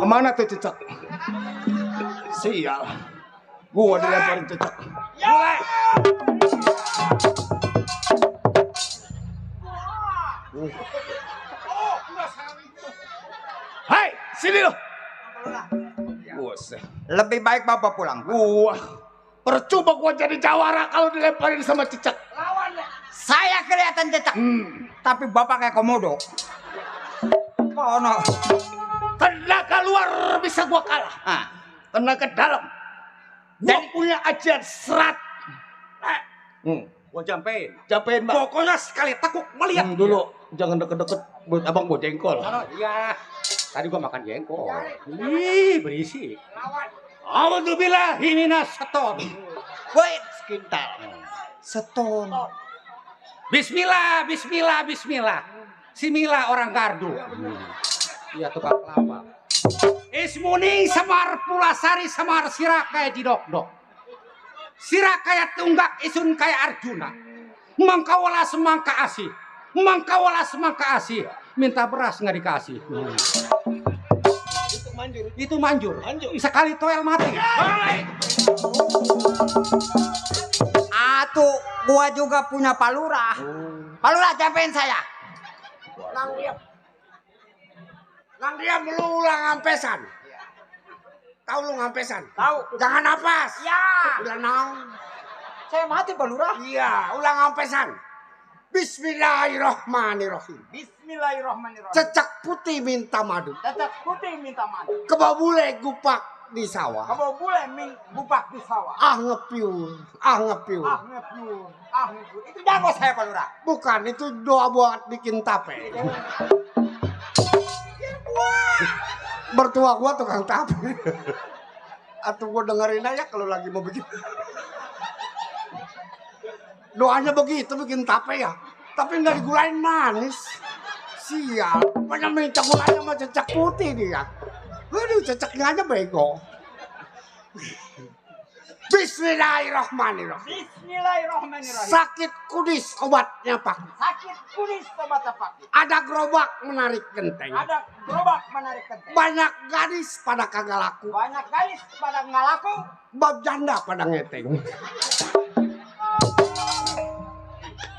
Kemana tuh cecak? Sial. Gua dilemparin cecak. Mulai. Hai, sini lo. Buset. Lebih baik Bapak pulang. Gua percuma gua jadi jawara kalau dilemparin sama cecak. Saya kelihatan cecak. Tapi Bapak kayak komodo. ono. Tenaga luar bisa gua kalah. Tenaga dalam. Gua punya ajian serat. Gua jampein. Jampein, Bang. Pokoknya sekali tekuk melihat Dulu jangan deket-deket buat abang buat jengkol. Iya. Tadi gua makan jengkol. Ih, berisi. Alhamdulillah minas seton. Wait, sekintal. Seton. Bismillah, bismillah, bismillah. Si Mila orang gardu. Iya tukang kelapa. Ismuni semar pulasari semar sira kaya didok-dok. Sira kaya tunggak isun kaya Arjuna. Mangkawala semangka asih. Mangkawala semangka asih. Minta beras nggak dikasih. Itu manjur. Sekali toel mati. Atuh, gua juga punya palurah. Palurah jampein saya. Nang diam lu ulang ngampesan. Tahu lu ngampesan? Tahu. Jangan napas. Ya. Udah naon. Saya mati palurah. Iya, ulang ngampesan. Bismillahirrahmanirrahim. Bismillahirrahmanirrahim. Cecak putih minta madu. Cecak putih minta madu. Kebabule gupak di sawah. Kamu boleh bupak di sawah. Ah ngepiur, ah ngepiur. Ah ngepiur, ah ngepiur. Itu jago saya palurah. Bukan, itu doa buat bikin tape. Bertua gua tukang tape. Atau gua dengerin aja kalau lagi mau bikin. Doanya begitu bikin tape ya. Tapi nggak digulain manis. Sial, banyak minta gulanya sama cecak putih dia. Aduh, cecaknya aja bego. Bismillahirrahmanirrahim. Bismillahirrahmanirrahim. Sakit kudis obatnya Pak. Sakit kunis obatnya Pak. Ada gerobak menarik genteng. Ada gerobak menarik genteng. Banyak gadis pada kagak laku. Banyak gadis pada nggak laku. Bab janda pada ngeteng.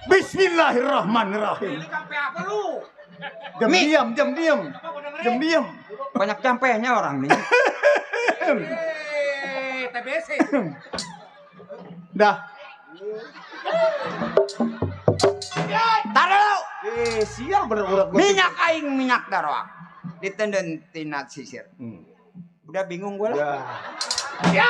Bismillahirrahmanirrahim. Sampai apa lu? Diam. Banyak campehnya orang nih. TBC. Dah. Taruh. Sial bener urat gua. Minyak aing minyak daroak. Ditenden tina sisir. Udah bingung gue lah. Ya.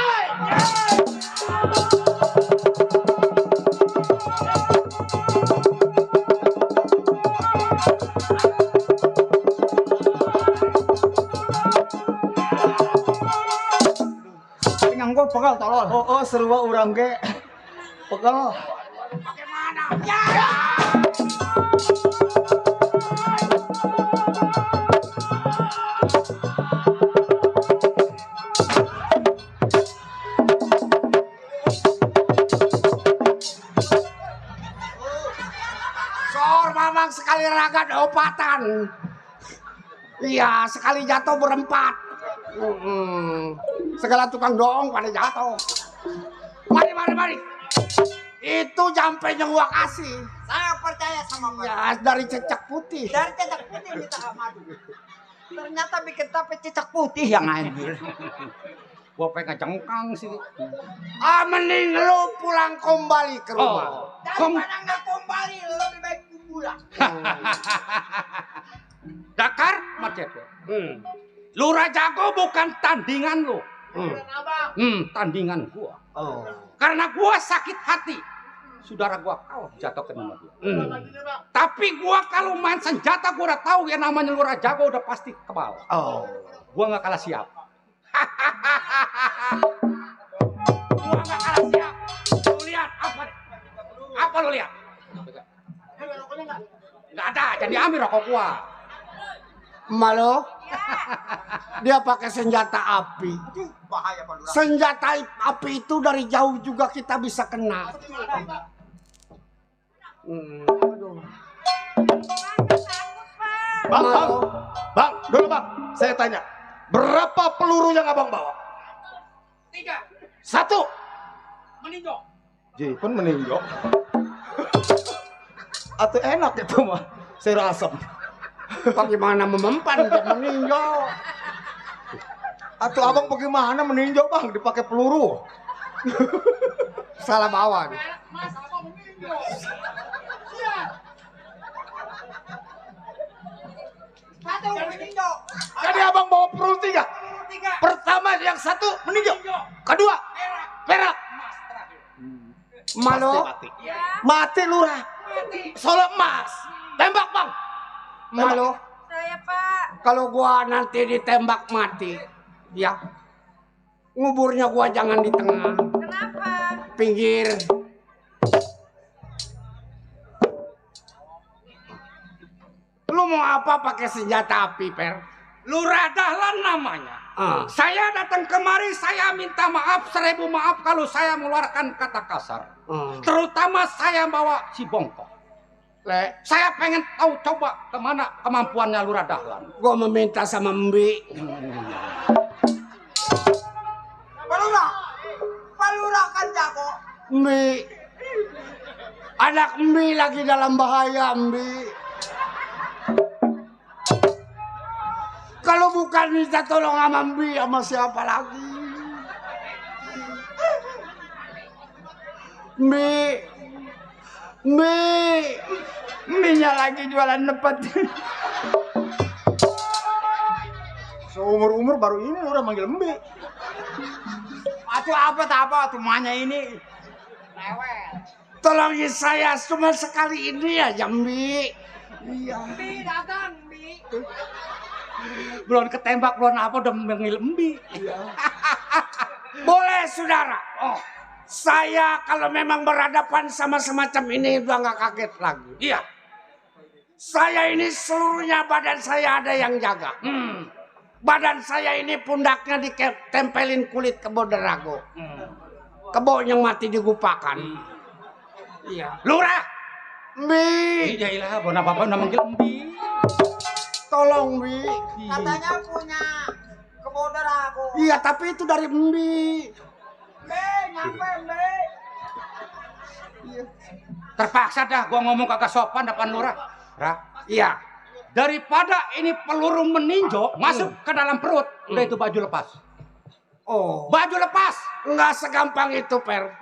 Pinggang gue pegal tolol. Oh, serua urang ge. Pegal. Bagaimana? Ya. Sor mamang sekali raga opatan. Iya, sekali jatuh berempat. Segala tukang doong pada jatuh. Mari. Itu jampe yang gua kasih. Saya percaya sama Pak. Ya, dari cecak putih. Dari cecak putih minta madu. Ternyata bikin tape cecak putih yang anjir. Gua pengen cengkang sih. Mending lu pulang kembali ke rumah. Daripada nggak kembali lebih baik pulang. Dakar macet. Lurah Jago bukan tandingan lu. Tandingan gua. Karena gua sakit hati. Saudara gua kalah jatuh ke nama dia. Tapi gua kalau main senjata gua udah tahu yang namanya Lurah Jago udah pasti kebal. Gua nggak kalah siap. Gua nggak kalah siap. Lu lihat apa? Apa lu lihat? Nggak ada. Jadi ambil rokok gua. Malo, dia pakai senjata api. Bahaya Pak Lurah. Senjata api itu dari jauh juga kita bisa kena. Bang, dulu bang, saya tanya, berapa peluru yang abang bawa? 3. 1. Meninjau. Jepun meninjau. Atau enak itu mah, saya rasem. Bagaimana memempan dia meninjau? Atau abang bagaimana meninjau bang, dipakai peluru? Salah bawa. Nih. Satu meninjau. Jadi abang bawa perul 3. Pertama yang satu meninjau. Kedua perak. Malo. Mati lurah. Soalnya emas. Tembak bang. Malo. Saya Pak. Kalau gua nanti ditembak mati, ya nguburnya gua jangan di tengah, Kenapa? pinggir. Lu mau apa pakai senjata api, Per? Lurah Dahlan namanya. Saya datang kemari, saya minta maaf, 1000 maaf kalau saya mengeluarkan kata kasar. Terutama saya bawa si bongkok. Le, Saya pengen tahu coba kemana kemampuannya Lurah Dahlan. gua meminta sama Mbi. Palura kan jago. Mbi, anak Mbi lagi dalam bahaya, Mbi. Kalau bukan minta tolong sama Mbi, sama siapa lagi? Mbi, Mbi, Mbinya lagi jualan nepet. Seumur-umur baru ini lu udah manggil Mbi. Atuh apa tuh mahnya ini. Lewet. tolongin saya cuma sekali ini aja, Mbi. Iya. Mbi datang, Mbi. Belum ketembak, belum apa udah manggil Mbi. Boleh, saudara. Oh, saya kalau memang berhadapan sama semacam ini udah nggak kaget lagi. Iya. Saya ini seluruhnya badan saya ada yang jaga. Badan saya ini pundaknya ditempelin kulit kebo derago. Kebo yang mati digupakan. Iya. Lurah. Mbi. Iya ilah, bon apa udah manggil Mbi. Tolong, Mbi. Katanya punya kebodohan aku. Iya, tapi itu dari Mbi. Mbi, nyampe Mbi. Terpaksa dah gua ngomong kagak sopan depan Lurah. Rah, iya. Daripada ini peluru meninjau masuk ke dalam perut, udah itu baju lepas. Oh, Baju lepas. nggak segampang itu, Per.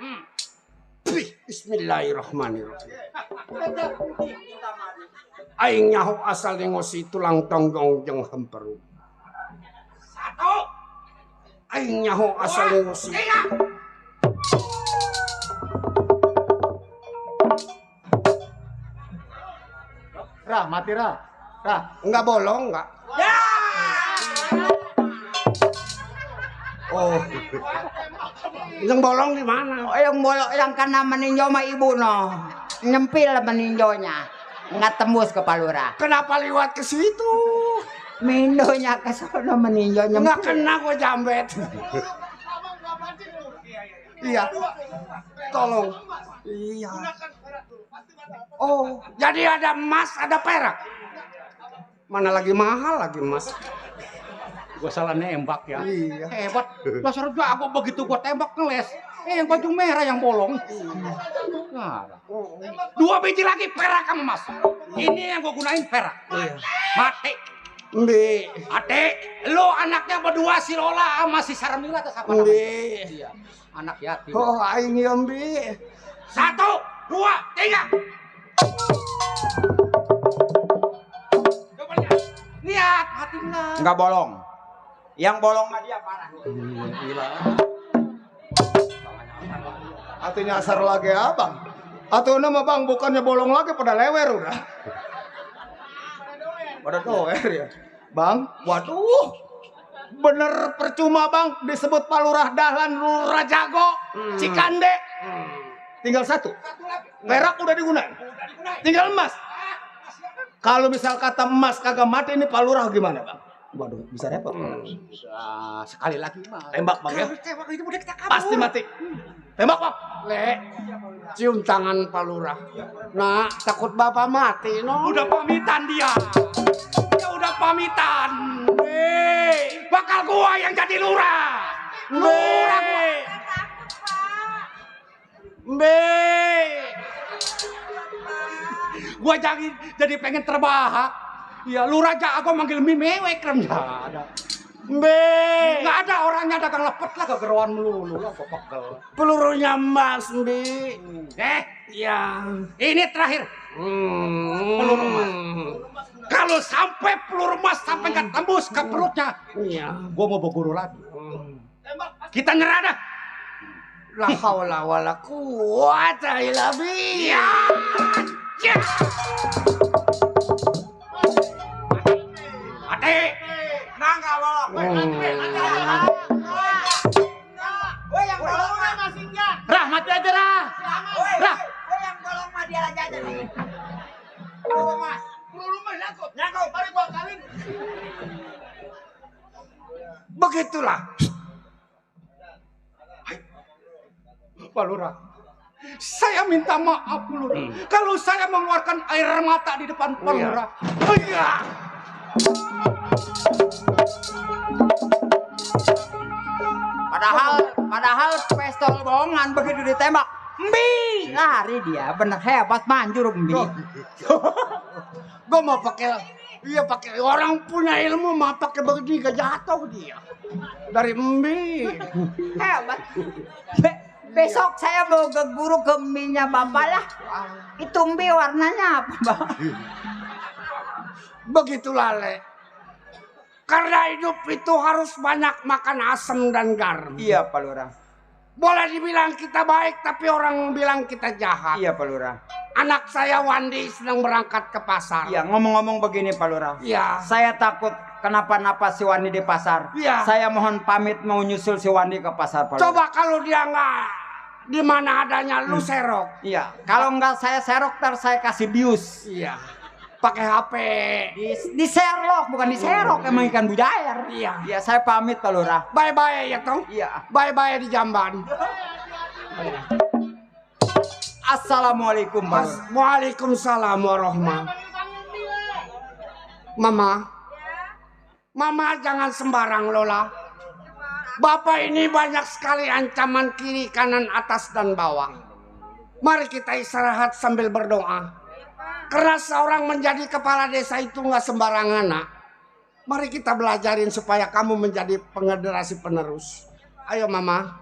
Bismillahirrahmanirrahim. Aing nyaho asal ngosi tulang tonggong jeung hemperu. Satu. Aing nyaho asal ngosi. Rah, mati Rah. Rah. Enggak bolong, enggak. Ya. Oh. Yang bolong di mana? Oh, yang bolok yang kena meninjau mah ibu no. Nyempil meninjaunya. Nggak tembus ke Palura. Kenapa lewat ke situ? Mindonya ke sono meninjau nyempil. Enggak kena gua jambet. Iya. Tolong. Iya. Oh, jadi ada emas, ada perak. Mana lagi mahal lagi emas. Gua salah nembak ya. Iya. Hebat. Dasar jago begitu gua tembak ngeles. Yang baju merah yang bolong. Nah, 2 biji lagi perak sama Mas. Ini yang gua gunain perak. Mati. Mbi. Mati. Lu anaknya berdua si Lola sama si Sarmila atau siapa namanya? Mbi. Iya. Anak yatim. Oh, aing ya, Mbi. 1, 2, 3. Coba lihat. Lihat hatinya. Nggak bolong. Yang bolong mah dia parah. Hatinya asar lagi abang. Atau nama bang bukannya bolong lagi pada lewer udah. Pada doer ya. Bang, waduh. Bener percuma bang disebut Palurah Dahlan Lurah Jago Cikande. Tinggal 1. Perak udah digunain. Tinggal emas. Kalau misal kata emas kagak mati ini Palurah gimana bang? Waduh, bisa repot. Bisa sekali lagi Mas. Tembak bang ya. Tembak itu udah kita kabur. Pasti mati. Tembak bang. Le, cium tangan Palurah. Nah, takut bapak mati, no. Udah pamitan dia. Dia udah pamitan. Bakal gua yang jadi lurah. Lurah gua. Mbe. Gua jadi pengen terbahak. Ya lurah jago manggil mie mewek kan enggak ada. Mbe. Enggak ada orangnya dagang lepet lah kegeruan melulu lah pekel. Pelurunya emas, Mbe. Ya. Ya. Ini terakhir. Peluru emas. Kalau sampai peluru emas sampai nggak tembus ke perutnya, gua mau berguru lagi. Kita nyerah dah. La haula wala quwata illa billah. Ya. Mati. Nangka bolong. Woi yang bolong mah masingnya. Rah, mati aja Rah. Rah. Woi yang bolong mah dia aja. Peluru emas. Peluru emas nyangkut. Mari gua kawin. Begitulah. Pak Lurah, saya minta maaf Lurah. Kalau saya mengeluarkan air mata di depan Pak Lurah. Padahal pistol bohongan begitu ditembak, mbi lari dia, bener hebat manjur mbi. Gue mau pakai orang punya ilmu mah pakai begini gak jatuh dia dari embi. Hebat. Besok saya mau ke guru ke mbinya bapak lah. Itu mbi warnanya apa bang? Begitulah Le. Karena hidup itu harus banyak makan asam dan garam. Iya Pak Lurah. Boleh dibilang kita baik tapi orang bilang kita jahat. Iya Pak Lurah. Anak saya Wandi sedang berangkat ke pasar. Iya ngomong-ngomong begini Pak Lurah. Iya. Saya takut kenapa-napa si Wandi di pasar. Iya. Saya mohon pamit mau nyusul si Wandi ke pasar Pak Lurah. Coba kalau dia nggak di mana adanya lu serok. Iya. Kalau nggak saya serok ntar saya kasih bius. Iya. Pakai HP. Di serlok bukan di serok emang ikan bujair. Iya. Iya saya pamit Pak Lurah. Bye-bye ya Tong. Iya. Bye-bye di Jamban. Assalamualaikum Pak Lurah. Waalaikumsalam warahmatullahi. Mama jangan sembarang Lola. Bapak ini banyak sekali ancaman kiri, kanan, atas, dan bawah. Mari kita istirahat sambil berdoa. Karena seorang menjadi kepala desa itu nggak sembarangan nak. Mari kita belajarin supaya kamu menjadi generasi penerus. Ayo Mama.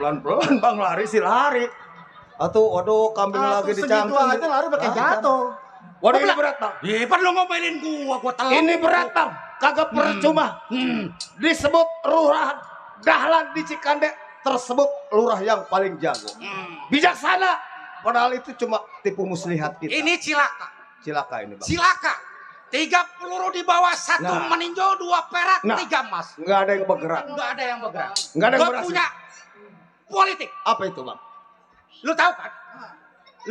Pelan-pelan bang lari sih lari. Waduh kambing lagi dicampur. Segitu aja lari pakai jatuh. Waduh ini berat bang. Perlu ngomelin gua telat. Ini berat bang. Kagak percuma. Disebut lurah Dahlan di Cikande tersebut lurah yang paling jago. Bijaksana. Padahal itu cuma tipu muslihat kita. Ini cilaka. Cilaka ini bang. Cilaka. 3 peluru di bawah, 1 meninjau, 2 perak, 3 emas. Nggak ada yang bergerak. Nggak ada yang bergerak. Nggak ada yang Gua berhasil. punya politik. Apa itu bang? Lu tahu kan?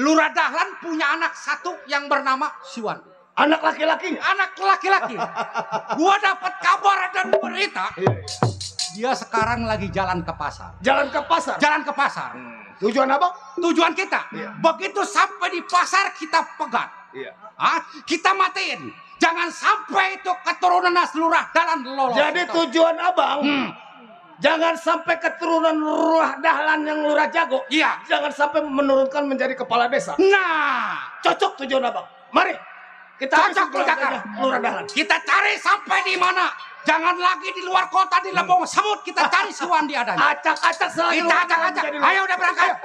Lurah Dahlan punya anak 1 yang bernama Siwan. Anak laki-lakinya? Anak laki-laki. Gua dapat kabar dan berita. Dia sekarang lagi jalan ke pasar. Jalan ke pasar? Jalan ke pasar. Tujuan apa? Tujuan kita. Begitu sampai di pasar kita pegat. Kita matiin. Jangan sampai itu keturunan Lurah Dahlan lolos. Jadi tujuan abang jangan sampai keturunan Lurah Dahlan yang lurah jago. Iya. Jangan sampai menurunkan menjadi kepala desa. Nah, cocok tujuan abang. Mari kita cocok Lurah Dahlan. Kita cari sampai di mana. Jangan lagi di luar kota di Lembong Semut. Kita cari si Wandi adanya. Acak-acak selagi. Kita acak-acak. Ayo udah berangkat.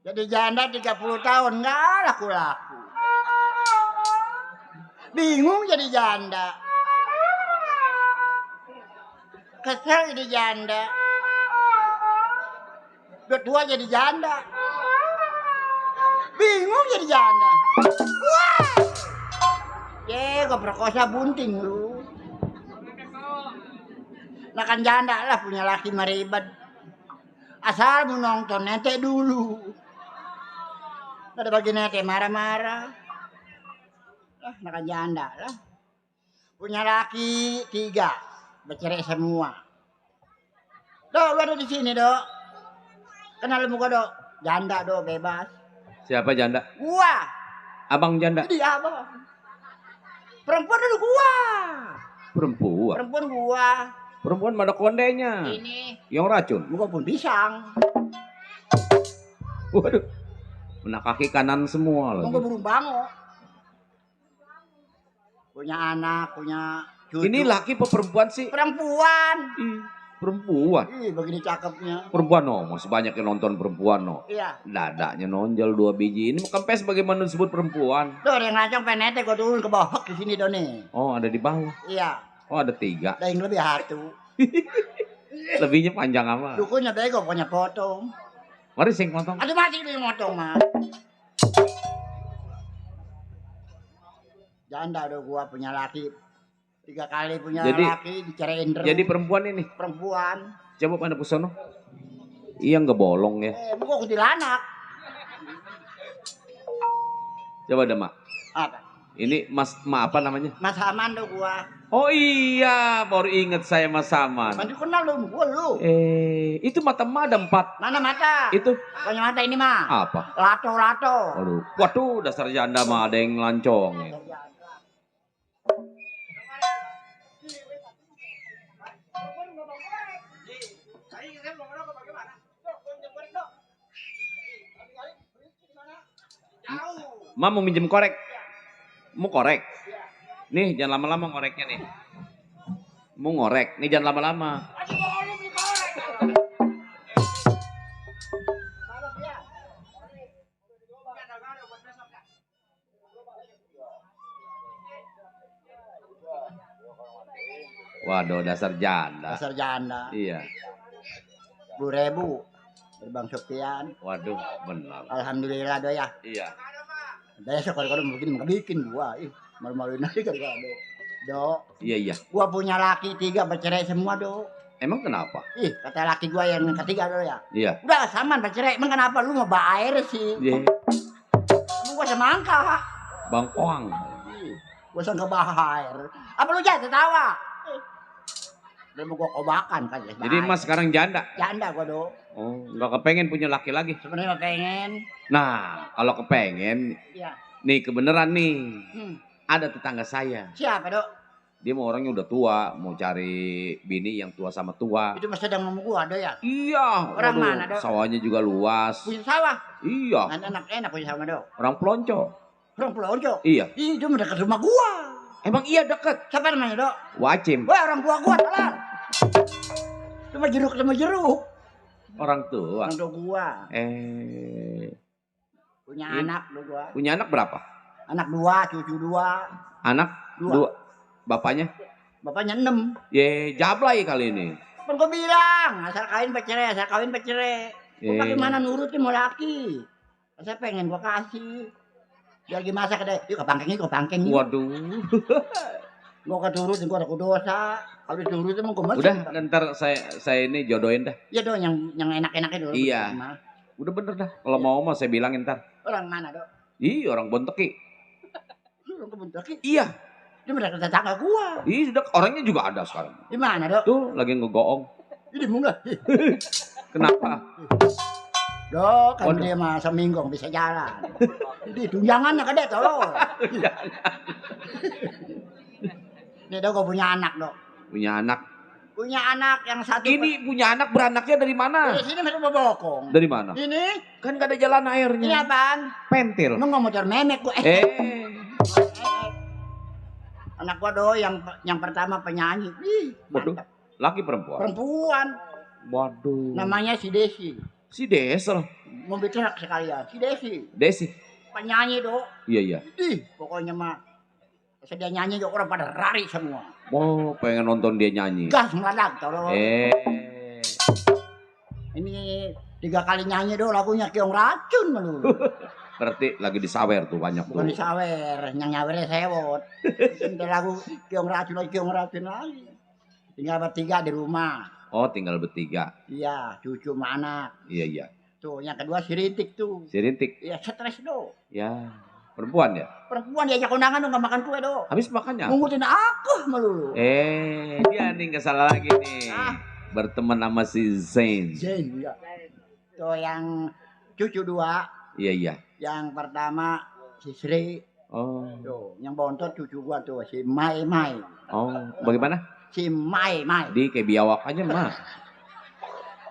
Jadi janda 30 tahun nggak laku-laku. Bingung jadi janda. Kesel jadi janda. Udah tua jadi janda. Bingung jadi janda. Wah! Gue perkosa bunting lu. Nah kan janda lah punya laki meribet. Asal mau nonton nete dulu. Ada bagi nete marah-marah. Nah kan janda lah. Punya laki 3. Bercerai semua. Dok, lu ada di sini, Dok. Kenal muka, Dok. Janda, Dok, bebas. Siapa janda? Gua. Abang janda. Jadi abang. Perempuan dulu gua. Perempuan. Perempuan gua. Perempuan mana kondenya? Ini. Yang racun. Gua pun pisang. Waduh. Kena kaki kanan semua lagi. Gua burung bango. Punya anak, punya cucu. Ini laki apa perempuan sih? Perempuan. Perempuan. Ih, begini cakepnya. Perempuan no, masih banyak yang nonton perempuan no. Iya. Dadanya nonjol 2 biji. Ini kempes bagaimana disebut perempuan? Tuh, yang lancang penete gua turun ke bawah di sini Don nih. Oh, ada di bawah. Iya. Oh, ada 3. Ada yang lebih satu. Lebihnya panjang amat. Dukunya bego punya potong. Mari sing potong. Aduh mati dia motong mah. Janda udah gua punya laki 3 kali punya laki dicerain terus. Jadi perempuan ini. Perempuan. Coba pada pusono. Iya nggak bolong ya. Gua kuntilanak. Coba ada mak. Apa? Ini Mas apa namanya? Mas Haman tuh gua. Oh iya, baru inget saya Mas Saman. Masih kenal lu, gua lu. Itu mata emak ada 4. Mana mata? Itu. Punya mata ini mah. Apa? Lato. Waduh, dasar janda mah ada yang lancong ya. Ma mau minjem korek. Mau korek. Nih, jangan lama-lama ngoreknya nih. Mau ngorek, nih jangan lama-lama. Waduh, dasar janda. Dasar janda. Iya. 10.000 dari Bang Sofian. Waduh, benar. Alhamdulillah do ya. Iya. Besok kalau begini bikin gua, malu-maluin aja kan do. Iya. Gua punya laki 3 bercerai semua do. Emang kenapa? Kata laki gua yang ketiga do ya. Iya. Udah saman bercerai, emang kenapa lu mau baer sih? Iya. Emang gua semangka. Bangkoang. Gua sangka baer. Apa lu jadi tertawa? Udah mau gua kobakan kan ya. Jadi Mas sekarang janda? Janda gua do. Oh, nggak kepengen punya laki lagi? Sebenarnya pengen. Nah, kalau kepengen, Iya. nih kebenaran nih, ada tetangga saya. Siapa dok? Dia mau orangnya udah tua, mau cari bini yang tua sama tua. Itu masih sedang ngomong gua do ya? Iya. Orang mana dok? Sawahnya juga luas. Punya sawah? Iya. Anak enak punya sawah dok. Orang pelonco. Orang pelonco? Iya. Ih, itu mendekat rumah gua. Emang iya deket? Siapa namanya dok? Wacim. Wah orang tua gua telan. Cuma jeruk. Orang tua. Orang tua gua. Punya anak do gua. Punya anak berapa? Anak 2, cucu 2. Anak 2. Bapaknya? Bapaknya 6. Ye, jablay kali ini. Kan gua bilang, asal kawin bercerai. Gua bagaimana nurutin mau laki. Saya pengen gua kasih. Dia lagi masak deh. Yuk ke pangkeng. Waduh. Gua keturutin gua takut dosa. Kalau diturutin mau gua Udah, ntar saya ini jodohin dah. Iya dong, yang enak-enaknya dulu. Iya. Udah bener dah. Kalau mau saya bilangin ntar. Orang mana dok? Ih, orang Bonteki. Orang Bonteki? Iya. Dia mereka tetangga gua. Ih, sudah orangnya juga ada sekarang. Di mana dok? Tuh, lagi ngegoong. Ini munggah. Kenapa? Dok, kan dia mah seminggu bisa jalan. Jadi tunjangannya kadek tolong. Nih dok, gua punya anak dok. Punya anak. Punya anak yang satu. Ini punya anak beranaknya dari mana? Dari sini masuk bokong. Dari mana? Ini kan gak ada jalan airnya. Ini apaan? Pentil. Lu nggak motor memek gua. Anak gua do yang pertama penyanyi. Waduh. Laki perempuan? Perempuan. Waduh. Namanya si Desi. Si Desel. mobil truk sekalian. Si Desi. Desi. Penyanyi dok. Iya. Ih, pokoknya mah sedia nyanyi juga orang pada lari semua. Oh, pengen nonton dia nyanyi. Gas meledak tolong. Ini 3 kali nyanyi dong lagunya Kiong Racun melulu. Berarti lagi disawer tuh banyak tuh. Bukan disawer, yang nyawernya sewot. Ini lagu Kiong Racun lagi. Tinggal bertiga di rumah. Oh, tinggal bertiga. Iya, cucu sama anak. Iya. Tuh, yang kedua si Rintik tuh. Si Rintik. Iya, stres do. Ya, perempuan ya? Perempuan diajak undangan dong, gak makan kue do. Habis makannya? Ngungkutin aku melulu. Dia nih nggak salah lagi nih. Berteman sama si Zain. Zain, iya. Tuh yang cucu 2. Iya. Yang pertama si Sri. Oh. Tuh, yang bontot cucu gua tuh si Mai. Oh, bagaimana? Si Mai. Di kayak biawak aja mah.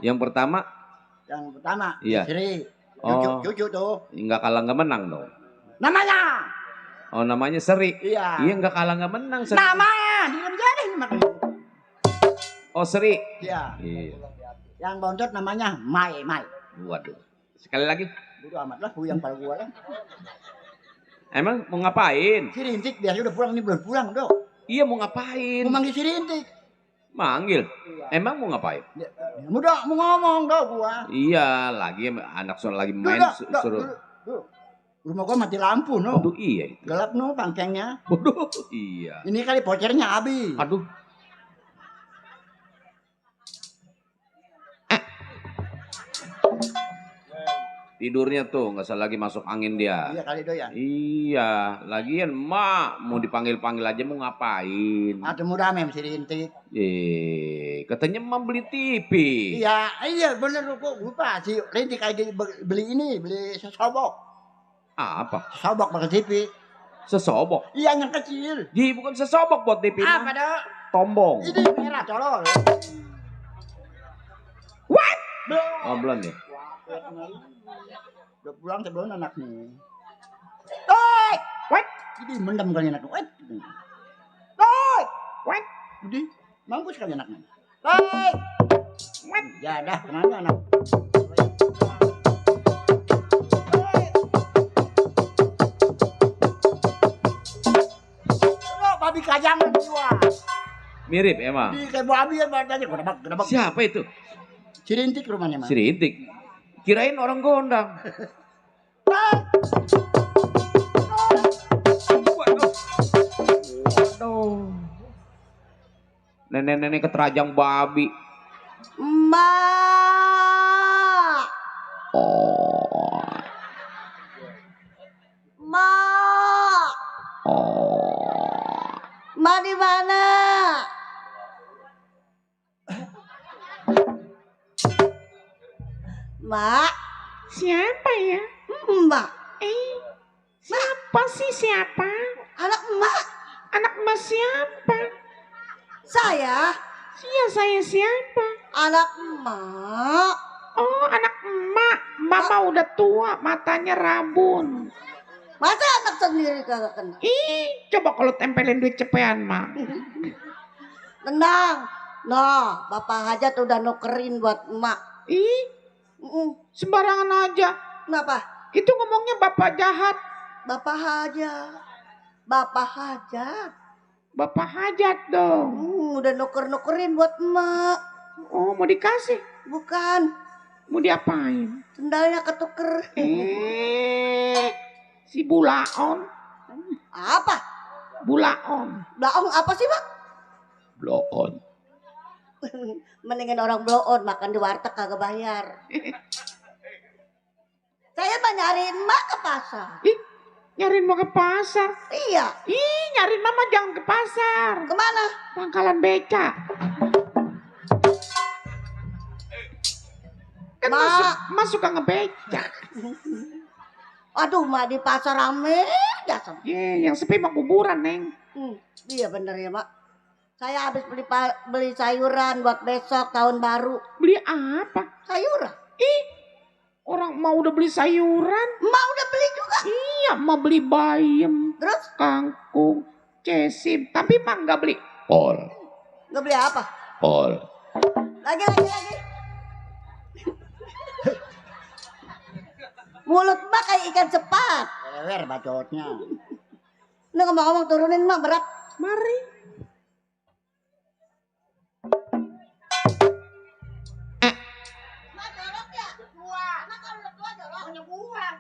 Yang pertama? Iya. Sri. Cucu tuh. Nggak kalah nggak menang dong. Namanya? Oh, namanya Seri. Iya. Iya, nggak kalah nggak menang. Seri. Namanya diam jadi makanya. Oh, Seri. Iya. Iya. Yang bontot namanya Mai. Waduh. Sekali lagi. Bodo amat lah, puyang pada gua lah. Emang mau ngapain? Si Rintik biasa udah pulang, ini belum pulang dok. Iya, mau ngapain? Mau manggil si Rintik. Manggil? Iya. Emang mau ngapain? Ya, mudah mau ngomong dok gua. Iya, lagi anak soal lagi main suruh. Rumah gua mati lampu no. Aduh, iya itu. Gelap no pangkengnya. Waduh, iya. Ini kali pocernya habis. Aduh. Tidurnya tuh nggak salah lagi masuk angin dia. Iya kali do ya. Iya, lagian mak mau dipanggil aja mau ngapain? Atau mudah mem si Rintik. Katanya mau beli TV. Iya bener kok lupa si Rintik kayak beli sesobok. Apa? Sesobok pakai TV. Sesobok? Iya yang kecil. Bukan sesobok buat TV. Apa dok? Tombong. Ini merah colol. What? Oh belum ya? Udah pulang sebelum anak nih. Oi! What? Jadi mendem kali anak. What? Oi! What? Jadi mampus kali anaknya. Oi! What? Ya dah kemana anak? Babi kajangan jiwa. Mirip emang. Di kayak babi ya badannya gedebak. Siapa itu? Si Rintik rumahnya, Mas. Si Rintik. Kirain orang gondang. Waduh. Nenek-nenek keterajang babi. Mak. Oh. Mak. Oh. Mak di mana? Mak. Siapa ya? Mbak. Siapa sih siapa? Anak emak. Anak emak siapa? Saya. Iya saya siapa? Anak emak. Oh anak emak. Mama udah tua, matanya rabun. Masa anak sendiri kagak kena? Coba kalau tempelin duit cepean mak. Tenang. Nah, Bapak Hajat udah nukerin buat emak. Sembarangan aja. Kenapa? Itu ngomongnya bapak jahat. Bapak Hajat. Bapak Hajat. Bapak Hajat dong. Udah nuker-nukerin buat emak. Oh mau dikasih? Bukan. Mau diapain? Sendalnya ketuker. Si Bulaon. Apa? Bulaon. Bulaon apa sih Pak? Bloon. Mendingan orang bloon makan di warteg kagak bayar. Saya mah nyariin emak ke pasar. Nyariin mau ke pasar? Iya. Nyariin mama jangan ke pasar. Kemana? Pangkalan beca. Kan mas suka ngebeca. Aduh mak di pasar rame dasar. Yang sepi mah kuburan neng. Iya bener ya mak. Saya habis beli sayuran buat besok tahun baru. Beli apa? Sayuran. Orang mau udah beli sayuran. Mak udah beli juga. Iya, mau beli bayam. Terus? Kangkung, cesim. Tapi mak nggak beli kol. Nggak beli apa? Kol. Lagi. Mulut mak kayak ikan cepat. Lewer bacotnya. Ini ngomong-ngomong turunin mak berat. Mari. Mak jorok ya? Gua. Mak kalau udah tua jorok. Punya gua.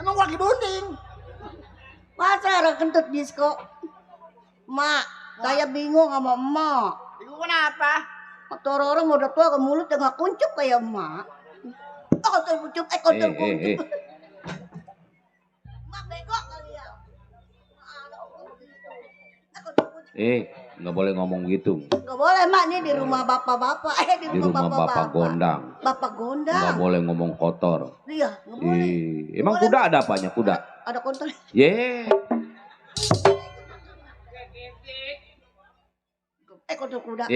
Emang gua lagi bonding. Masa orang kentut disko? Mak, saya bingung sama emak. Bingung kenapa? Atau orang udah tua ke mulut nggak kuncup kayak emak. Kotor kuncup, kotor kuncup. Mak bego kali ya. Nggak boleh ngomong gitu. Nggak boleh mak, nih di rumah bapak-bapak. Di rumah bapak gondang. Bapak gondang. Nggak boleh ngomong kotor. Iya, nggak boleh. Emang kuda ada apanya kuda? Ada kotor. Kotor kuda.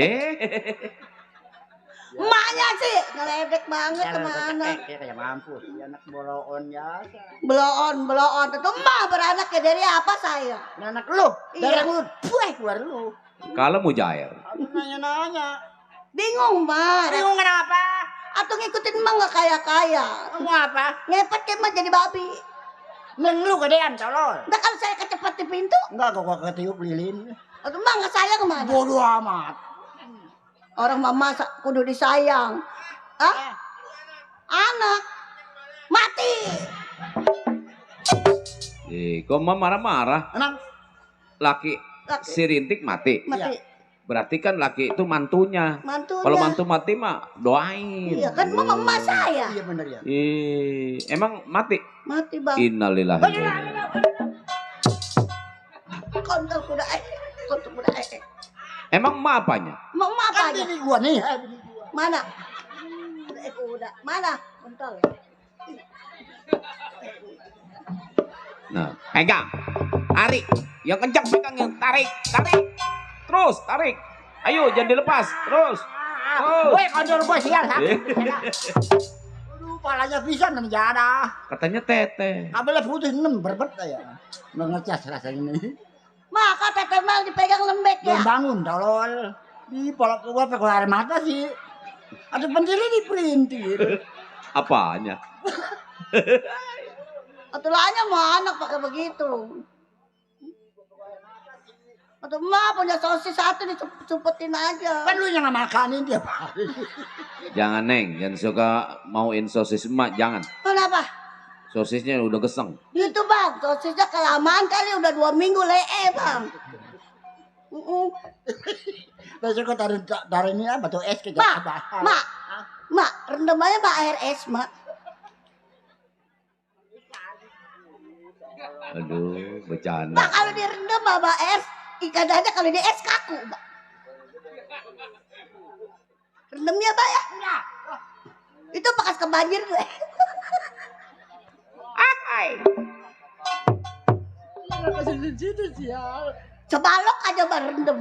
Emaknya sih ngeledek banget sama anak. Kayak mampus, anak boloon biasa. Beloon. Tentu emak beranak ya dari apa saya? Anak lu, Iya. dari lu, buah keluar lu. Kalau mujair. Aku nanya-nanya. Bingung mak. Bingung kenapa? Atau ngikutin emak nggak kaya-kaya. Kamu apa? Ngepet kayak emak jadi babi. Neng lu gedean colol. Nah kalau saya kecepet di pintu. Enggak, gua ketiup lilin. Atau emak nggak sayang kemana? Bodoh amat. Orang mama kudu disayang. Hah? Anak mati. Kok mama marah-marah? Anak Laki si Rintik mati. Mati. Berarti kan laki itu mantunya. Mantunya. Kalau mantu mati mah doain. Iya kan mama emak saya. Iya bener ya. Emang mati? Mati bang. Innalillahi. Kontol kuda kontol kuda Emang emak apanya? Mau emak apa aja? Ini gua nih. Mana? Kuda. Mana? Kontol. Nah, pegang. Tarik. Yang kencang pegangnya. Tarik. Terus, tarik. Ayo, jangan dilepas. Terus. Woi, kontol gua sial sakit. Aduh, palanya pisan menjara. Katanya teteh. Kabelnya putus 6 berbet ya. Nggak ngecas rasanya ini. Maka teteh mal dipegang lembek ya. Belum bangun, tolol. Di polok gua pakai keluar mata sih. Ada pentilnya diperintir. Apanya? Atulahnya mau anak pakai begitu. Atau emak punya sosis satu dicumpetin aja. Kan lu yang makanin tiap hari. Jangan Neng, jangan suka mauin sosis emak, jangan. Kenapa? Sosisnya udah geseng. Itu bang, sosisnya kelamaan kali udah 2 minggu lee bang. Besok kau taruh ini apa tuh es kejap. Mak, rendam aja mbak air es mak. Aduh, bercanda. Mak kalau direndam mbak es, ikan aja kalau di es kaku mbak. Rendamnya mbak ya? Itu bekas kebanjir gue. Sebalok aja mbak rendem.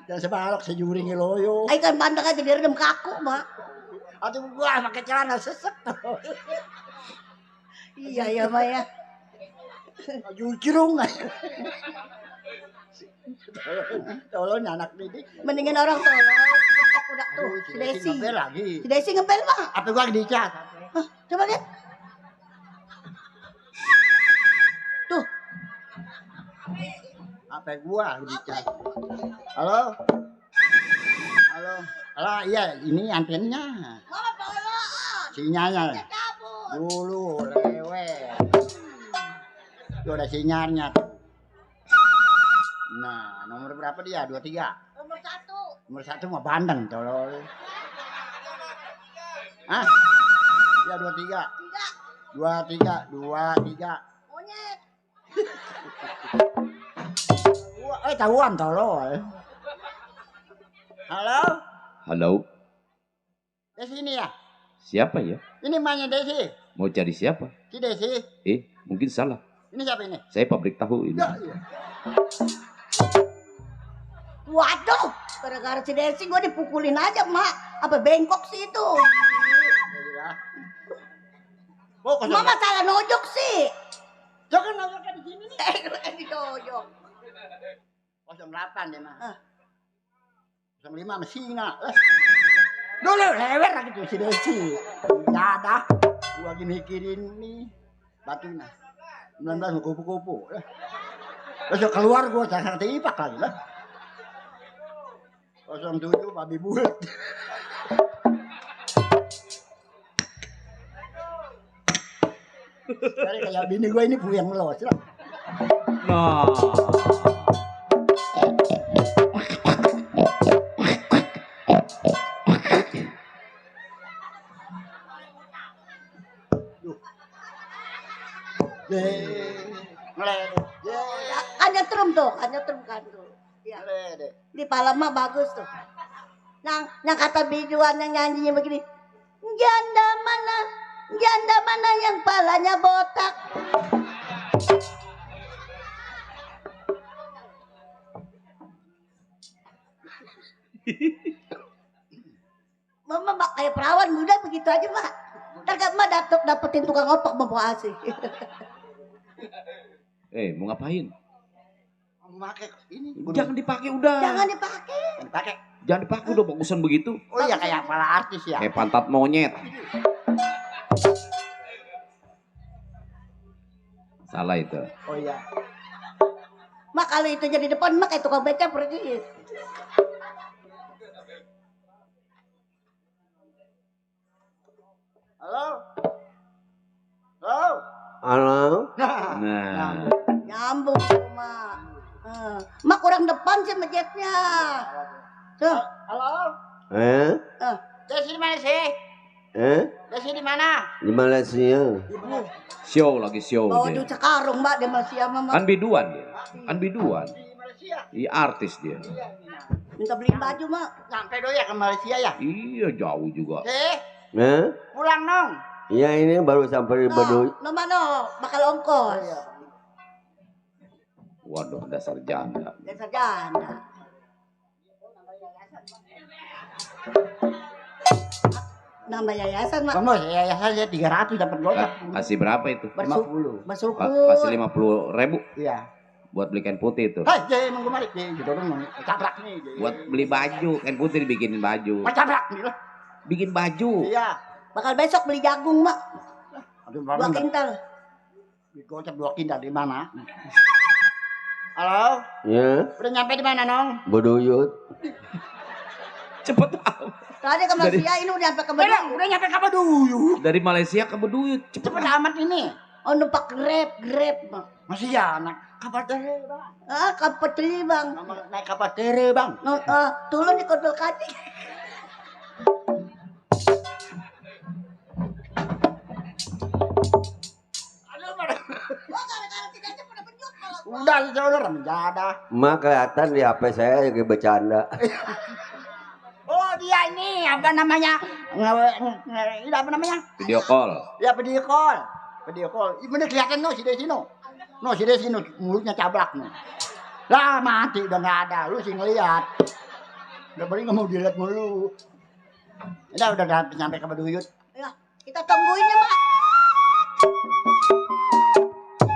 Jangan sebalok sejuring loyo. Ikan bandeng aja direndam kaku mbak. Aduh gua pakai celana sesek. Iya ya mbak ya. Jujurung. Tolong anak didik. Mendingan orang tolong. Udah tuh, si Desi. Ngepel lagi. Si Desi ngepel bang. Apa gua dicat? Coba lihat. Tuh. Apa gua dicat? Halo? Halo, iya ini antennya. Sinyalnya. Dulu lewet. Itu ada sinyalnya. Nah, nomor berapa dia? 23. Nomor 1. Nomor 1 mah bandeng tolol. Hah? Ya 23. 23. Monyet. Tahuan tolol. Halo? Halo, Desi ini ya? siapa ya? Ini emaknya Desi. Mau cari siapa? Si Desi. Mungkin salah. Ini siapa ini? Saya pabrik tahu ini. Iya. Waduh, gara-gara si Desi gue dipukulin aja mak. Apa bengkok sih itu? Mama salah nojok sih. Jangan nojoknya di sini. Di dojo. 08 deh mah. 05 masih singa. Dulu lewer lagi tuh si Desi. Nggak ada. Gua lagi mikirin nih batunya. 19 kupu-kupu. Terus keluar gua jangan tipak lagi lah. 07 babi bulat. Dari kayak bini gua ini puyeng los lah. Nah. Kan nyetrum tuh, kan tuh. Iya. Di Palembang bagus tuh. Yang kata biduan yang nyanyinya begini. Janda mana yang palanya botak. Mama mak kayak perawan muda begitu aja mak. Ntar gak mah dapetin tukang opak membawa asih. Mau ngapain? Memakai ini. Jangan dipakai udah. Jangan dipakai. Jangan dipakai udah bagusan begitu. Oh iya kayak kepala artis ya. Kayak pantat monyet. Salah itu. Oh iya. Mak kalau itu jadi depan mak kayak tukang beca pergi. Halo. Nah. Nyambung mak. Mak kurang depan sih masjidnya. Tuh. Halo. Desi di mana sih? Desi di mana? Di Malaysia. Show Bawa dia. duit sekarung mbak di Malaysia mama. Kan biduan dia. Iya artis dia. Minta beli baju mak. Sampai doi ya ke Malaysia ya? Iya jauh juga. Pulang nong. Iya ini baru sampai di Baduy. No mana bakal ongkos. Waduh dasar janda. Nambah yayasan mak. Kamu yayasan ya 300 dapat gocap. Kasih berapa itu? 50. Kasih 50.000. Iya. Buat beli kain putih itu. Hai, jadi manggu mari. Gitu dong, cabrak nih. Buat beli baju, kain putih dibikinin baju. Cabrak nih lah. Bikin baju. Iya. Bakal besok beli jagung, mak. Aduh, 2 kintal. Gocap 2 kintal di mana? Halo? Ya. Udah nyampe di mana, Nong? Baduyut. Cepet amat. Tadi ke Malaysia ini udah nyampe ke Baduyut. Udah nyampe ke Baduyut. Dari Malaysia ke Baduyut. Cepet amat ini. Oh, numpak grab, mak. Masih ya, naik kapal tere, Bang. Kapal tere, Bang. Naik kapal tere, Bang. Turun di Kodol Kadi. Udah, udah menjada. Mak kelihatan di HP saya lagi bercanda. Oh dia ini apa namanya? Apa namanya? Video call. Ya video call. Ini bener kelihatan no si Desi no. No si Desi no mulutnya cablak no. Lah mati udah nggak ada. Lu sih ngeliat. Udah paling nggak mau dilihat mulu. Udah sampai ke Baduyut. Ya kita tungguin ya mak.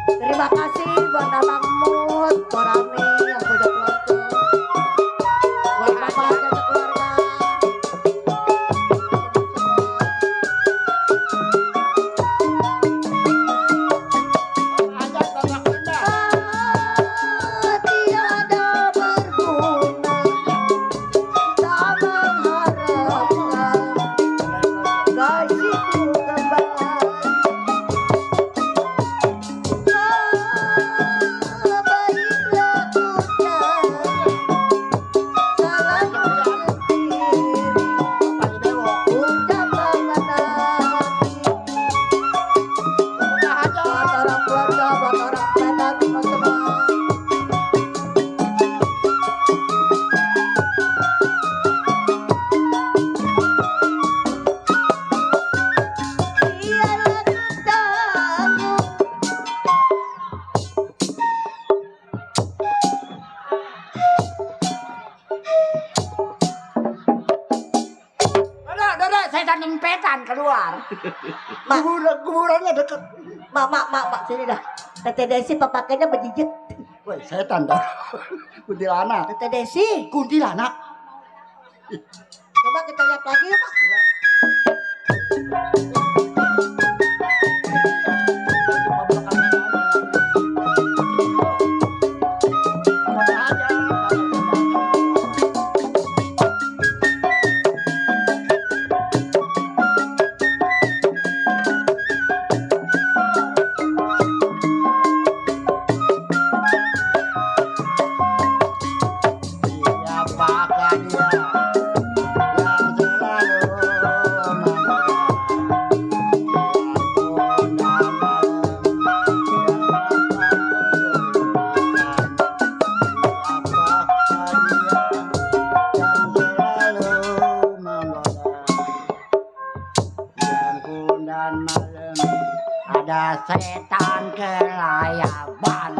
Terima kasih buat Abang Mut, Korami yang udah nonton. Buat Bapak dan keluarga. Tiada berguna, tak mengharapkan kasihku kembali. Baiklah ku Kuburannya dekat. Mak, sini dah. Tete Desi papaknya bejijit. Woi, setan dah. Kuntilanak. Tete Desi. Kuntilanak. Coba kita lihat lagi ya, Pak. Setan kelayaban.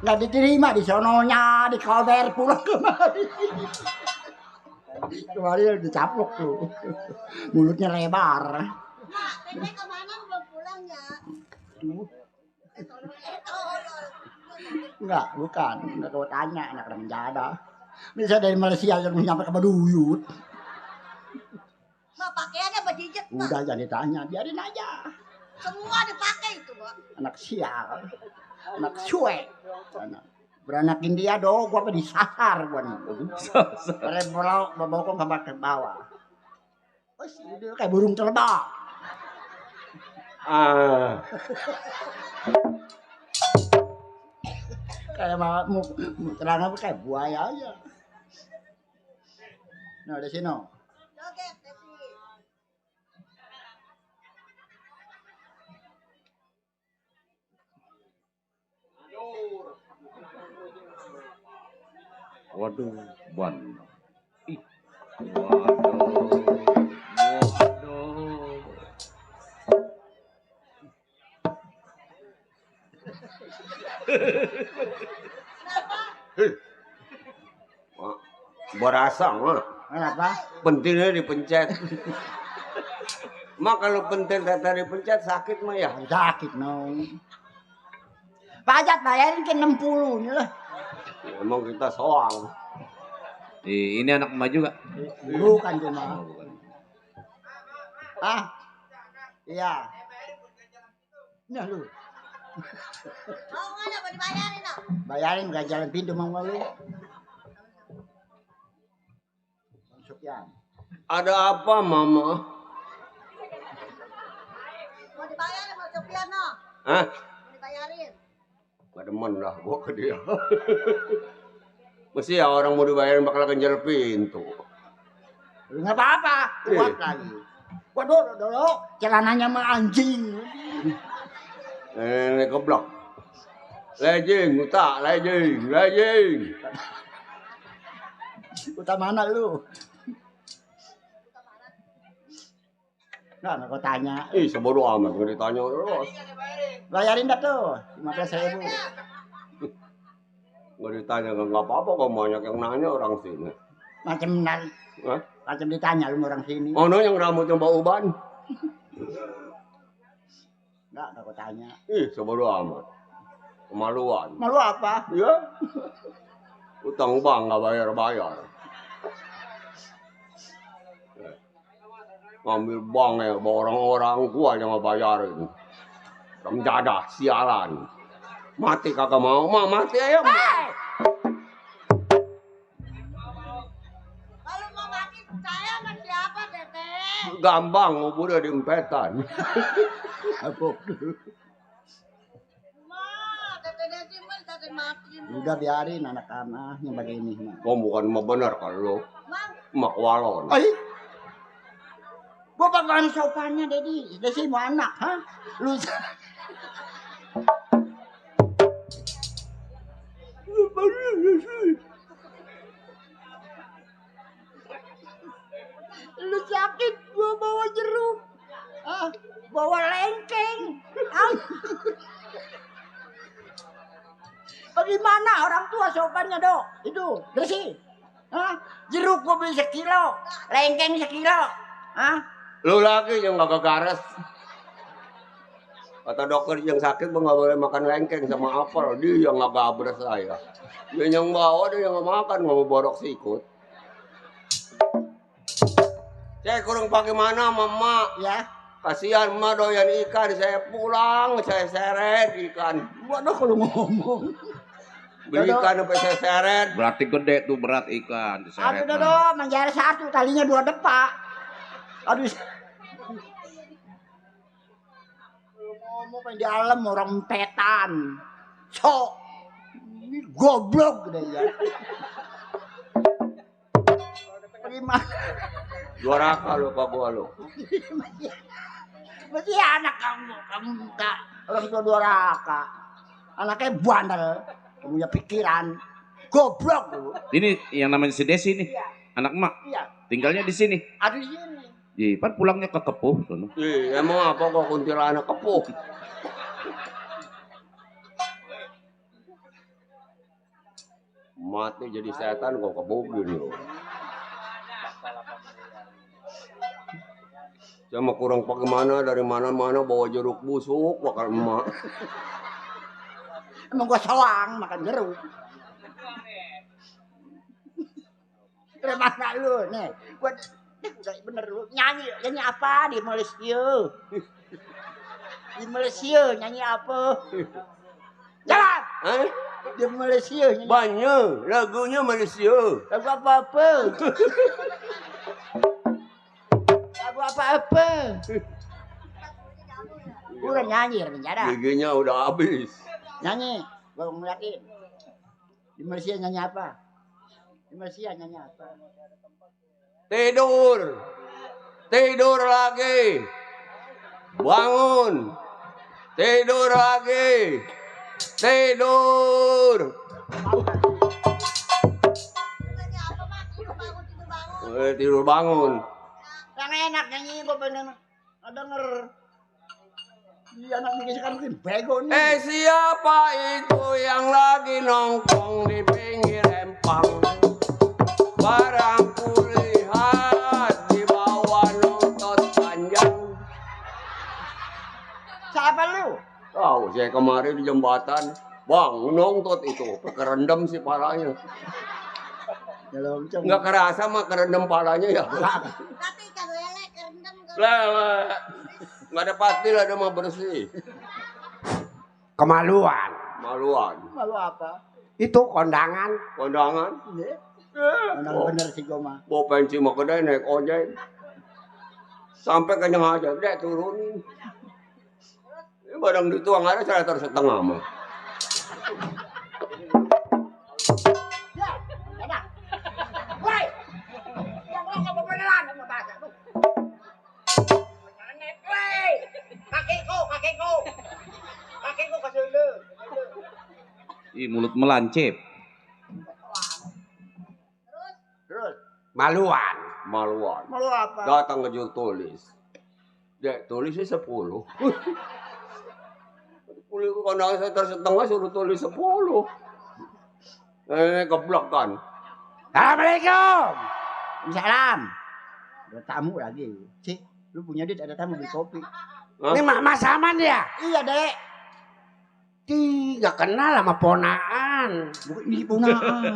Nggak diterima di sononya, di kalber pulang kemari. Kemarin dicaplok tuh. Mulutnya lebar. Nenek kemana belum pulang ya? Enggak, bukan. Enggak kau tanya, anak orang menjada. Bisa dari Malaysia yang nyampe ke Baduyut. Mak, pakaiannya bejijit, Mak. Udah jadi tanya, biarin aja. Semua dipakai itu, Mak. Anak sial, anak cuek, beranakin dia dong, gua apa disasar gua nih. Bokong kamar ke bawah. Dia kayak burung terbang. Kayak mau terang apa kayak buaya aja. Nah, di sini. Joget, Desi. Waduh, ban. Ih. Waduh. Berasa mah. Kenapa? Pentilnya dipencet. Mak kalau pentil tata dipencet sakit mah ya. Sakit no. Pajak bayarin ke 60 nih lah. Emang kita soang. Ini anak emak juga. Bukan cuma. Ah, iya. Nah lu. Mau nggak mau dibayarin, no? Bayarin gak jalan pintu mau lu. Sufyan. Ada apa mama? Mau dibayarin sama Sufyan, no? Hah? Mau dibayarin. Gak demen lah gua ke dia. Mesti ya orang mau dibayarin bakal kenjel pintu. Enggak apa-apa, kuat lagi. Waduh, celananya mah anjing. Ini keblok. Lejing, utak, lejing. Utak mana lu? Nah, kau tanya. Ih, sebodoh amat gak ditanya terus. Bayarin dah tuh, 15.000. Gak ditanya gak apa-apa kok banyak yang nanya orang sini. Macam ditanya lu orang sini. Oh no, yang rambutnya bau uban. Enggak kau tanya. Ih, sebodoh amat. Kemaluan. Malu apa? Ya. Utang bank gak bayar. Ngambil bank ya, orang-orang gua yang ngebayarin. Menjadah, sialan. Mati kagak mau, mati aja. Kalau mau mati saya sama siapa, Tete? Gampang, udah diempetan. Apa? Tete Desi mah Tete mati. Udah biarin anak-anak yang begini. Oh, bukan mah bener kalau mak walon. Gua bakalan sopannya, Dedi. Desi mau anak, hah? Lu lu sakit, gua bawa jeruk. Bawa lengkeng. Bagaimana orang tua sopannya, Dok? Itu, Desi. Jeruk gua beli 1 kilo, lengkeng 1 kilo. Lu lagi yang gak garas. Kata dokter yang sakit nggak boleh makan lengkeng sama apel. Dia yang nggak gabres saya. Dia yang bawa, dia yang nggak makan, nggak mau borok sikut. Saya kurang pakai mana, mama? Ya. Kasihan emak doyan ikan, saya pulang, saya seret ikan. Waduh kalau ngomong. Beli ikan sampai saya seret. Berarti gede tuh berat ikan diseret. Aduh, dodo, menjara satu, talinya 2 depak. Aduh. Ngomong main di alam orang petan. So, ini goblok deh ya. Terima. Doraka lu, Pak gua lu. Mesti anak kamu enggak orang tua doraka. Anaknya bandel, punya pikiran. Goblok lu. Ini yang namanya si Desi nih. Anak emak. Iya. Tinggalnya di sini. Ada di sini. Iya, kan pulangnya ke Kepuh sono. Emang apa kok kuntilanak Kepuh? Mati jadi setan kok Kepuh gini loh. Saya mau kurang pakai mana dari mana-mana bawa jeruk busuk bakal emak. Emang gua soang makan jeruk. Terima kasih lu nih. Gua udah bener lu nyanyi apa di Malaysia? Di Malaysia nyanyi apa? Jalan. Di Malaysia nyanyi. Banyak lagunya Malaysia. Lagu apa-apa. Lagu apa-apa. Udah nyanyi rencana. Giginya udah habis. Nyanyi. Gua ngeliatin. Di Malaysia nyanyi apa? Di Malaysia nyanyi apa? Tidur. Tidur lagi. Bangun. Tidur lagi. Tidur. Tidur bangun. Yang enak nyanyi gua pengen denger. Iya anak bikin sekarang mungkin bego nih. Siapa itu yang lagi nongkrong di pinggir empang? Barang kulihat di bawah nonton panjang. Siapa lu? Tahu saya kemarin di jembatan, bang nontot itu, kerendam sih palanya. Nggak kerasa mah kerendam palanya ya. Tapi ikan lele kerendam. Lele, nggak ada patil ada mah bersih. Kemaluan. Maluan. Malu apa? Itu kondangan. Kondangan. Kondangan bener sih gua mah. Bawa pensi mau kedai naik ojek. Sampai kenyang aja, deh turunin. Ini barang dituang ada saya setengah mah. Kakiku kasih lu. Ih, mulut melancip. Terus Maluan. Maluan. malu apa? Datang ke juru tulis. Dek, tulisnya 10. Kulit kondangan saya tersetengah suruh tulis 10. Keblok kan. Assalamualaikum. Salam. Ada tamu lagi. Cik, lu punya duit ada tamu beli kopi. Ini Mas Aman ya? Iya, Dek. Nggak kenal sama ponaan. Ini ponaan.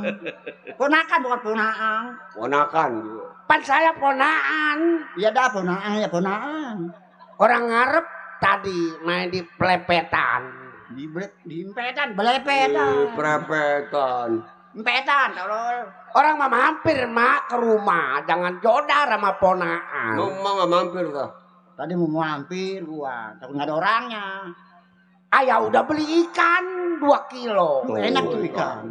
Ponakan bukan ponaan. Ponakan gitu. Pan saya ponaan. Iya dah ponaan ya ponaan. Orang ngarep tadi main di pelepetan. Di impetan, belepetan. Prepetan. Impetan, tolol. Orang mah mampir mak ke rumah, jangan jodar sama ponaan. Mama nggak mampir kah? Tadi mau mampir gua, tapi nggak ada orangnya. Ayah udah beli ikan 2 kilo. Enak tuh ikan.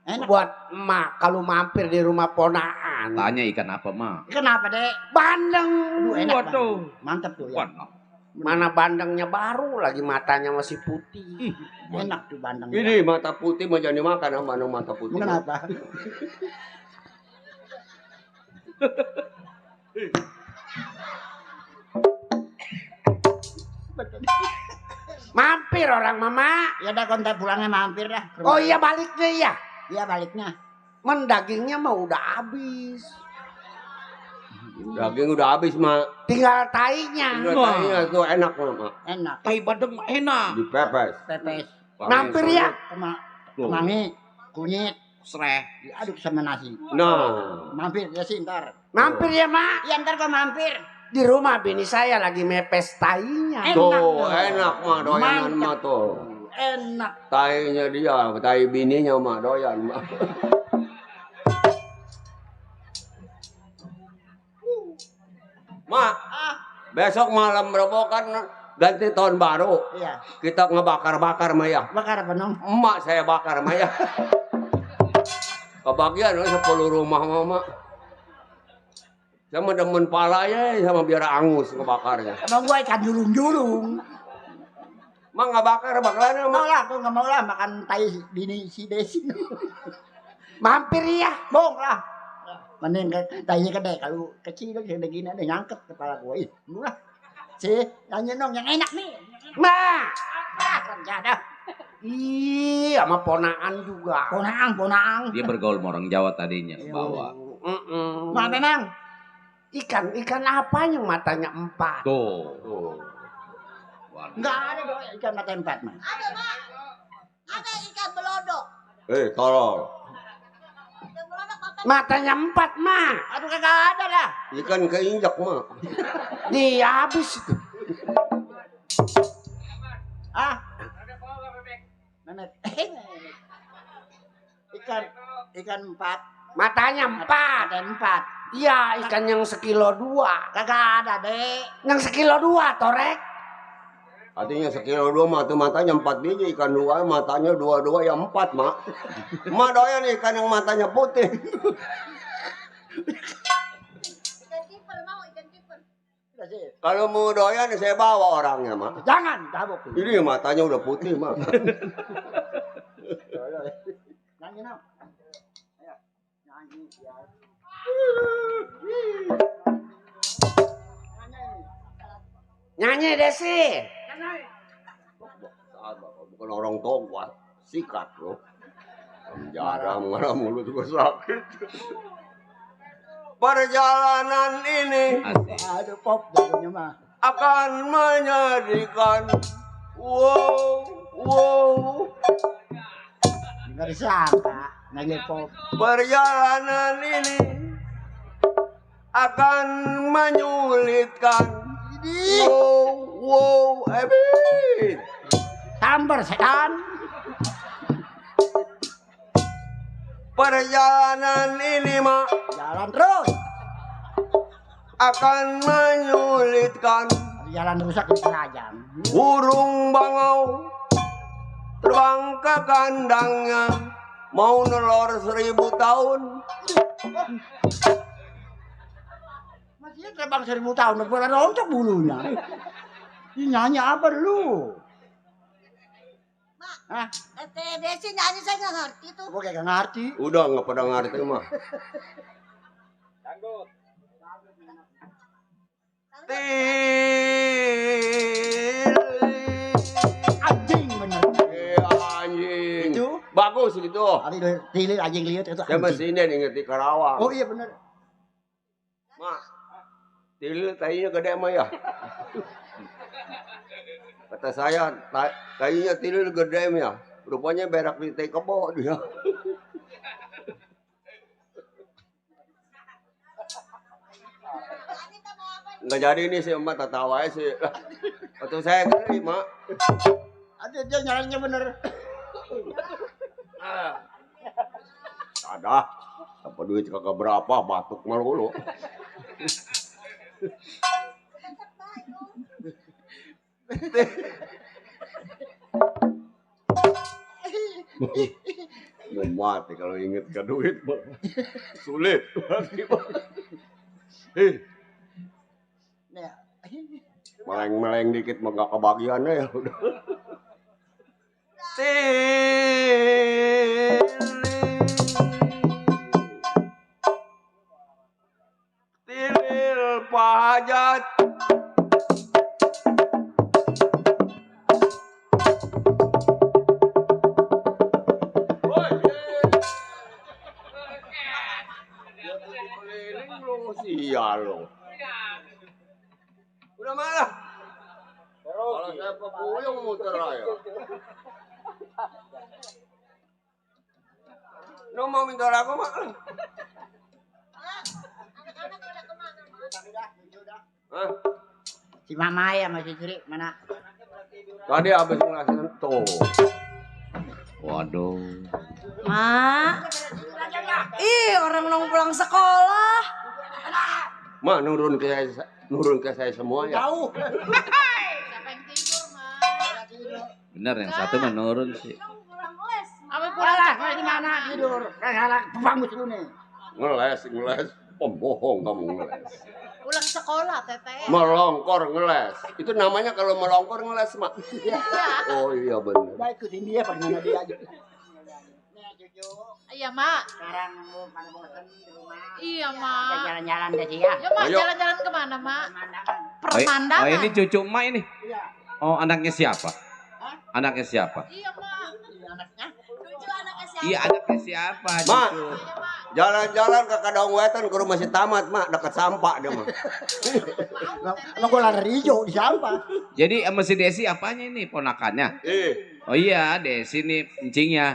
Enak. Buat emak kalau mampir di rumah ponaan. Tanya ikan apa, Mak? Ikan apa, Dek? Bandeng. Aduh, enak. Waduh. Mantap tuh ya. Mana bandengnya baru lagi matanya masih putih. Enak tuh bandeng. Ini mata putih mau jadi makan apa mata putih? Kenapa? Mampir orang mama. Ya dah kontak pulangnya mampir dah. Oh iya baliknya ya? Iya baliknya. Men dagingnya mah udah habis. Daging udah habis, Mak. Tinggal tainya. Tinggal tainya tuh enak, Mak. Enak. Tai badem enak. Dipepes. Pepes. Mampir ya. Kemangi, kunyit, Sereh. diaduk sama nasi. Nah. Mampir ya sih ntar. Mampir ya, Mak. Iya ntar gua mampir. Di rumah bini saya lagi mepes tainya. Tuh, enak mah doyanan mah tuh. Enak. Tainya dia, tai bininya mah doyan mah. Mak, besok malam berobokan ganti tahun baru. Iya. Kita ngebakar-bakar Maya. Bakar apa nong? Emak saya bakar Maya. Kebagian 10 rumah mama. Sama demen palanya sama biar angus ngebakarnya. Emang gua ikan julung-julung. Mak nggak bakar bakalan Mau lah, gua nggak mau lah makan tai bini si Desi. Mampir ya. Bong lah. Mending tainya gede, kalau kecil kan gede gini ada nyangkut kepala gua. Ih, murah. Sih, nanya dong yang enak nih. Ma. Enggak ada. Ih, sama ponaan juga. Ponaan. Dia bergaul sama orang Jawa tadinya, bawa. Mana nang? Ikan apa yang matanya 4? Tuh. Enggak ada dong ikan mata 4 mah. Ada, Mak. Ada ikan belodok. Tolol. Matanya 4, Ma. Aduh kagak ada dah. Ikan keinjak mah. Dia habis itu. Ah. Memet. Ikan 4. Matanya 4. Ada 4. Iya, ikan yang 1,2 kilo. Kagak ada, Dek. Yang 1,2 kilo, Torek. Artinya 1,2 kilo mah tuh matanya 4 biji, ikan 2 matanya 2 ya 4 mak. Mak doyan ikan yang matanya putih. Ikan kiper mau ikan kiper. Kalau mau doyan saya bawa orangnya mak. Jangan, tabuk. Ini matanya udah putih mak. Nyanyi nang. Ayo. Nyanyi ya. Nyanyi Desi. Bukan orang tua, sikat loh. Penjara marah mulut gue sakit. Perjalanan ini Aduh pop jagonya mah. akan menyedihkan. Wow. Enggak disangka, nyanyi pop. Perjalanan ini akan menyulitkan. Wow, Ebit. Sambar setan. Perjalanan ini mak Jalan terus. akan menyulitkan. Jalan rusak di kerajaan. Burung bangau terbang ke kandangnya, mau nelor 1000 tahun. Masih terbang 1000 tahun, berapa rontok bulunya. Ini nyanyi apa lu? Mak, Desi nyanyi saya nggak ngerti tuh. Gue kayak ngerti. Udah nggak pada ngerti mah. Anjing bener. Anjing. Itu bagus gitu. Tilir anjing lihat itu. Saya masih ini ngerti Karawang. Oh iya bener. Mak, tilir tainya gede mah ya. Kata saya, tainya tilir gede mah ya. Rupanya berak di tai kebo dia. Nggak jadi ini sih emak tertawa sih. Waktu saya geli mak. Ada dia nyalanya bener. Ada. Apa duit kagak berapa batuk malu lu. Mau mati kalau inget ke duit mah. Sulit. Meleng-meleng dikit mah gak kebagiannya ya udah. Tilil pahajat. Sial lo. raya. No mau minta lagu mak. Hah? Si Mama ya masih ciri mana? Tadi habis ngelasin tuh. Waduh. Mak. Ih, orang nong pulang sekolah. Mak nurun ke saya semua ya. Jauh. Bener yang satu menurun sih. Apa pulang lah, di mana tidur? Kayak bangus lu nih. Ngeles. Pembohong kamu ngeles. Pulang sekolah, Teteh. Melongkor ngeles. Itu namanya kalau melongkor ngeles, Mak. Oh iya benar. Udah ikutin dia mana dia aja. Nih cucu. Iya, Mak. Sekarang lu pada bosan di rumah. Iya, Mak. Kita jalan-jalan deh sih ya. Ya, Mak, Ayo. jalan-jalan kemana, Mak? Oh, ini cucu emak ini. Iya. Oh, anaknya siapa? Anaknya siapa? Iya, Mak. Anaknya. Cucu anaknya siapa? Iya, anaknya siapa? Mak. Cucu. Jalan-jalan ke Kadang Wetan ke rumah si Tamat, Mak, dekat sampah dia, Mak. Emang gue lari hijau di sampah. Jadi sama si Desi apanya ini ponakannya? Oh iya, Desi nih encingnya.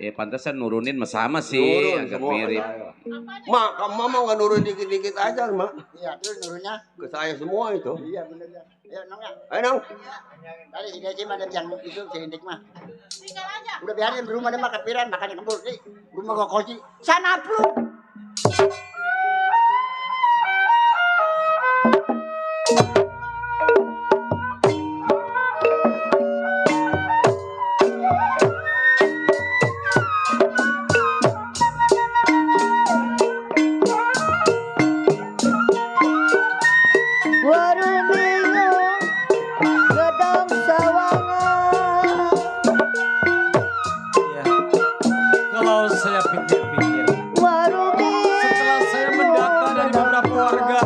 Pantesan nurunin sama sih, Nurun agak semua mirip. ke saya. Mak, kamu mama nggak nurun dikit-dikit aja, Mak. Iya, terus nurunnya. Ke saya semua itu. Iya bener ya. Ayo nong ya. Ayo, Nong. Tadi si Desi mah yang itu si Indik mah. Tinggal aja. Udah biarin di rumah dia makan piran, makannya kembul. Nih, rumah gua kunci. Sana plu. Warung bingung, gedang sawangan. Ya. Kalau saya pikir-pikir, Warung setelah saya mendata dari beberapa warga,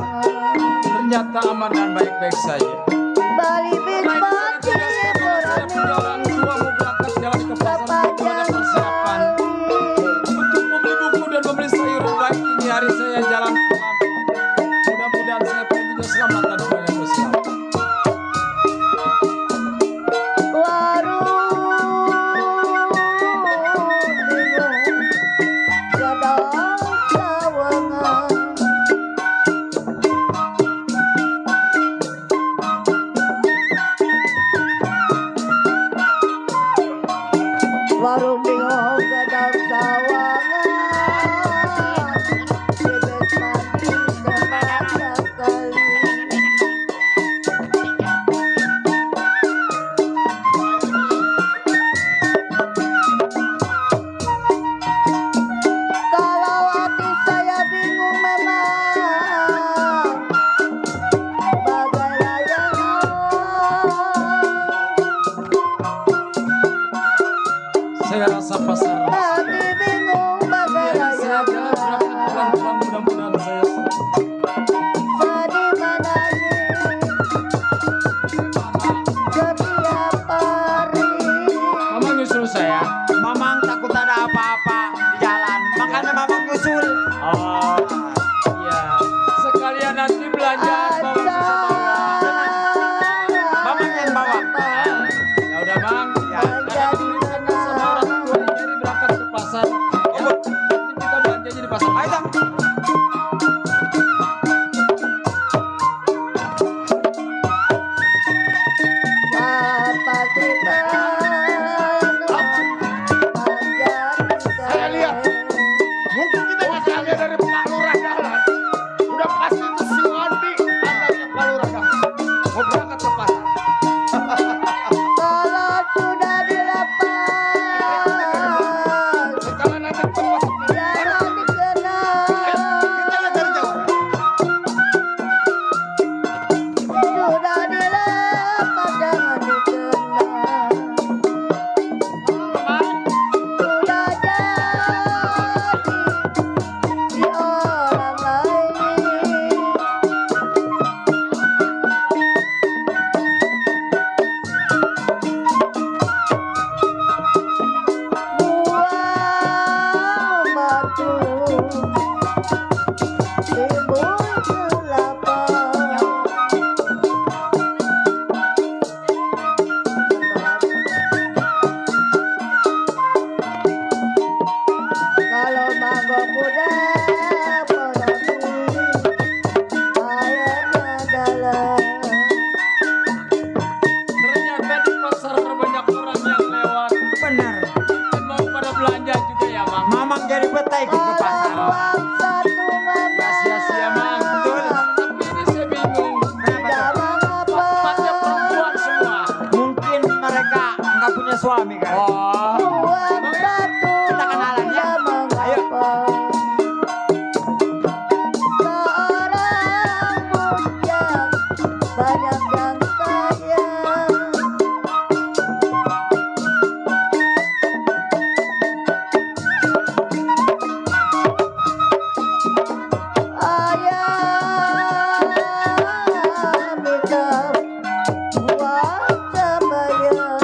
ternyata aman dan baik-baik saja. Bali bis mati Saya punya orang tua mau berangkat jalan ke pasar untuk ada persiapan untuk membeli buku dan membeli sayur baik ini hari saya jalan pulang. Mudah-mudahan saya perginya selamat dan banyak bersiap. Warung bingung gedang sawangan. Bebek mati tempat sekali. Kalau hati saya bingung memang bagai layang Saya rasa pasar hati bingung bagai saya layang jalan berangkat pelan-pelan mudah-mudahan saya sedih menangis setiap hari. Mama nyusul saya. Mamang takut ada apa-apa di jalan. Makanya Mamang nyusul. Oh, iya. Sekalian nanti belanjaan bawa ke Mamang yang bawa. Ya udah bang. Ya. Sama orang tua jadi berangkat ke pasar. Ya. Nanti kita belanjanya di pasar. Ayo. Apa kita Saya lihat. Mungkin kita masih ada dari Pak Lurah Dahlan. Udah pasti itu si Wandi anaknya Pak Lurah Dahlan. Mau berangkat ke pasar. kalau sudah dilepas Kalau nanti ke pasar. jangan dikenal. Kita lihat dari jauh. Sudah dilepas jangan dikenal. suami kan. Buat batu Kita kenalan ya. Ayo. Seorang bujang banyak yang sayang. Ayah minta buat sembahyang.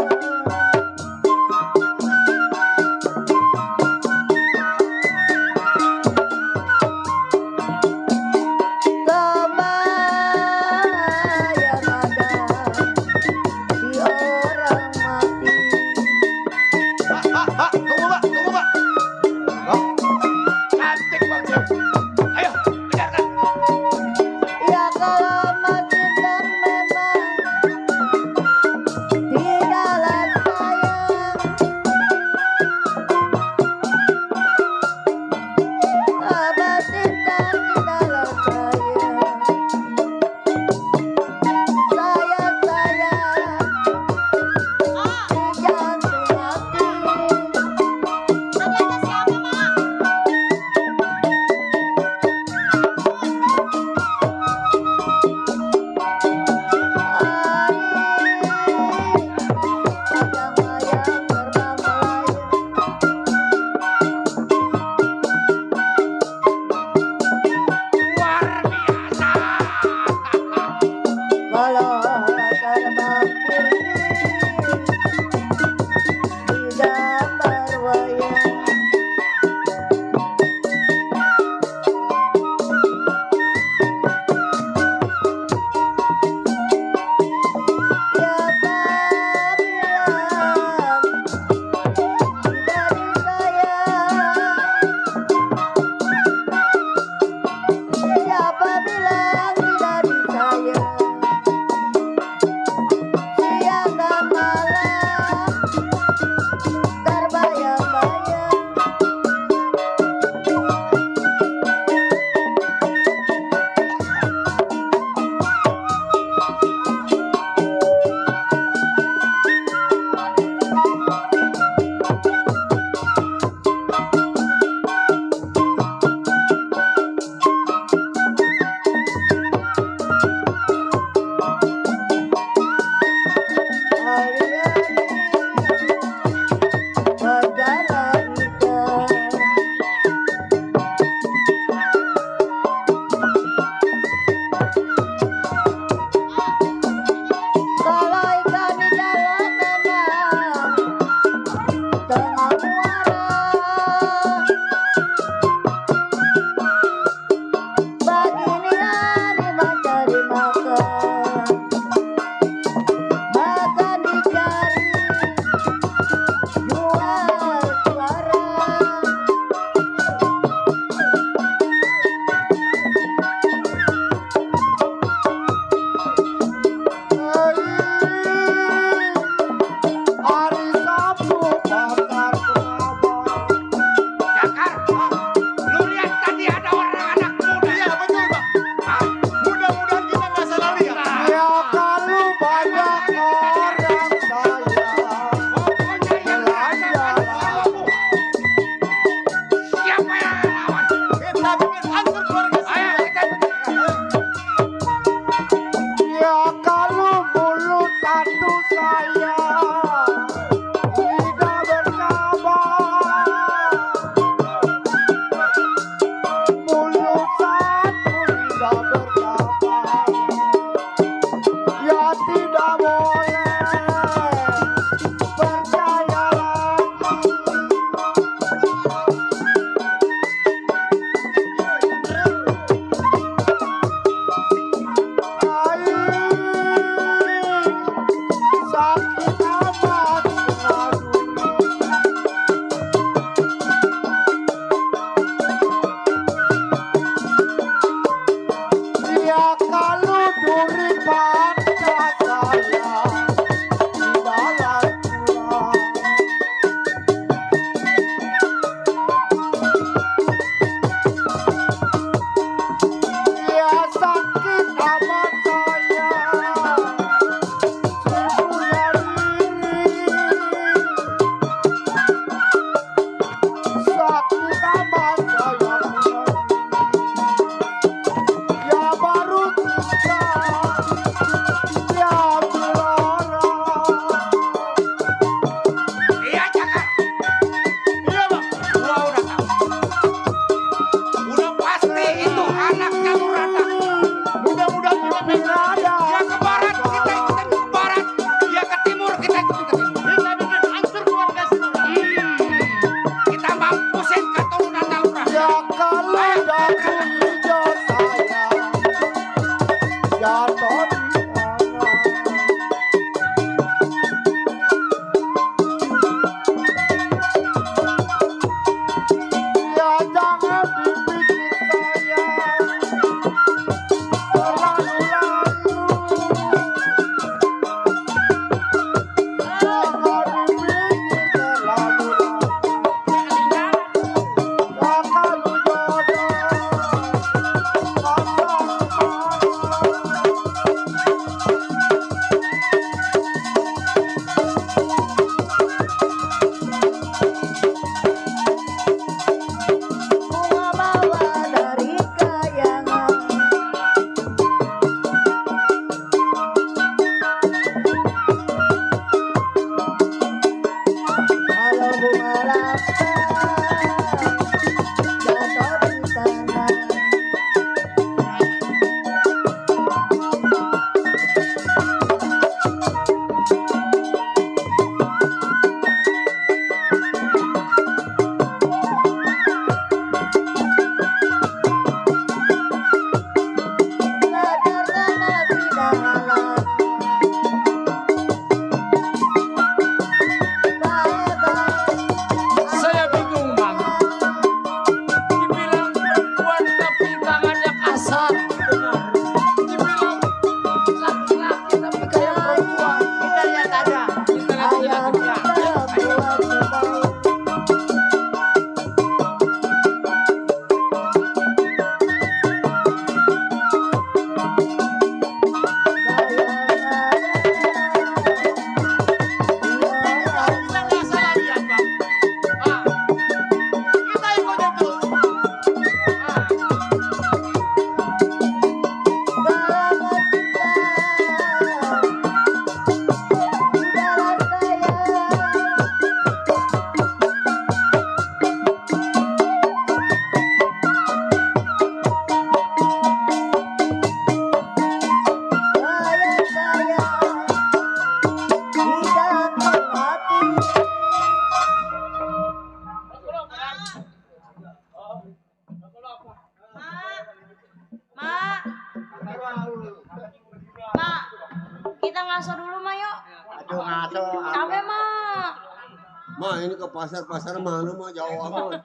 Ma ini ke pasar mana mah jauh amat.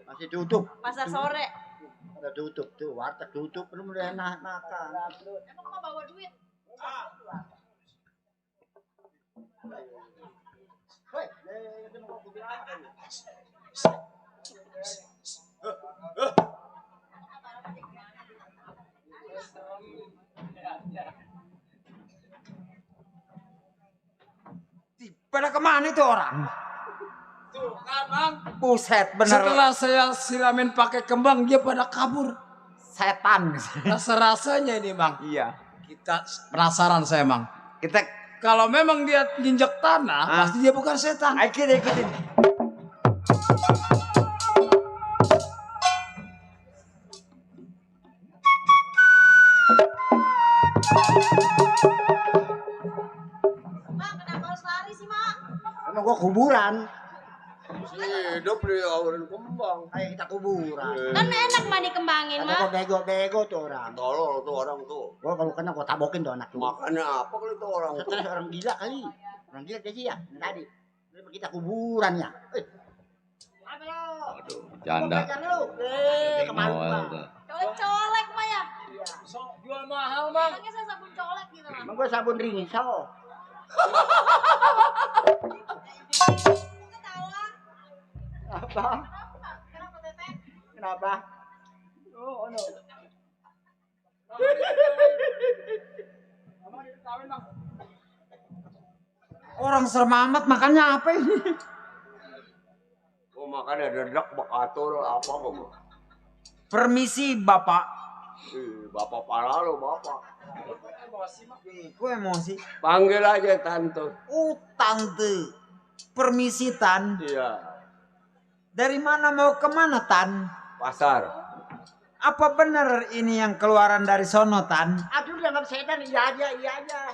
Masih tutup. Pasar sore. Udah tutup tuh, warteg tutup, belum udah makan. Emang kamu bawa duit? Pada kemana itu orang? Tuh kan bang. Buset bener. Setelah saya siramin pakai kembang dia pada kabur. Setan. Rasa-rasanya ini bang. Iya. Kita penasaran saya bang. Kita kalau memang dia nginjek tanah, pasti dia bukan setan. Ikutin. Mak, kenapa harus lari sih, Mak? Emang gua kuburan. Hidup di auran kembang. Ayo kita kuburan. Kan enak Mak dikembangin, Ada Mak. kok bego-bego tuh orang. Tolol tuh orang tuh. Gua kalau kena gua tabokin tuh anak tuh. Makannya apa kalau itu orang tuh? Stres orang gila kali. Orang gila kayak ya tadi. Kita kuburan ya. Aduh, bercanda. Kemaluan. Colek, Mak ya? Sok jual mahal bang. Makanya saya sabun colek gitu, Mak. Emang gua sabun rinso. Apa? Kenapa? Oh, no. Orang serem amat makannya apa ini? Oh makannya dedak bakatur apa kok? Permisi Bapak. Bapak parah lo bapak. Gue emosi. Panggil aja tante. Tante. Permisi Tan. Iya. Dari mana mau kemana Tan? Pasar. Apa benar ini yang keluaran dari sono Tan? Aduh dianggap setan, iya aja.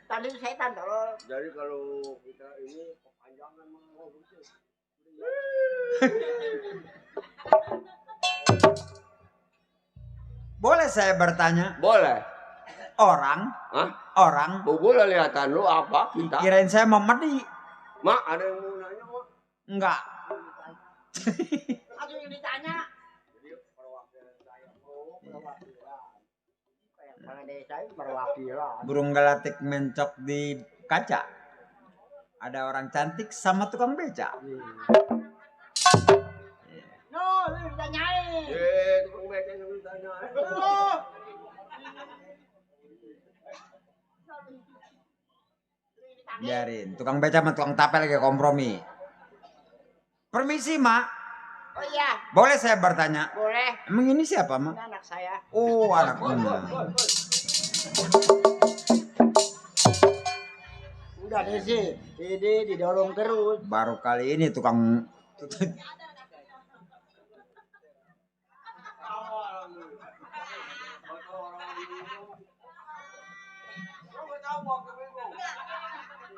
Tadi itu setan tolong. Jadi kalau kita ini kepanjangan mau gitu. Boleh saya bertanya? Boleh. Orang? Hah? Orang? Boleh lihatan lu apa kita? Kirain saya mau mandi. Mak ada yang mau nanya mak? Enggak. Aduh yang ditanya. Perwakilan. Burung galatik mencok di kaca. Ada orang cantik sama tukang beca. No, lu ditanyain. Tukang beca yang ditanyain. Biarin. Tukang beca sama tukang tapel lagi kompromi. Permisi, Mak. Oh iya. Boleh saya bertanya? Boleh. Emang ini siapa, Mak? Ini anak saya. Oh, anak Mak. Udah deh sih. Ini didorong terus. Baru kali ini tukang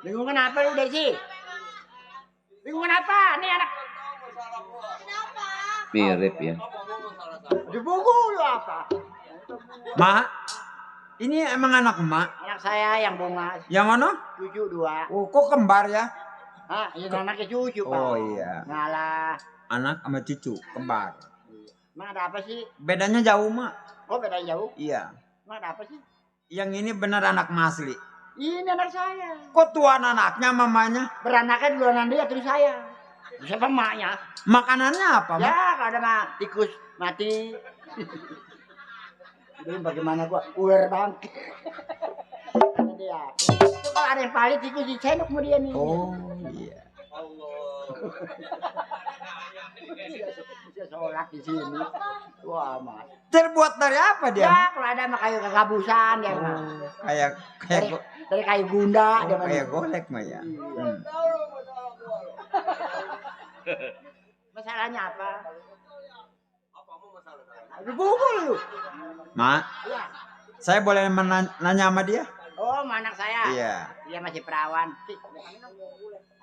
Bingung kenapa lu Desi? Bingung kenapa? Nih anak. Mirip ya. Dibuku lu apa? Mak, ini emang anak Mak? Anak saya yang bunga. Yang mana? Cucu 2. Oh, kok kembar ya? Hah, ini anaknya cucu, Pak. Oh iya. Ngalah. Anak sama cucu, kembar. Emang ada apa sih? Bedanya jauh, Mak. Oh, beda jauh? Iya. Emang ada apa sih? Yang ini benar anak Masli. Ini anak saya. Kok tuan anaknya mamanya? Beranaknya duluan dia terus saya. Siapa emaknya? Makanannya apa, Mak? Ya, kalau ada mah tikus mati. Jadi bagaimana gua? Ular bangke. Kata dia. Itu kalau ada yang palit tikus dicendok sama dia nih. Oh, iya. Bisa sholat di sini. Wah, Mas. Terbuat dari apa dia? Ya, kalau ada mah kayu kekabusan dia mah. Kayak Dari kayu gunda dia mah. kayak golek mah ya. Masalahnya apa? Dibukul lu. Mak, Iya. saya boleh nanya sama dia? Oh, sama anak saya. Iya. Dia masih perawan.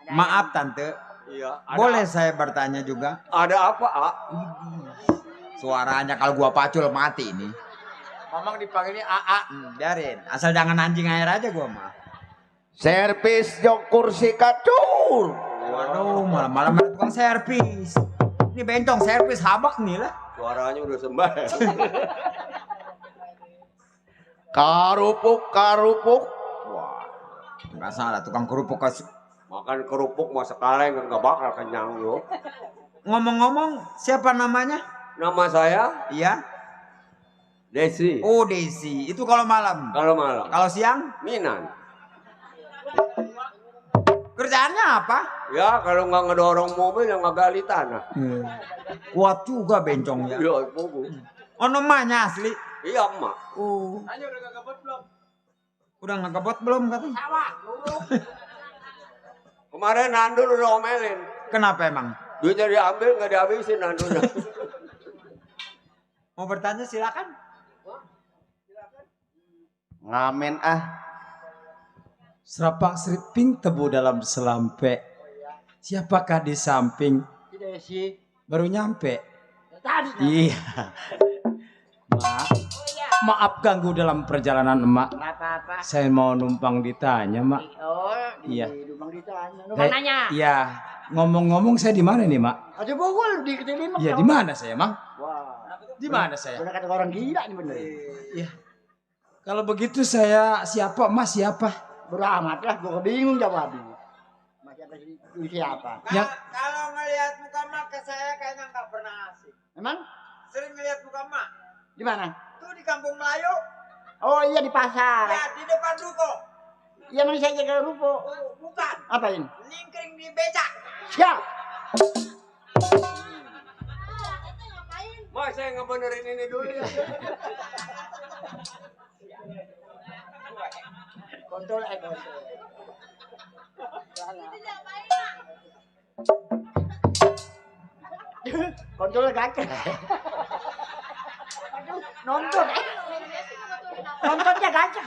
Maaf Tante. Iya. Boleh saya bertanya juga? Ada apa, A? Suaranya kalau gua pacul mati ini. Mamang dipanggilnya AA. Biarin, asal jangan anjing air aja gua mah. Servis jok kursi kacur. Waduh, malam-malam ada tukang servis. Ini bencong servis habak nih lah. Suaranya udah sembah. Karupuk. Wah, nggak salah tukang kerupuk kasih. Makan kerupuk mau sekali nggak bakal kenyang lo. Ngomong-ngomong, siapa namanya? Nama saya Iya. Desi. Oh, Desi. Itu kalau malam. Kalau malam. Kalau siang? Minan. Kerjaannya apa? Ya kalau nggak ngedorong mobil yang nggak gali tanah. Kuat juga bencongnya. Iya, buku. Oh, namanya asli? Iya, emak. Oh. Udah ngebot belum katanya? Kemarin Nandul udah omelin. Kenapa emang? Duitnya diambil nggak dihabisin Nandulnya. Mau bertanya silakan. Ngamen ah. Serapak seriping tebu dalam selampe. Siapakah di samping? Desi. Baru nyampe. Tadi. Iya. Maaf ganggu dalam perjalanan emak. Apa-apa. Saya mau numpang ditanya, Mak. Oh, Iya. Numpang ditanya. Numpang nanya. Iya. Ngomong-ngomong saya di mana nih, Mak? Ada bogol di kecilin. Iya, di mana saya, Mang? Wah. Di mana saya? Udah kata orang gila nih bener. Iya. Kalau begitu saya siapa, Mas? Siapa? Beramat lah, gue bingung jawabnya. Mas siapa? Kalau ngelihat muka mak ke saya kayaknya nggak pernah asik. Emang? Sering ngelihat muka mak. Di mana? Tuh di Kampung Melayu. Oh iya di pasar. Ya di depan ruko. Iya mana saya jaga ruko. Oh, bukan. Apain? Lingkring di becak. Siap. Mas saya ngebenerin ini dulu ya. Kontrol. Kontrol gacor. Nonton nontonnya gacor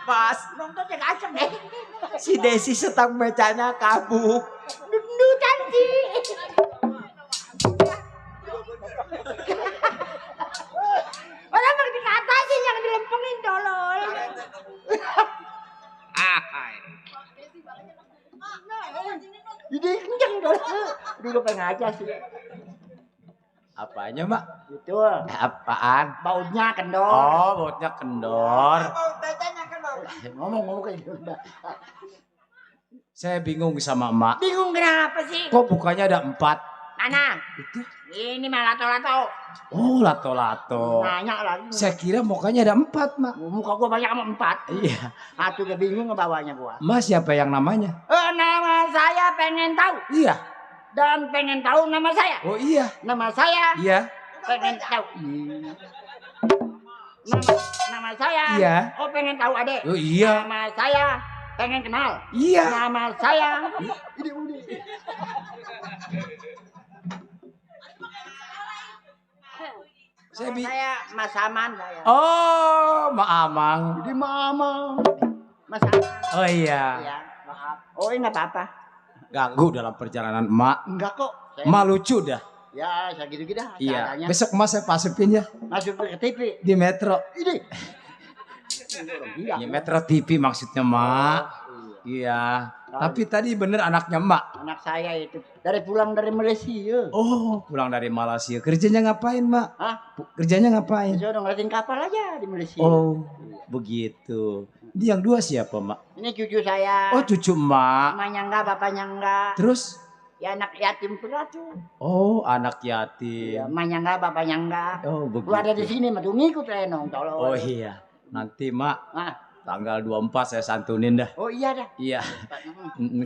Mas, nontonnya gacor si Desi setang becanya kabuk. Dudutan sih. Orang mau dikatasin yang dilempengin tolol. Jadi kenceng tolol. Dulu pengen aja sih. Apanya, Mak? Itu. Apaan? Bautnya kendor. Oh, bautnya kendor. Baut becanya kendor. Ngomong kayak gitu. Saya bingung sama Mak. Bingung kenapa sih? Kok bukannya ada 4? Mana? Itu. Ini mah lato-lato. Oh, lato-lato. Nanya lagi. Saya kira mukanya ada 4, Mak. Muka gua banyak sama 4. Iya. Satu udah bingung ngebawanya gua. Mas siapa yang namanya? Nama saya pengen tahu. Iya. Dan pengen tahu nama saya. Oh iya. Nama saya. Iya. Pengen tahu. Nama saya. Iya. Oh pengen tahu adek. Oh iya. Nama saya pengen kenal. Iya. Nama saya. Ini udah. Saya Mas Aman saya. Oh, Mak Amang. Jadi Mama. Mas Aman. Oh iya. Iya, maaf. Oh ini apa-apa. Ganggu dalam perjalanan Mak. Enggak kok. Mak lucu dah. Ya, saya gitu-gitu dah. Iya. Caranya. Besok Mas saya pasupin ya. Masuk ke TV. Di Metro. Ini. Di Metro TV maksudnya Mak. Iya. Tapi tadi bener anaknya Mak. Anak saya itu pulang dari Malaysia. Oh, pulang dari Malaysia. Kerjanya ngapain, Mak? Hah? Kerjanya ngapain? Saya udah ngeliatin kapal aja di Malaysia. Oh, begitu. Ini yang dua siapa, Mak? Ini cucu saya. Oh, cucu Mak. Mamanya enggak, bapaknya enggak. Terus? Ya anak yatim pula tuh. Oh, anak yatim. Ya, mamanya enggak, bapaknya enggak. Oh, begitu. Gua ada di sini, mah tuh ngikut lenong tolong. Oh iya. Nanti, Mak. Ah. Tanggal 24 saya santunin dah. Oh iya dah. Iya.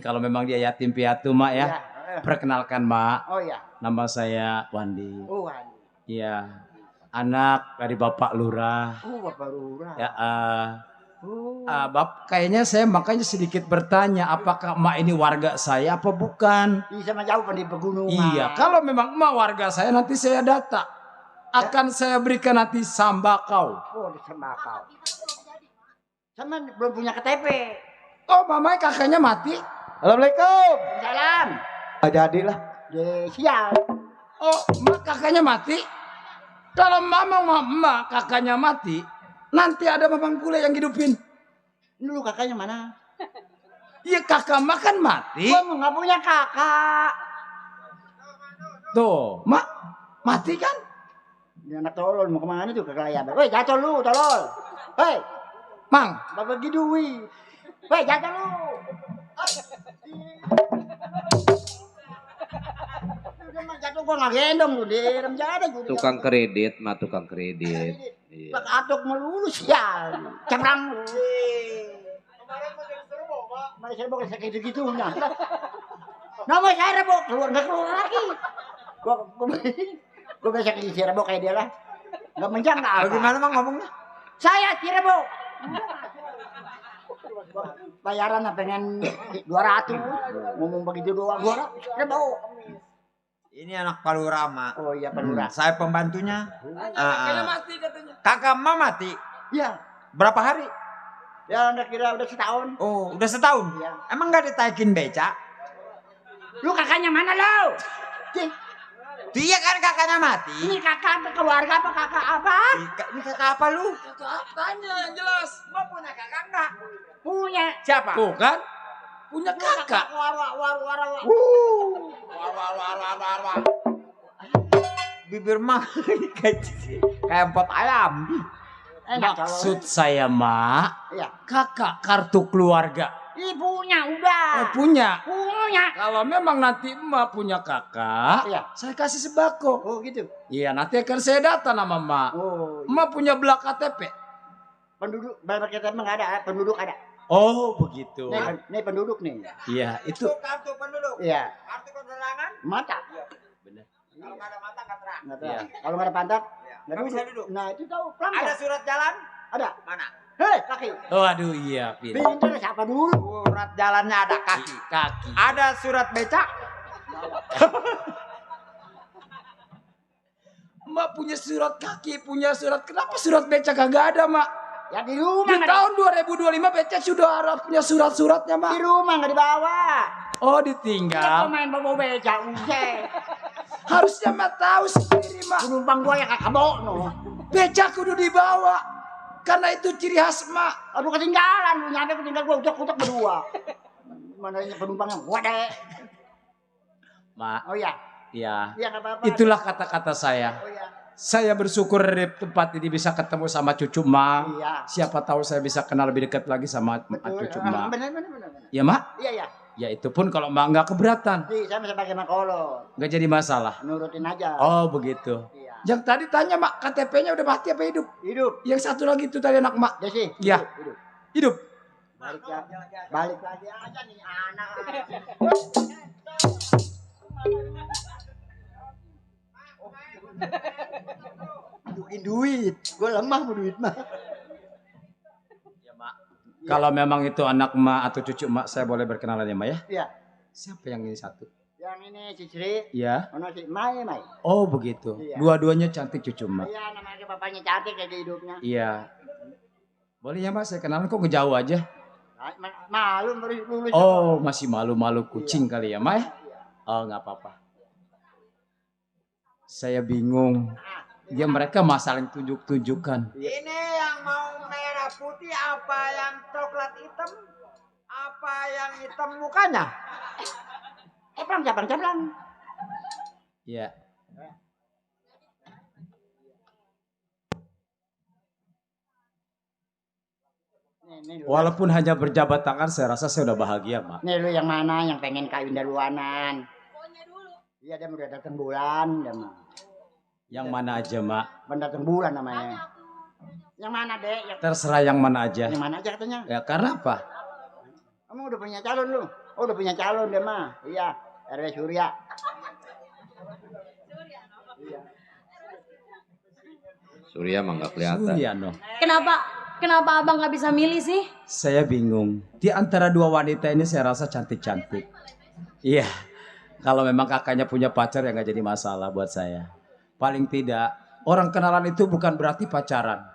Kalau memang dia yatim piatu, Mak ya. Iya. Perkenalkan, Mak. Oh iya. Nama saya Wandi. Oh Wandi. Iya. Anak dari Bapak Lurah. Oh Bapak Lurah. Ya, kayaknya saya makanya sedikit bertanya, apakah Mak ini warga saya apa bukan? Bisa mah jauh di pegunungan. Iya, kalau memang Mak warga saya nanti saya data. Akan saya berikan nanti sambakau. Oh, di sembakau. Sama belum punya KTP. Oh, mamanya kakaknya mati. Assalamualaikum. Salam. Jadilah. Siap. Oh, Mak kakaknya mati. Kalau Mak kakaknya mati, nanti ada mamang pula yang hidupin. Dulu kakaknya mana? Iya kakak mah kan mati. Gua nggak punya kakak. Tuh, mak mati kan? Ini anak tolol mau kemana tuh ke kelayaban? Woi jatuh lu tolol. Hei, Mang. bagi duit. Woi jatuh lu. Udah mah jatuh gua nggak gendong lu direm jadi gua. Tukang kredit mah tukang kredit. Iya. Bak atuk melulu sial. Cebrang lu. Mari saya bawa kayak gitu nah. Nama saya Rebo keluar nggak keluar lagi. Gua bisa ke Cirebo kayak dia lah. Nggak menjang nggak apa. Bagaimana mang ngomongnya? Saya Cirebo. Bayaran pengen 200. Ngomong begitu doang 200. Cirebo. Ini anak Palurama. Oh iya Palura. Saya pembantunya. Mati katanya. Kakak mah mati. Iya. Berapa hari? Ya udah kira udah setahun. Oh, udah setahun? Iya. Emang nggak ditaikin beca? Lu kakaknya mana lo? Dia kan kakaknya mati. Ini kakak keluarga apa kakak apa? Ini kakak apa lu? Kakak tanya yang jelas. Gua punya kakak enggak? Punya. Siapa? Tuh kan? Punya kakak. Bibir mah kayak pot ayam. Maksud saya mak, Iya. kakak kartu keluarga. Ibunya udah. Oh punya. Punya. Kalau memang nanti emak punya kakak, Iya. saya kasih sembako. Oh gitu. Iya nanti akan saya data nama emak. Oh. Emak punya belak KTP. Penduduk banyak kita emang nggak ada, penduduk ada. Oh begitu. Nih penduduk nih. Iya itu. Kartu penduduk. Iya. Kartu keterangan. Mata. Benar. Kalau nggak ada mata nggak terang. Nggak terang. Iya. Kalau nggak ada pantat, nggak Nggak bisa duduk. duduk. Nah itu tahu pelan. Ada surat jalan? Ada. Mana? Hei kaki. Oh aduh iya. Pintar siapa dulu? Surat jalannya ada kaki. Kaki. Ada surat becak? Emak punya surat kaki, punya surat. Kenapa surat becak kagak ada mak? Ya di rumah. Di nggak tahun 2025 becak sudah ada punya surat-suratnya mak. Di rumah nggak dibawa. Oh Kita ditinggal. main bawa becak usai. Harusnya mak tahu sendiri mak. Penumpang gua yang kakak bawa no. Becak kudu dibawa. Karena itu ciri khas mak. Aduh ketinggalan, lu nyampe ketinggalan gua utek berdua. Mana penumpangnya? Wadah. Mak. Oh iya. Iya. Iya nggak apa-apa. Itulah kata-kata saya. Oh iya. Saya bersyukur di tempat ini bisa ketemu sama cucu mak. Iya. Siapa tahu saya bisa kenal lebih dekat lagi sama cucu mak. Benar. Ya mak? Iya. Ya itu pun kalau mak nggak keberatan. Jadi saya masih pakai makolo. Nggak jadi masalah. Nurutin aja. Oh begitu. Iya. Yang tadi tanya mak KTP-nya udah mati apa hidup? Hidup. Yang satu lagi itu tadi anak mak. Desi. Iya. Hidup. Hidup. Balik lagi aja nih anak. Dukin duit. Gue lemah mau duit mah. Ya mak. Kalau memang itu anak mak atau cucu mak, saya boleh berkenalan ya mak ya? Iya. Siapa yang ini satu? Yang ini Cicri. Ya. Ono si Mai. Oh begitu. Iya. Dua-duanya cantik cucu mak. Iya namanya bapaknya cantik kayak hidupnya. Iya. Boleh ya mak, saya kenalan kok ngejauh aja. Malu baru lulus. Oh masih malu-malu kucing kali ya mak ya? Oh nggak apa-apa. Saya bingung. Ya mereka masalah tunjuk-tunjukkan. Ini yang mau merah putih, apa yang coklat hitam, apa yang hitam mukanya? Cabang. Ya. Walaupun hanya berjabat tangan, saya rasa saya udah bahagia, mak. Nih lu yang mana yang pengen kawin daluanan? Iya dia udah datang bulan, dia mah. Yang mana aja, mak? Pendatang bulan namanya. Yang mana dek? Terserah yang mana aja. Yang mana aja katanya? Ya karena apa? Kamu udah punya calon lu? Oh udah punya calon dia mah. Iya, RW Surya. Surya mah nggak kelihatan. Surya no. Kenapa abang nggak bisa milih sih? Saya bingung. Di antara dua wanita ini saya rasa cantik-cantik. Iya. Kalau memang kakaknya punya pacar ya nggak jadi masalah buat saya. Paling tidak orang kenalan itu bukan berarti pacaran.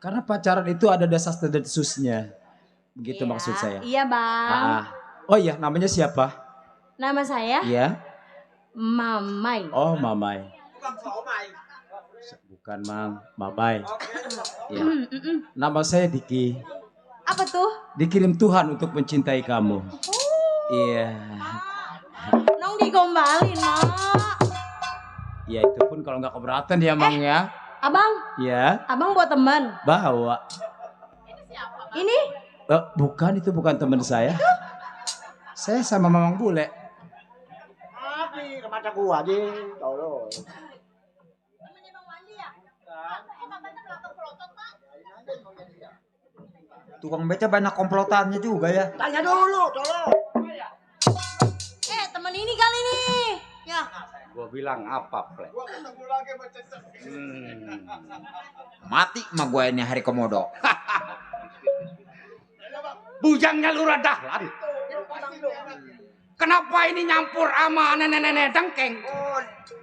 Karena pacaran itu ada desas-desusnya. Begitu maksud saya. Iya bang. Oh iya, namanya siapa? Nama saya Iya. Mamai. Oh Mamai. Bukan Mang, Mamai. Ya. Nama saya Diki. Apa tuh? Dikirim Tuhan untuk mencintai kamu. Iya. Nong digombalin, Mak. Ya itu pun kalau nggak keberatan ya, Mang ya. Abang, Ya, abang buat teman. bawa. Ini? Bukan, itu bukan teman saya. Saya sama Mamang Bule. Tapi ke mata gua aja, tolong. Tukang beca banyak komplotannya juga ya. Tanya dulu, tolong. Temen ini kali nih. Ya. Gua bilang apa, Plek? Mati mah gua ini hari komodo. Bujangnya Lurah Dahlan. Kenapa ini nyampur sama nenek-nenek dengkeng? Oh,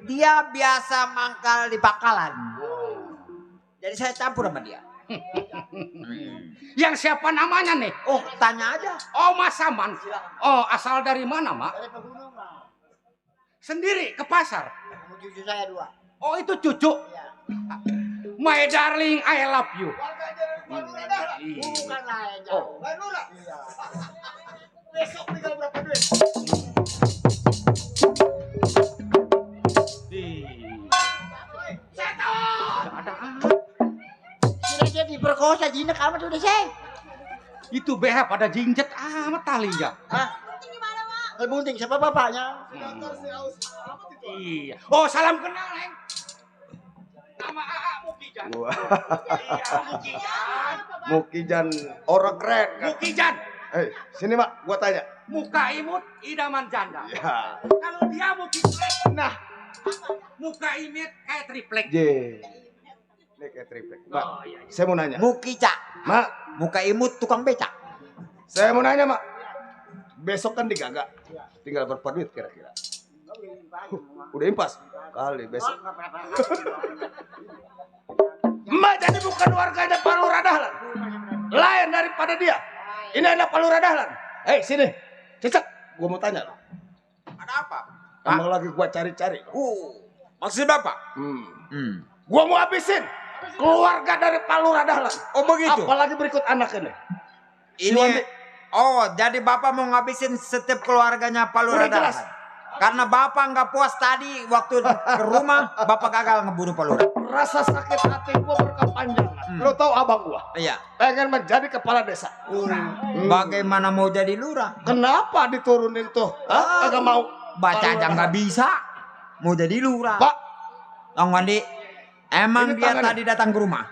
dia biasa mangkal di pangkalan. Jadi saya campur sama dia. Yang siapa namanya nih? Oh, tanya aja. Oh, Mas Saman. Oh, asal dari mana, Mak? Dari pegunungan. Sendiri ke pasar. Cucu saya 2. Oh, itu cucu. My darling, I love you. Bukan lah yang jauh. Iya. Besok tinggal berapa duit? Sudah jadi diperkosa jinak amat udah saya. Itu BH pada jinjet amat tali ya. Hah? Bunting siapa bapaknya? Iya. Oh, salam kenal, Neng. Nama AA Mukijan. Iya, Mukijan. Mukijan orang keren. Mukijan. Sini Mak, gua tanya. Muka imut, idaman janda. Ya. Kalau dia Mukijan. Nah, muka imut kayak triplek. Ini kayak triplek. Mak, saya mau nanya. Mukica. Mak, muka imut tukang becak. Saya mau nanya, Mak. Besok kan digagak. Tinggal berapa duit kira-kira? Udah impas kali besok. Emak jadi bukan warganya Pak Lurah Dahlan. Lain daripada dia. Ini anak Pak Lurah Dahlan. Hei, sini. Cecek, gua mau tanya. Ada apa? Emang lagi gua cari-cari. Maksud Bapak? Gua mau habisin keluarga dari Pak Lurah Dahlan. Oh begitu. Apalagi berikut anak ini. Ini jadi Bapak mau ngabisin setiap keluarganya Pak Lurah Udah jelas. Dahlan. Karena Bapak nggak puas tadi waktu ke rumah Bapak gagal ngebunuh Pak Lurah. Rasa sakit hati gua berkepanjangan. Lo tau abang gua? Iya. Pengen menjadi kepala desa. Bagaimana mau jadi lurah? Kenapa diturunin tuh? Agak mau. Baca aja nggak bisa. Mau jadi lurah. Pak. Bang Wandi, emang Ini dia tangannya. tadi datang ke rumah.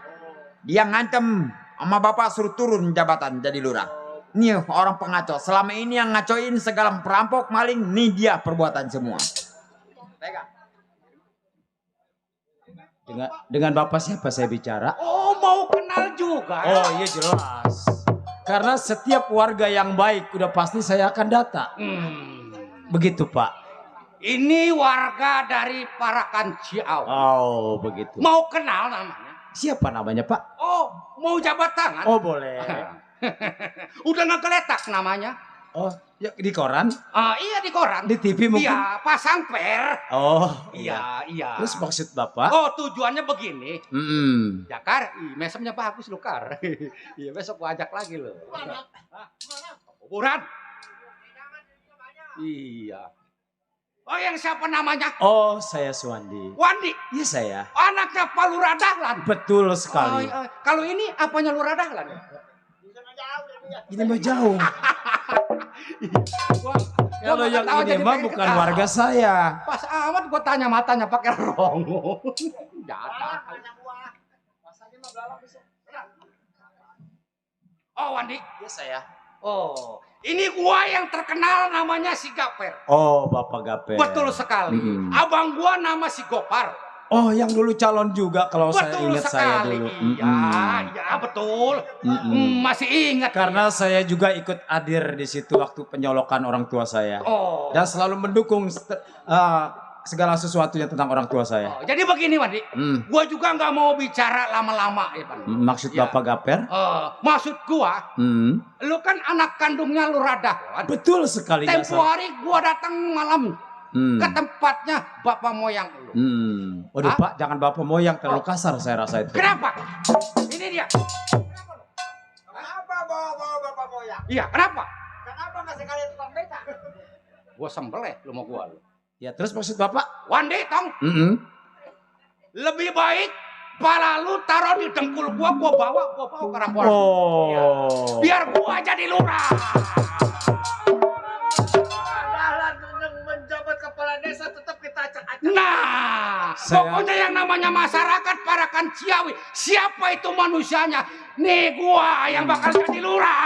Dia ngancem sama Bapak suruh turun jabatan jadi lurah. Nih orang pengacau. Selama ini yang ngacoin segala perampok, maling, nih dia perbuatan semua. Dengan Bapak siapa saya bicara? Oh, mau kenal juga. Oh iya jelas. Karena setiap warga yang baik udah pasti saya akan datang. Begitu Pak. Ini warga dari Parakan Ciau. Oh begitu. Mau kenal namanya? Siapa namanya Pak? Oh, mau jabat tangan? Oh boleh. Udah ngegeletak namanya. Oh, ya, di koran? Iya di koran. Di TV mungkin? Iya, pasang per. Oh, Iya. Terus maksud Bapak? Oh, tujuannya begini. Mm-mm. Jakar, mesemnya bagus lu Kar. Iya, besok gua ajak lagi lo. Kuburan. Iya. Oh, yang siapa namanya? Oh, saya Suwandi. Wandi. Iya saya. Anaknya Pak Lurah Dahlan. Betul sekali. Kalau ini apanya Lurah Dahlan? Ini mah jauh. Kalau yang ini mah bukan warga saya. Pas amat gua tanya matanya pakai rongo. Jatah. Oh, Wandi. Iya saya. Oh, ini gua yang terkenal namanya si Gaper. Oh, Bapak Gaper. Betul sekali. Abang gua nama si Gopar. Oh, yang dulu calon juga kalau saya Betul ingat sekali. saya dulu. Iya, betul. Masih ingat. Karena saya juga ikut hadir di situ waktu penyolokan orang tua saya. Oh. Dan selalu mendukung segala sesuatunya tentang orang tua saya. Jadi begini, Wandi. Gua juga nggak mau bicara lama-lama, ya, Pak. Maksud Bapak Gaper? Maksud gua, lu kan anak kandungnya Lurah Dahlan. Betul sekali. Tempo hari gua datang malam ke tempatnya bapak moyang lu. Waduh Pak, jangan Bapak moyang terlalu kasar saya rasa itu. Kenapa? Ini dia. Apa bawa bapak moyang. Iya, kenapa? Kenapa nggak sekalian tukang beca? Gua sembelih lu mau gua lu. Ya terus maksud Bapak? Wandi tong. Lebih baik pala lu taruh di dengkul gua bawa ke Rampura. Oh. Biar gua jadi lurah. Menjabat kepala desa tetap kita acak-acak. Nah, pokoknya yang namanya masyarakat Parakan Ciawi, siapa itu manusianya? Nih gua yang bakal jadi lurah.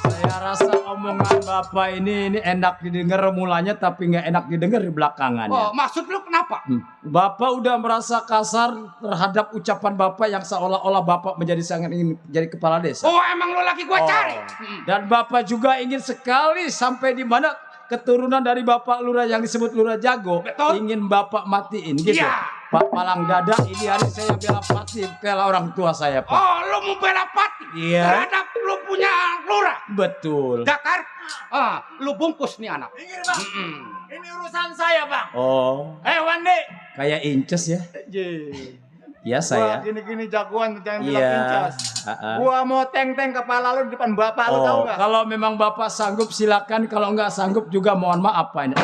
Saya rasa omongan Bapak ini enak didengar mulanya tapi nggak enak didengar di belakangannya. Oh, maksud lu kenapa? Bapak udah merasa kasar terhadap ucapan Bapak yang seolah-olah Bapak menjadi sangat ingin jadi kepala desa. Oh, emang lu lagi gua cari? Dan Bapak juga ingin sekali sampai di mana keturunan dari Bapak Lurah yang disebut Lurah Jago. Betul. Ingin Bapak matiin gitu. Iya. Pak Palang Dada ini hari saya bela Pati, bela orang tua saya Pak. Oh, lu mau bela Pati? Iya. Terhadap lu punya lurah? Betul. Dakar, lu bungkus nih anak. Ini urusan saya, Bang. Oh. Wandi. Kayak inces ya. Ya saya. Wah, gini-gini jagoan jangan bilang Iya. incas. Gua mau teng-teng kepala lu di depan bapak lu tahu nggak? Kalau memang Bapak sanggup silakan, kalau nggak sanggup juga mohon maaf Pak ini.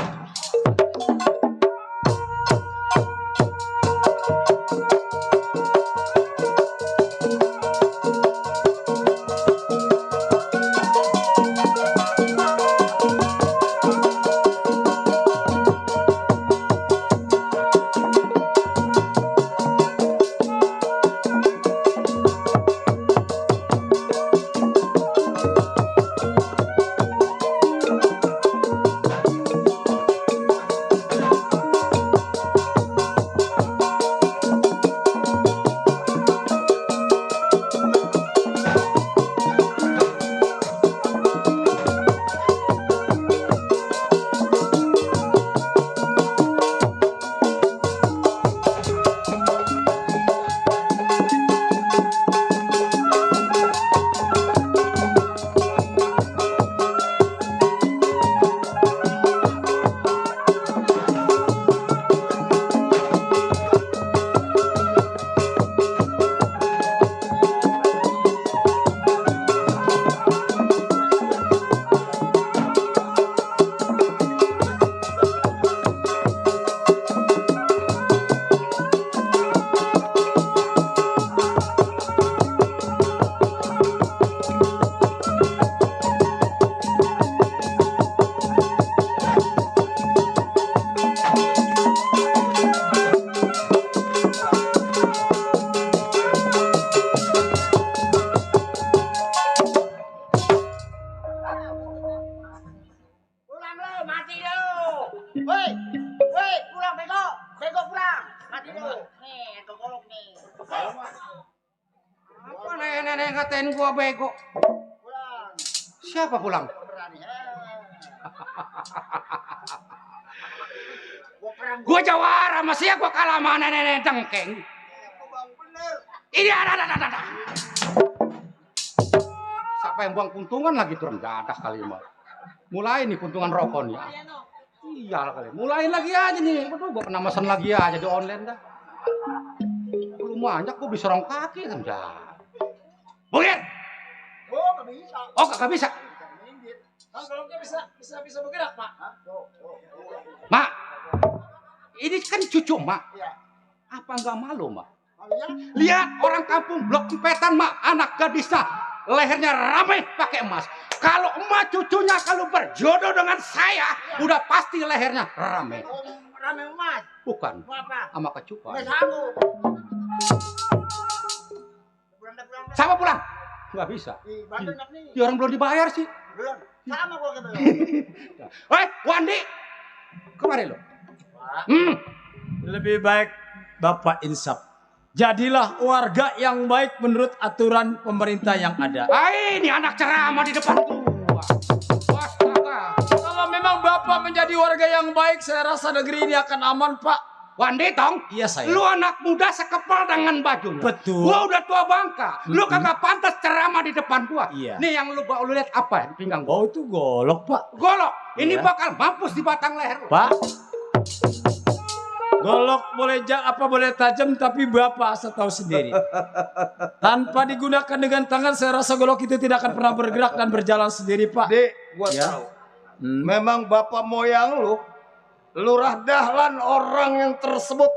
Woi, pulang bego. Bego pulang. Mati dulu. Nih, kegolok nih. Apa nenek ngatain gua bego? Pulang. Siapa pulang? Gua jawara masih ya gua kalah sama nenek dengkeng. Ini ada. Siapa yang buang puntungan lagi turun? Gak ada kali mah. Mulai nih puntungan rokok nih. Iya kali. Mulain lagi aja nih. Aduh, gua kena mesen lagi aja di online dah. Belum banyak gua bisa rong kaki kan. Bukit. Oh, gak bisa. Oh, gak bisa. Kalau nggak bisa bergerak, Pak. Mak, ini kan cucu Mak. Iya. Apa nggak malu, Mak? Iya. Lihat orang kampung Blok Empetan, Mak. Anak gadisnya lehernya rame pakai emas. Kalau emak cucunya kalau berjodoh dengan saya, udah pasti lehernya rame. Rame emas. Bukan. Apa? Sama kecupan. Nggak sanggup. Sama pulang? Nggak bisa. Bantu nak nih. Ya orang belum dibayar sih. Belum. Sama gua belum. Hei, Wandi. Kemari lo. Lebih baik Bapak insaf. Jadilah warga yang baik menurut aturan pemerintah yang ada. Ini anak ceramah di depan gua. Astaga. Kalau memang Bapak menjadi warga yang baik, saya rasa negeri ini akan aman, Pak. Wandi tong, iya saya. Lu anak muda sekepal dengan bajunya. Betul. Gua udah tua bangka. Lu kagak pantas ceramah di depan gua. Iya. Nih yang lu lihat apa di pinggang gua? Oh itu golok, Pak. Golok. Ini Iya. bakal mampus di batang leher lu. Pak. Golok boleh tajam tapi Bapak setahu sendiri. Tanpa digunakan dengan tangan saya rasa golok itu tidak akan pernah bergerak dan berjalan sendiri, Pak. Dek, gua Ya. tahu. Memang bapak moyang lu, Lurah Dahlan orang yang tersebut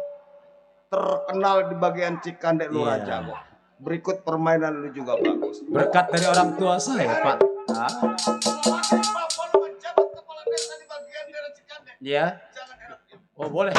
terkenal di bagian Cikandek Lurah Iya. Jago. Berikut permainan lu juga bagus. Berkat dari orang tua saya, Pak. Hah? Ya. Oh, boleh.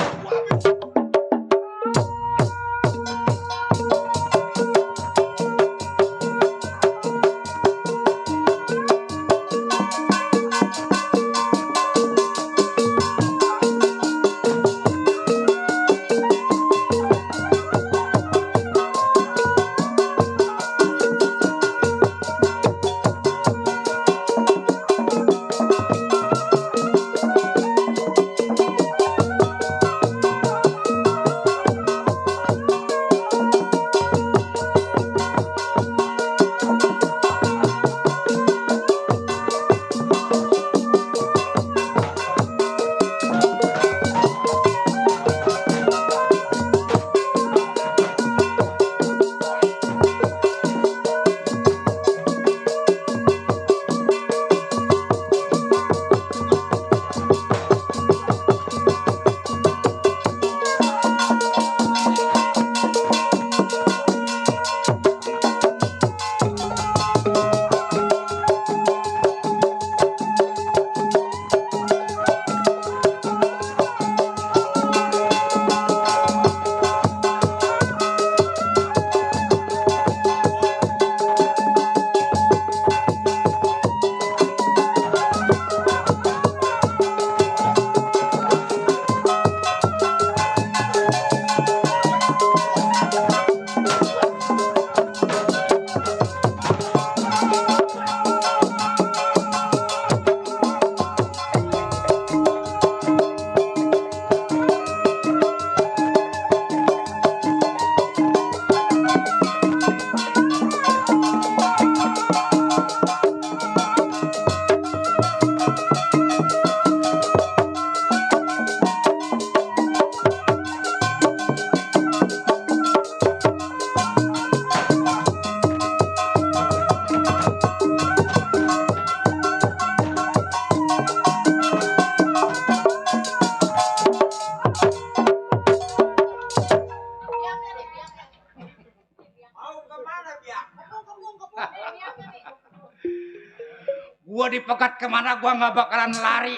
Gua dipegat kemana gua nggak bakalan lari.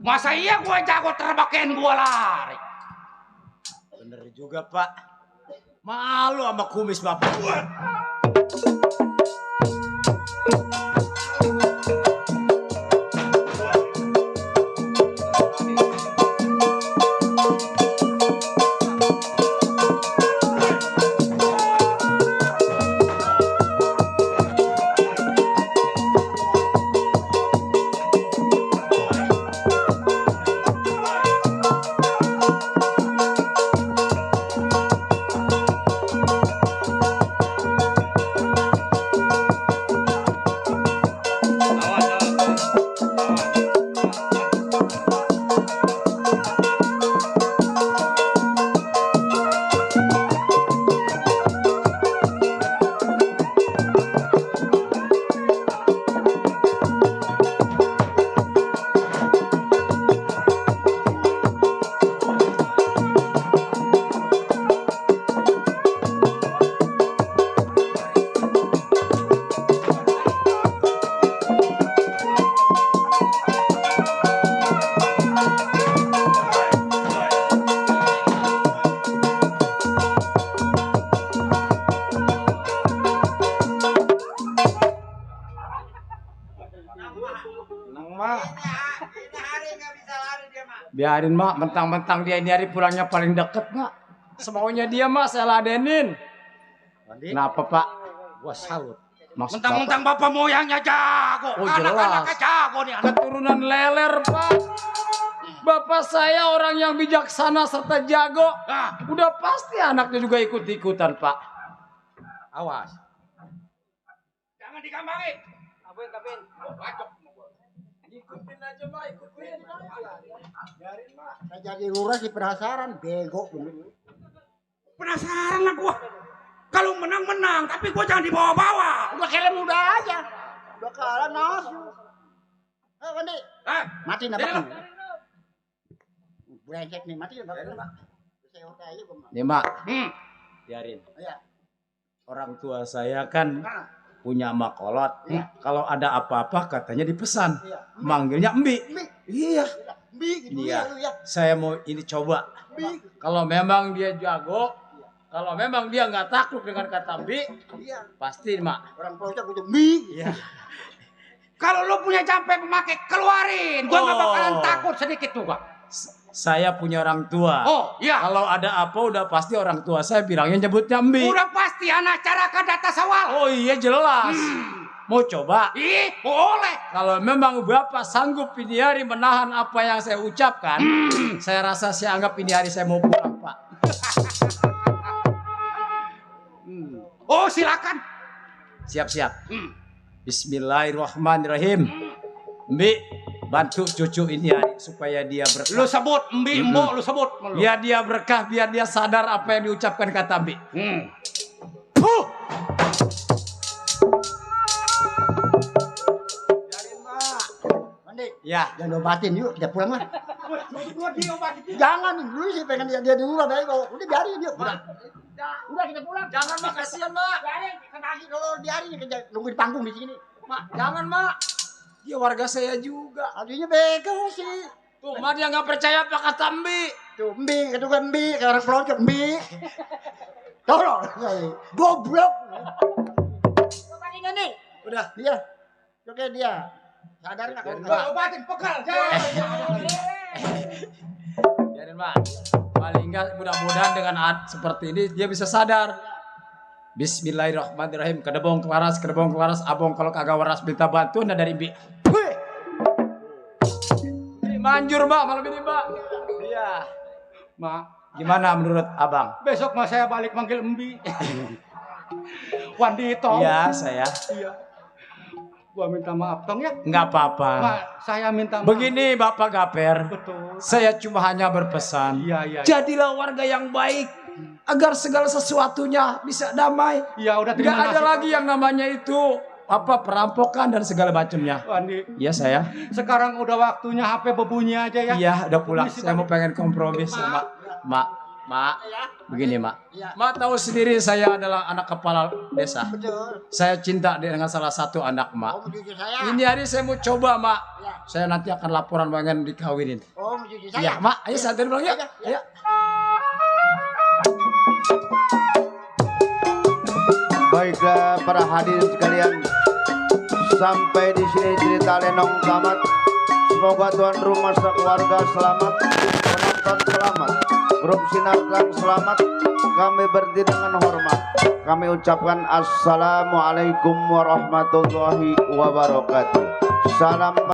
Masa iya gua jago terbakin gua lari. Bener juga, Pak. Malu sama kumis Bapak. Biarin Mak, mentang-mentang dia ini hari pulangnya paling deket Mak. Semaunya dia Mak, saya ladenin. Kenapa Pak? Gua salut. Mentang-mentang bapak moyangnya jago. Oh jelas. Anak-anaknya jago nih. Keturunan leler Pak. Bapak saya orang yang bijaksana serta jago. Nah. Udah pasti anaknya juga ikut-ikutan Pak. Awas. Jangan digampangin. Ikutin aja Mak, ikutin. Biarin Mak. jadi lurah di penasaran, bego bener. Penasaran lah gua. Kalau menang-menang, tapi gua jangan dibawa-bawa. Udah kelem udah aja. Udah kalah nasu. Mandi. Mati nabak. Brengsek nih, mati nabak. Saya udah aja gua. Nih, Mak. Biarin. Iya. Orang tua saya kan punya makolot. Kalau ada apa-apa katanya dipesan. Manggilnya Mbi. Iya. Mbi gitu Iya. ya. Saya mau ini coba. Kalau memang dia jago, kalau memang dia nggak takut dengan kata Mbi, pasti Mak. Orang Pulau Jawa butuh Mbi. Iya. Kalau lo punya jampe pemakai, keluarin. Gua nggak bakalan takut sedikit juga. Saya punya orang tua. Oh, iya. Kalau ada apa udah pasti orang tua saya bilangnya nyebutnya Mbi. Udah pasti anak cara data sawal. Oh iya jelas. Mau coba? Ih, boleh. Kalau memang Bapak sanggup ini hari menahan apa yang saya ucapkan, saya rasa saya anggap ini hari saya mau pulang, Pak. Oh, silakan. Siap-siap. Bismillahirrahmanirrahim. Mbi, bantu cucu ini hari supaya dia berkah. Lu sebut Mbi, Mbo, lu sebut. Biar dia berkah, biar dia sadar apa yang diucapkan kata Mbi. Mandi. Ya. Jangan obatin yuk, kita pulang lah. Jangan, dulu sih pengen dia dulu lah, bego. Udah biarin yuk. Udah kita pulang. Jangan, Mak, kasihan, Mak. Biarin, kaki kalau biarin nunggu di panggung di sini. Mak, jangan, Mak. Dia warga saya juga. Artinya bego sih. Tuh, Mak dia nggak percaya apa kata Mbi. Tuh, Mbi, kedua Mbi, kayak orang pelonco Mbi. Tolong, goblok. Coba nih. Udah. Dia. Oke dia. Sadar nggak? Obatin pekal. Biarin, Mak. Paling nggak mudah-mudahan dengan seperti ini dia bisa sadar. Bismillahirrahmanirrahim. Kedebong kelaras, abong kalau kagak waras minta bantuan dari Mbi. Ini manjur, Mbak, malam ini, Mbak. Iya. Mak, gimana menurut Abang? Besok mas saya balik manggil Mbi. Wandi Tong. Iya, saya. Iya. Gua minta maaf, Tong ya. Nggak apa-apa. Mak, saya minta maaf. Begini, Bapak Gaper. Betul. Saya cuma hanya berpesan. Iya. Jadilah warga yang baik. Agar segala sesuatunya bisa damai. Iya, udah terima kasih. Nggak ada lagi yang namanya itu apa perampokan dan segala macamnya. Wandi. Iya, saya. Sekarang udah waktunya HP berbunyi aja ya. Iya, udah pulang. Saya mau pengen kompromi sama Mak. Begini, Mak. Mak tahu sendiri saya adalah anak kepala desa. Betul. Saya cinta dengan salah satu anak Mak. Ini hari saya mau coba, Mak. Saya nanti akan laporan pengen dikawinin. Oh, mencuci saya. Iya, Mak. Ayo saya pulang ya. Ayo. Baiklah para hadirin sekalian, sampai di sini cerita Lenong tamat. Semoga tuan rumah sekeluarga selamat, penonton selamat, grup Sinar Terang selamat. Kami berhenti dengan hormat. Kami ucapkan assalamualaikum warahmatullahi wabarakatuh. Salam.